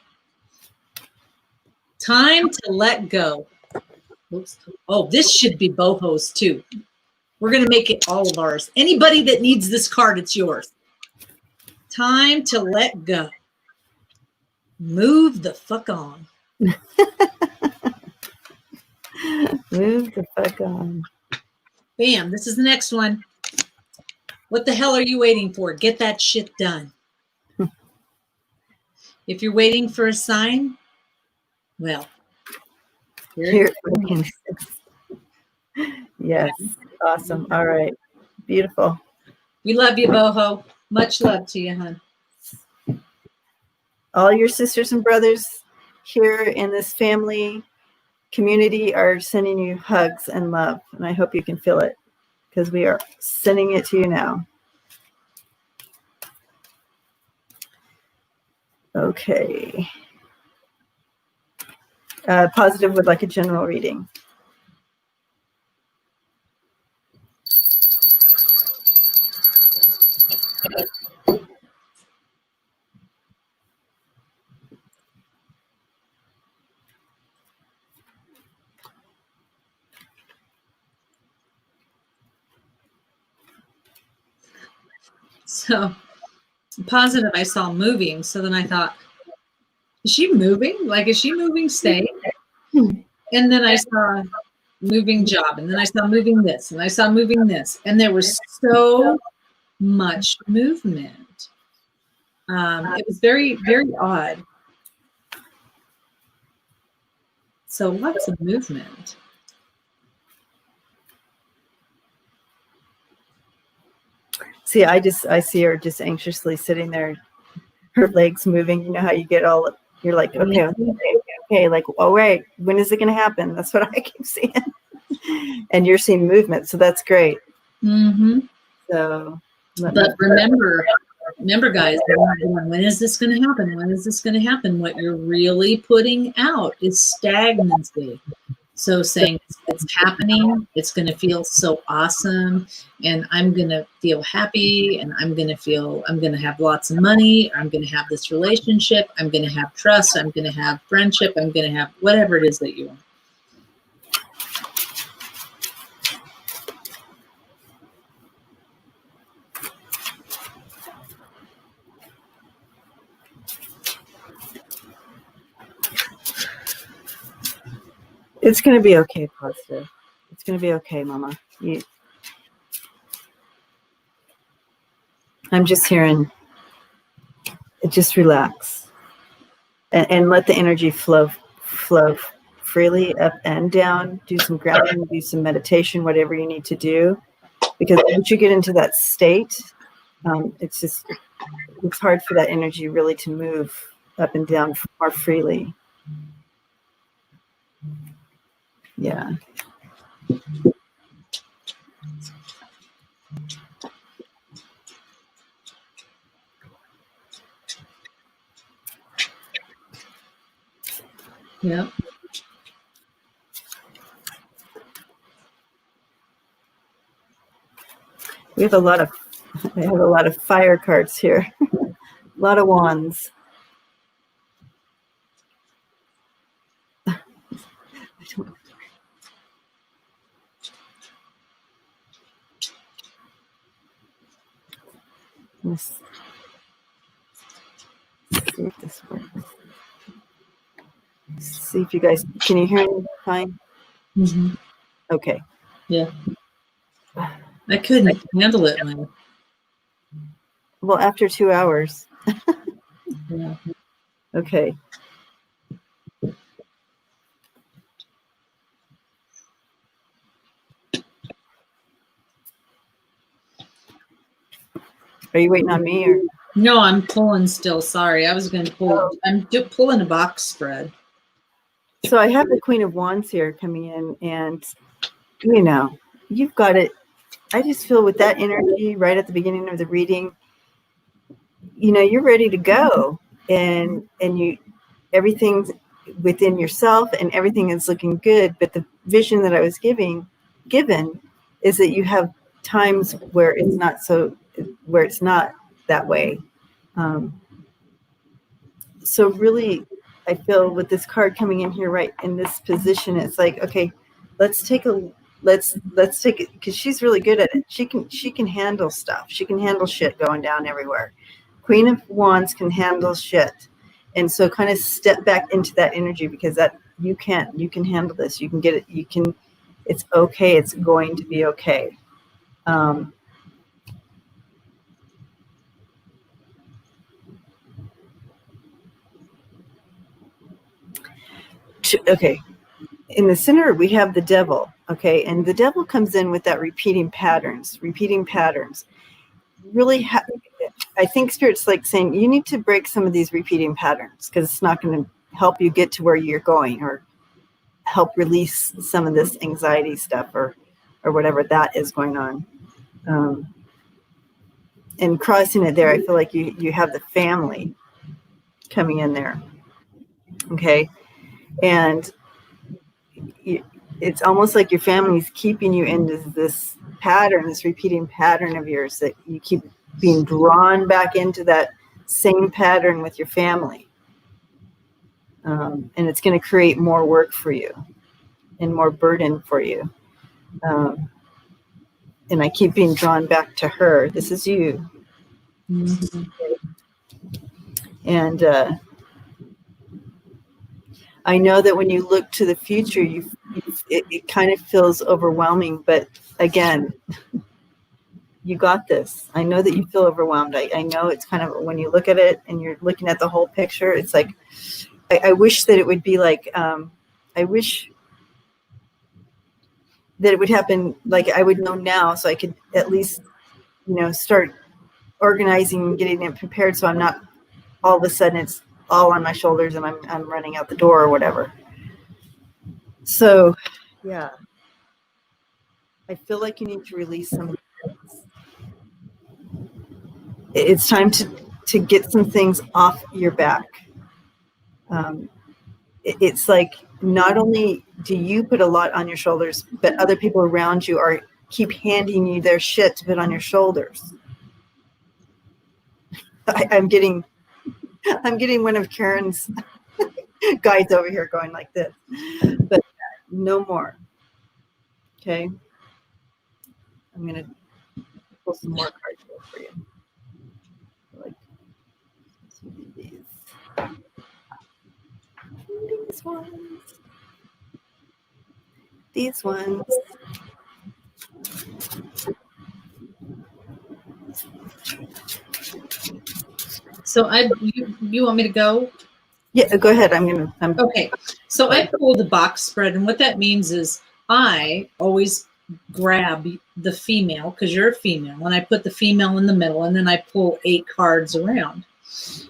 Time to let go. Oops. Oh, this should be Boho's too. We're going to make it all of ours. Anybody that needs this card, it's yours. Time to let go. Move the fuck on. Move the fuck on. Bam, this is the next one. What the hell are you waiting for? Get that shit done. If you're waiting for a sign, well, here it is. Yes, awesome. All right, beautiful. We love you, Boho. Much love to you, hon. All your sisters and brothers here in this family community are sending you hugs and love, and I hope you can feel it because we are sending it to you now. Okay. Positive would like a general reading. So positive, I saw moving. So then I thought, is she moving? Like, is she moving state? And then I saw moving job. And then I saw moving this. And I saw moving this. And there was so much movement. It was very, very odd. So lots of movement. See, I see her just anxiously sitting there, her legs moving. You know how you get all, you're like, okay, like, oh, wait, when is it going to happen? That's what I keep seeing. And you're seeing movement, so that's great. Mm-hmm. So, but remember, guys, when is this going to happen? When is this going to happen? What you're really putting out is stagnancy. So saying it's happening, it's going to feel so awesome, and I'm going to feel happy, and I'm going to have lots of money, I'm going to have this relationship, I'm going to have trust, I'm going to have friendship, I'm going to have whatever it is that you want. It's going to be okay, positive. It's going to be okay, Mama. I'm just hearing, just relax and let the energy flow freely up and down. Do some grounding, do some meditation, whatever you need to do. Because once you get into that state, it's hard for that energy really to move up and down more freely. Yeah. Yeah. I have a lot of fire cards here. A lot of wands. Let's see if this works. See if you guys, can you hear me fine? Mm-hmm. Okay. Yeah. I couldn't handle it, man. Well, after 2 hours. Yeah. Okay. Are you waiting on me or? No, I'm pulling still. Sorry. I was going to pull. Oh. I'm pulling a box spread. So I have the Queen of Wands here coming in, and you know, you've got it. I just feel with that energy right at the beginning of the reading, you know, you're ready to go, and you, everything's within yourself and everything is looking good. But the vision that I was given is that you have times where it's not that way. So really, I feel with this card coming in here right in this position, it's like, okay, let's take it, because she's really good at it. She can handle stuff. She can handle shit going down everywhere. Queen of Wands can handle shit. And so kind of step back into that energy, because that you can handle this. You can get it. It's okay. It's going to be okay. Okay. In the center, we have the devil. Okay. And the devil comes in with that repeating patterns. Really, I think Spirit's like saying you need to break some of these repeating patterns, because it's not going to help you get to where you're going, or help release some of this anxiety stuff, or whatever that is going on. And crossing it there, I feel like you have the family coming in there. Okay. And it's almost like your family's keeping you into this pattern, this repeating pattern of yours, that you keep being drawn back into that same pattern with your family. And it's going to create more work for you and more burden for you. And I keep being drawn back to her. This is you. Mm-hmm. And I know that when you look to the future, it kind of feels overwhelming. But again, you got this. I know that you feel overwhelmed. I know it's kind of, when you look at it and you're looking at the whole picture, it's like, I wish that it would be like, I wish that it would happen like I would know now, so I could at least, start organizing and getting it prepared, so I'm not all of a sudden it's all on my shoulders and I'm running out the door or whatever. So, yeah, I feel like you need to release some of things. It's time to get some things off your back. It's like, not only do you put a lot on your shoulders, but other people around you keep handing you their shit to put on your shoulders. I'm getting one of Karen's guides over here going like this, but no more. Okay, I'm gonna pull some more cards for you. Like these ones. So you want me to go? Yeah, go ahead. Okay. So I pulled the box spread, and what that means is I always grab the female, because you're a female, and I put the female in the middle, and then I pull 8 cards around.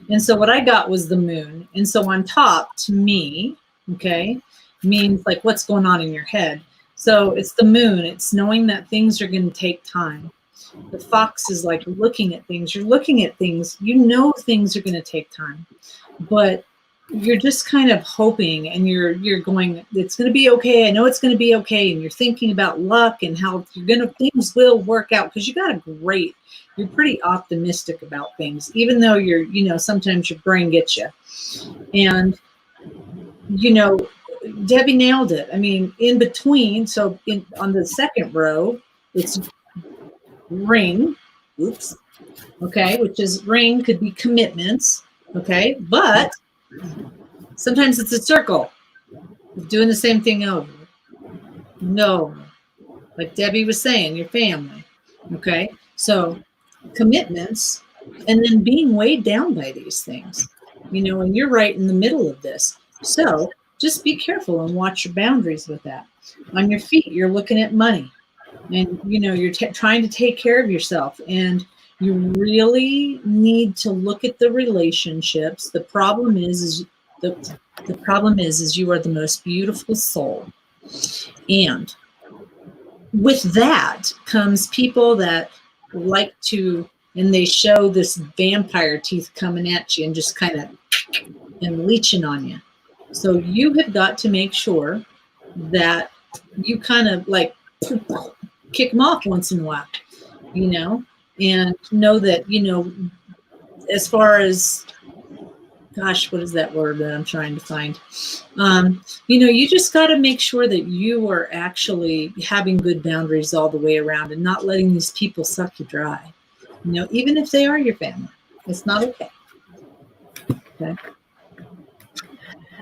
And so what I got was the moon. And so on top, to me, okay, means like what's going on in your head. So it's the moon. It's knowing that things are going to take time. The fox is like looking at things. You're looking at things. You know things are going to take time. But you're just kind of hoping, and you're going, it's going to be okay. I know it's going to be okay. And you're thinking about luck and how things will work out, because you're pretty optimistic about things, even though sometimes your brain gets you. And, Debbie nailed it. I mean, in between, so on the second row, it's ring. Oops. Okay. Which is ring could be commitments. Okay. But sometimes it's a circle, doing the same thing over. No, like Debbie was saying, your family. Okay. So commitments, and then being weighed down by these things, and you're right in the middle of this. So just be careful and watch your boundaries with that. On your feet, you're looking at money, and you're trying to take care of yourself, and You really need to look at the relationships. The problem is you are the most beautiful soul. And with that comes people that like to, and they show this vampire teeth coming at you and just kind of and leeching on you. So you have got to make sure that you kind of like kick them off once in a while, you know, and know that, you know, as far as, gosh, what is that word that I'm trying to find? You know, you just got to make sure that you are actually having good boundaries all the way around and not letting these people suck you dry. You know, even if they are your family, it's not okay. Okay.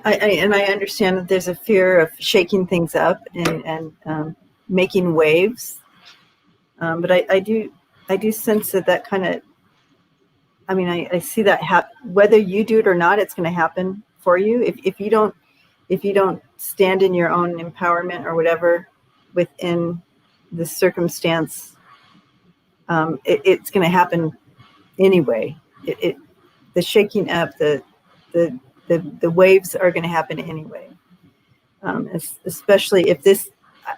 I understand that there's a fear of shaking things up and making waves, but I do sense that kind of. I mean, I see that whether you do it or not, it's going to happen for you. If you don't stand in your own empowerment or whatever within the circumstance, it's going to happen anyway. The shaking up, the waves are going to happen anyway. Especially if this,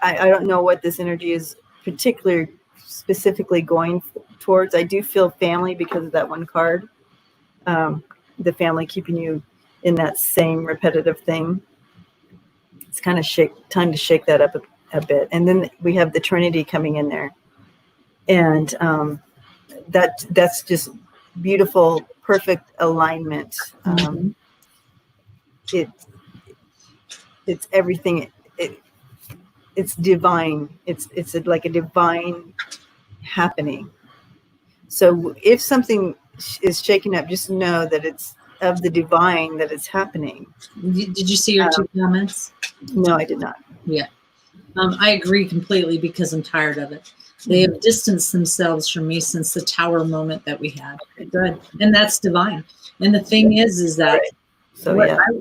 I don't know what this energy is particularly specifically going towards. I do feel family because of that one card. The family keeping you in that same repetitive thing. It's kind of time to shake that up a bit. And then we have the Trinity coming in there. And that's just beautiful, perfect alignment. It's everything. It's divine. It's like a divine happening. So if something is shaken up, just know that it's of the divine that it's happening. Did you see your two comments? No, I did not. Yeah. I agree completely because I'm tired of it. They have distanced themselves from me since the tower moment that we had. Good. And that's divine. And the thing is that right. So,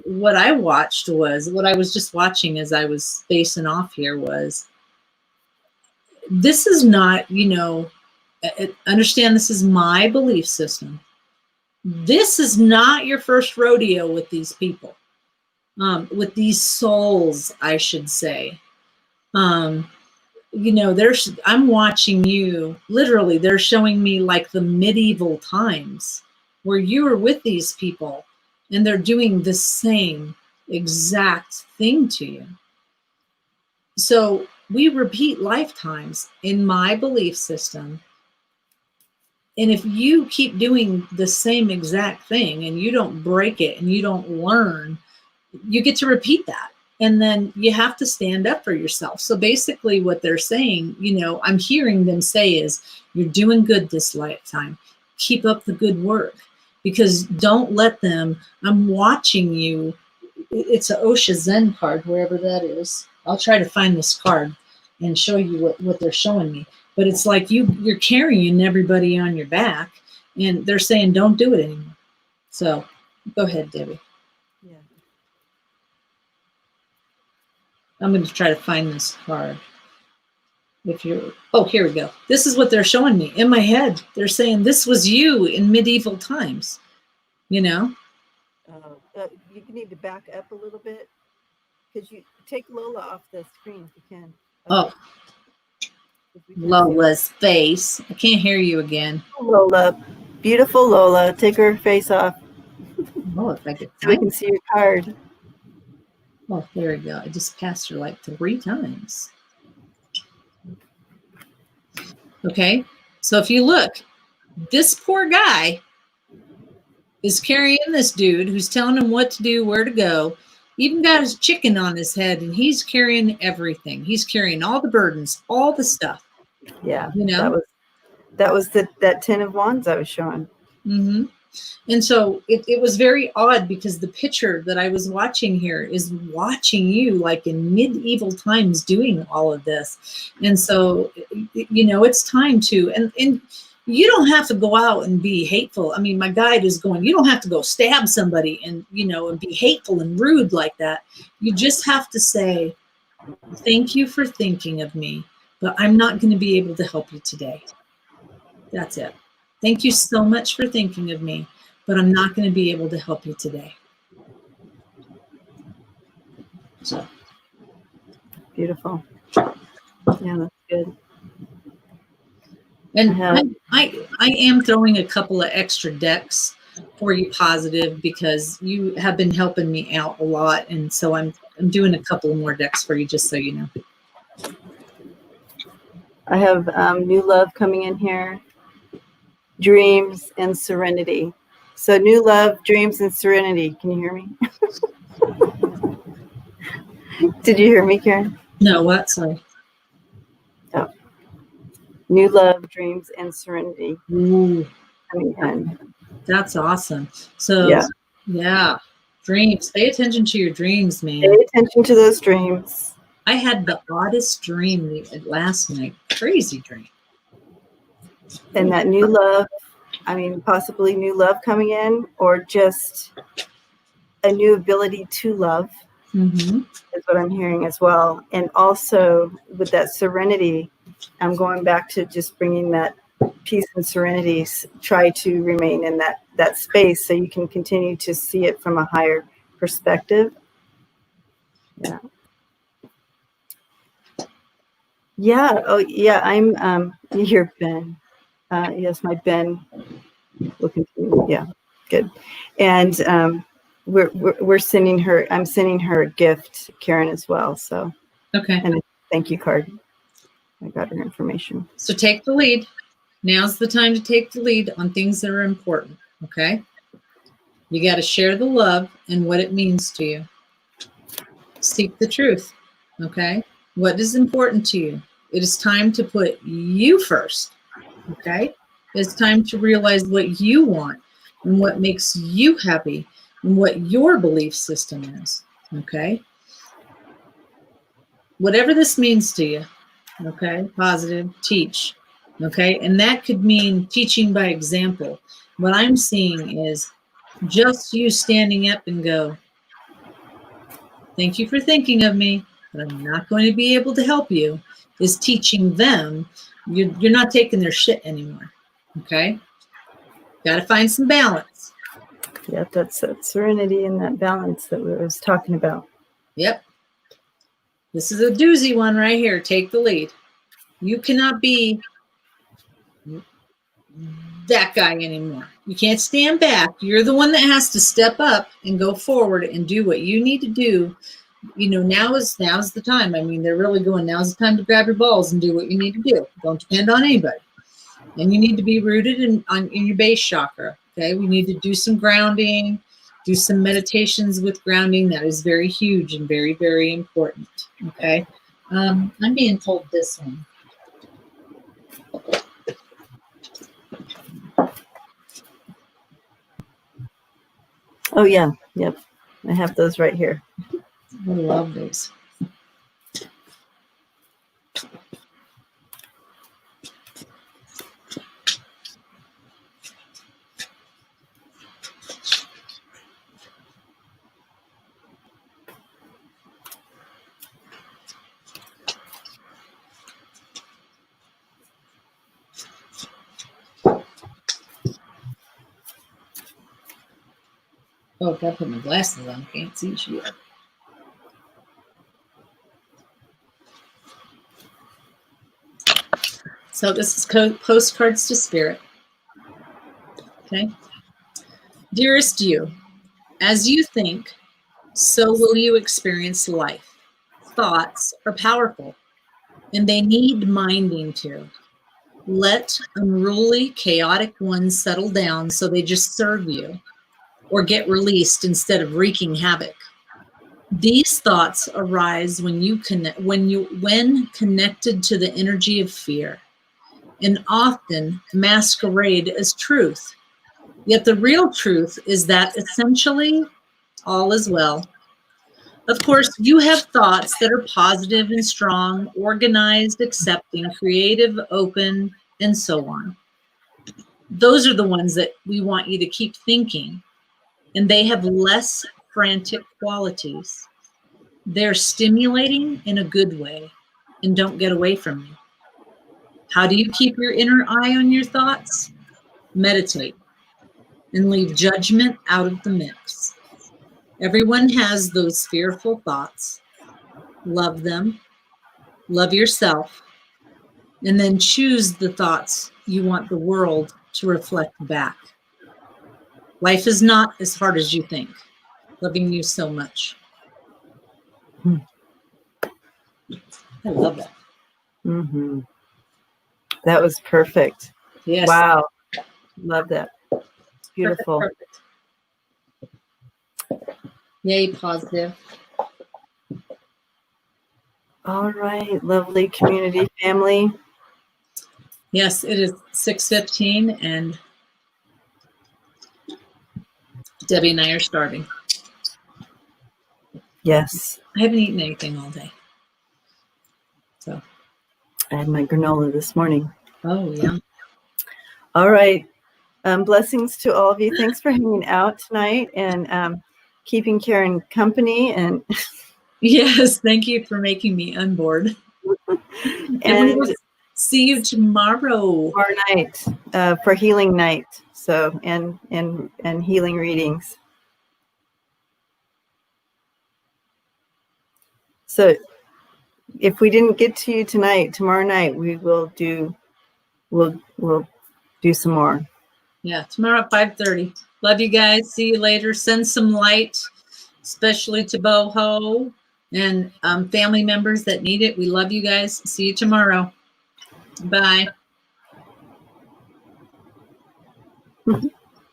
what I watched was, what I was just watching as I was facing off here was, this is not, you know, understand this is my belief system. This is not your first rodeo with these people, with these souls, I should say. You know, I'm watching you, literally, they're showing me like the medieval times where you were with these people and they're doing the same exact thing to you. So we repeat lifetimes in my belief system. And if you keep doing the same exact thing and you don't break it and you don't learn, you get to repeat that. And then you have to stand up for yourself. So basically what they're saying, you know, I'm hearing them say is, you're doing good this lifetime. Keep up the good work, because don't let them, I'm watching you. It's an Osha Zen card, wherever that is. I'll try to find this card and show you what they're showing me. But it's like you're carrying everybody on your back, and they're saying, don't do it anymore. So go ahead, Debbie. Yeah. I'm going to try to find this card. Oh, here we go. This is what they're showing me in my head. They're saying this was you in medieval times, you know? You need to back up a little bit, because you take Lola off the screen if you can. Okay. Oh, Lola's face. I can't hear you again. Lola, beautiful Lola. Take her face off. Oh, if I could so we can see your card. Oh, there we go. I just passed her like 3 times. Okay. So if you look, this poor guy is carrying this dude who's telling him what to do, where to go. Even got his chicken on his head, and he's carrying everything. He's carrying all the burdens, all the stuff. Yeah. You know, that was that 10 of Wands I was showing. Mm-hmm. And so it was very odd, because the picture that I was watching here is watching you like in medieval times doing all of this. And so, you know, it's time to, and you don't have to go out and be hateful. I mean, my guide is going, you don't have to go stab somebody and, you know, and be hateful and rude like that. You just have to say, thank you for thinking of me, but I'm not going to be able to help you today. That's it. Thank you so much for thinking of me, but I'm not going to be able to help you today. So. Beautiful. Yeah, that's good. And I am throwing a couple of extra decks for you, positive, because you have been helping me out a lot, and so I'm doing a couple more decks for you, just so you know. I have new love coming in here, dreams and serenity. So new love, dreams, and serenity. Can you hear me? Did you hear me, Karen? No, what? Sorry. Oh. New love, dreams, and serenity. Ooh, Coming in. that's awesome. So, yeah, dreams. Pay attention to your dreams, man. Pay attention to those dreams. I had the oddest dream last night. Crazy dream. And that new love, I mean, possibly new love coming in, or just a new ability to love, is what I'm hearing as well. And also with that serenity, I'm going back to just bringing that peace and serenity. Try to remain in that space so you can continue to see it from a higher perspective. Yeah. Yeah. Oh, yeah. I'm here, Ben. Yes, my Ben will continue. Yeah, good. And we're sending her. I'm sending her a gift, Karen, as well. So Okay. And a thank you card. I got her information. So take the lead. Now's the time to take the lead on things that are important. Okay. You got to share the love and what it means to you. Seek the truth. Okay. What is important to you? It is time to put you first. Okay. It's time to realize what you want and what makes you happy and what your belief system is. Okay. Whatever this means to you. Okay. Positive, teach. Okay. And that could mean teaching by example. What I'm seeing is just you standing up and go, thank you for thinking of me, but I'm not going to be able to help you, is teaching them you're not taking their shit anymore. Okay. Got to find some balance. Yep, that's that serenity and that balance that we was talking about. Yep. This is a doozy one right here. Take the lead. You cannot be that guy anymore. You can't stand back. You're the one that has to step up and go forward and do what you need to do. You know, now's the time. I mean, they're really going, now's the time to grab your balls and do what you need to do. Don't depend on anybody. And you need to be rooted in your base chakra. Okay. We need to do some grounding, do some meditations with grounding. That is very huge and very, very important. Okay. I'm being told this one. Oh yeah, yep. I have those right here. I love these. Oh, I gotta put my glasses on. Can't see shit. So this is postcards to spirit. Okay. Dearest you, as you think, so will you experience life. Thoughts are powerful, and they need minding to. Let unruly, chaotic ones settle down so they just serve you, or get released instead of wreaking havoc. These thoughts arise when connected to the energy of fear, and often masquerade as truth. Yet the real truth is that essentially all is well. Of course, you have thoughts that are positive and strong, organized, accepting, creative, open, and so on. Those are the ones that we want you to keep thinking, and they have less frantic qualities. They're stimulating in a good way, and don't get away from you. How do you keep your inner eye on your thoughts? Meditate and leave judgment out of the mix. Everyone has those fearful thoughts. Love them. Love yourself. And then choose the thoughts you want the world to reflect back. Life is not as hard as you think. Loving you so much. I love that. Mm-hmm. That was perfect. Yes. Wow. Love that. Beautiful. Perfect. Yay, positive. All right, lovely community family. Yes, it is 6:15 and Debbie and I are starving. Yes. I haven't eaten anything all day. So. I had my granola this morning. Oh, yeah. All right. Blessings to all of you. Thanks for hanging out tonight and keeping Karen company. And yes, thank you for making me unboard. And we will see you tomorrow. Tomorrow night for healing night. So and healing readings. So if we didn't get to you tonight, tomorrow night we will do. We'll do some more. Yeah, tomorrow at 5:30. Love you guys. See you later. Send some light, especially to Boho and family members that need it. We love you guys. See you tomorrow. Bye.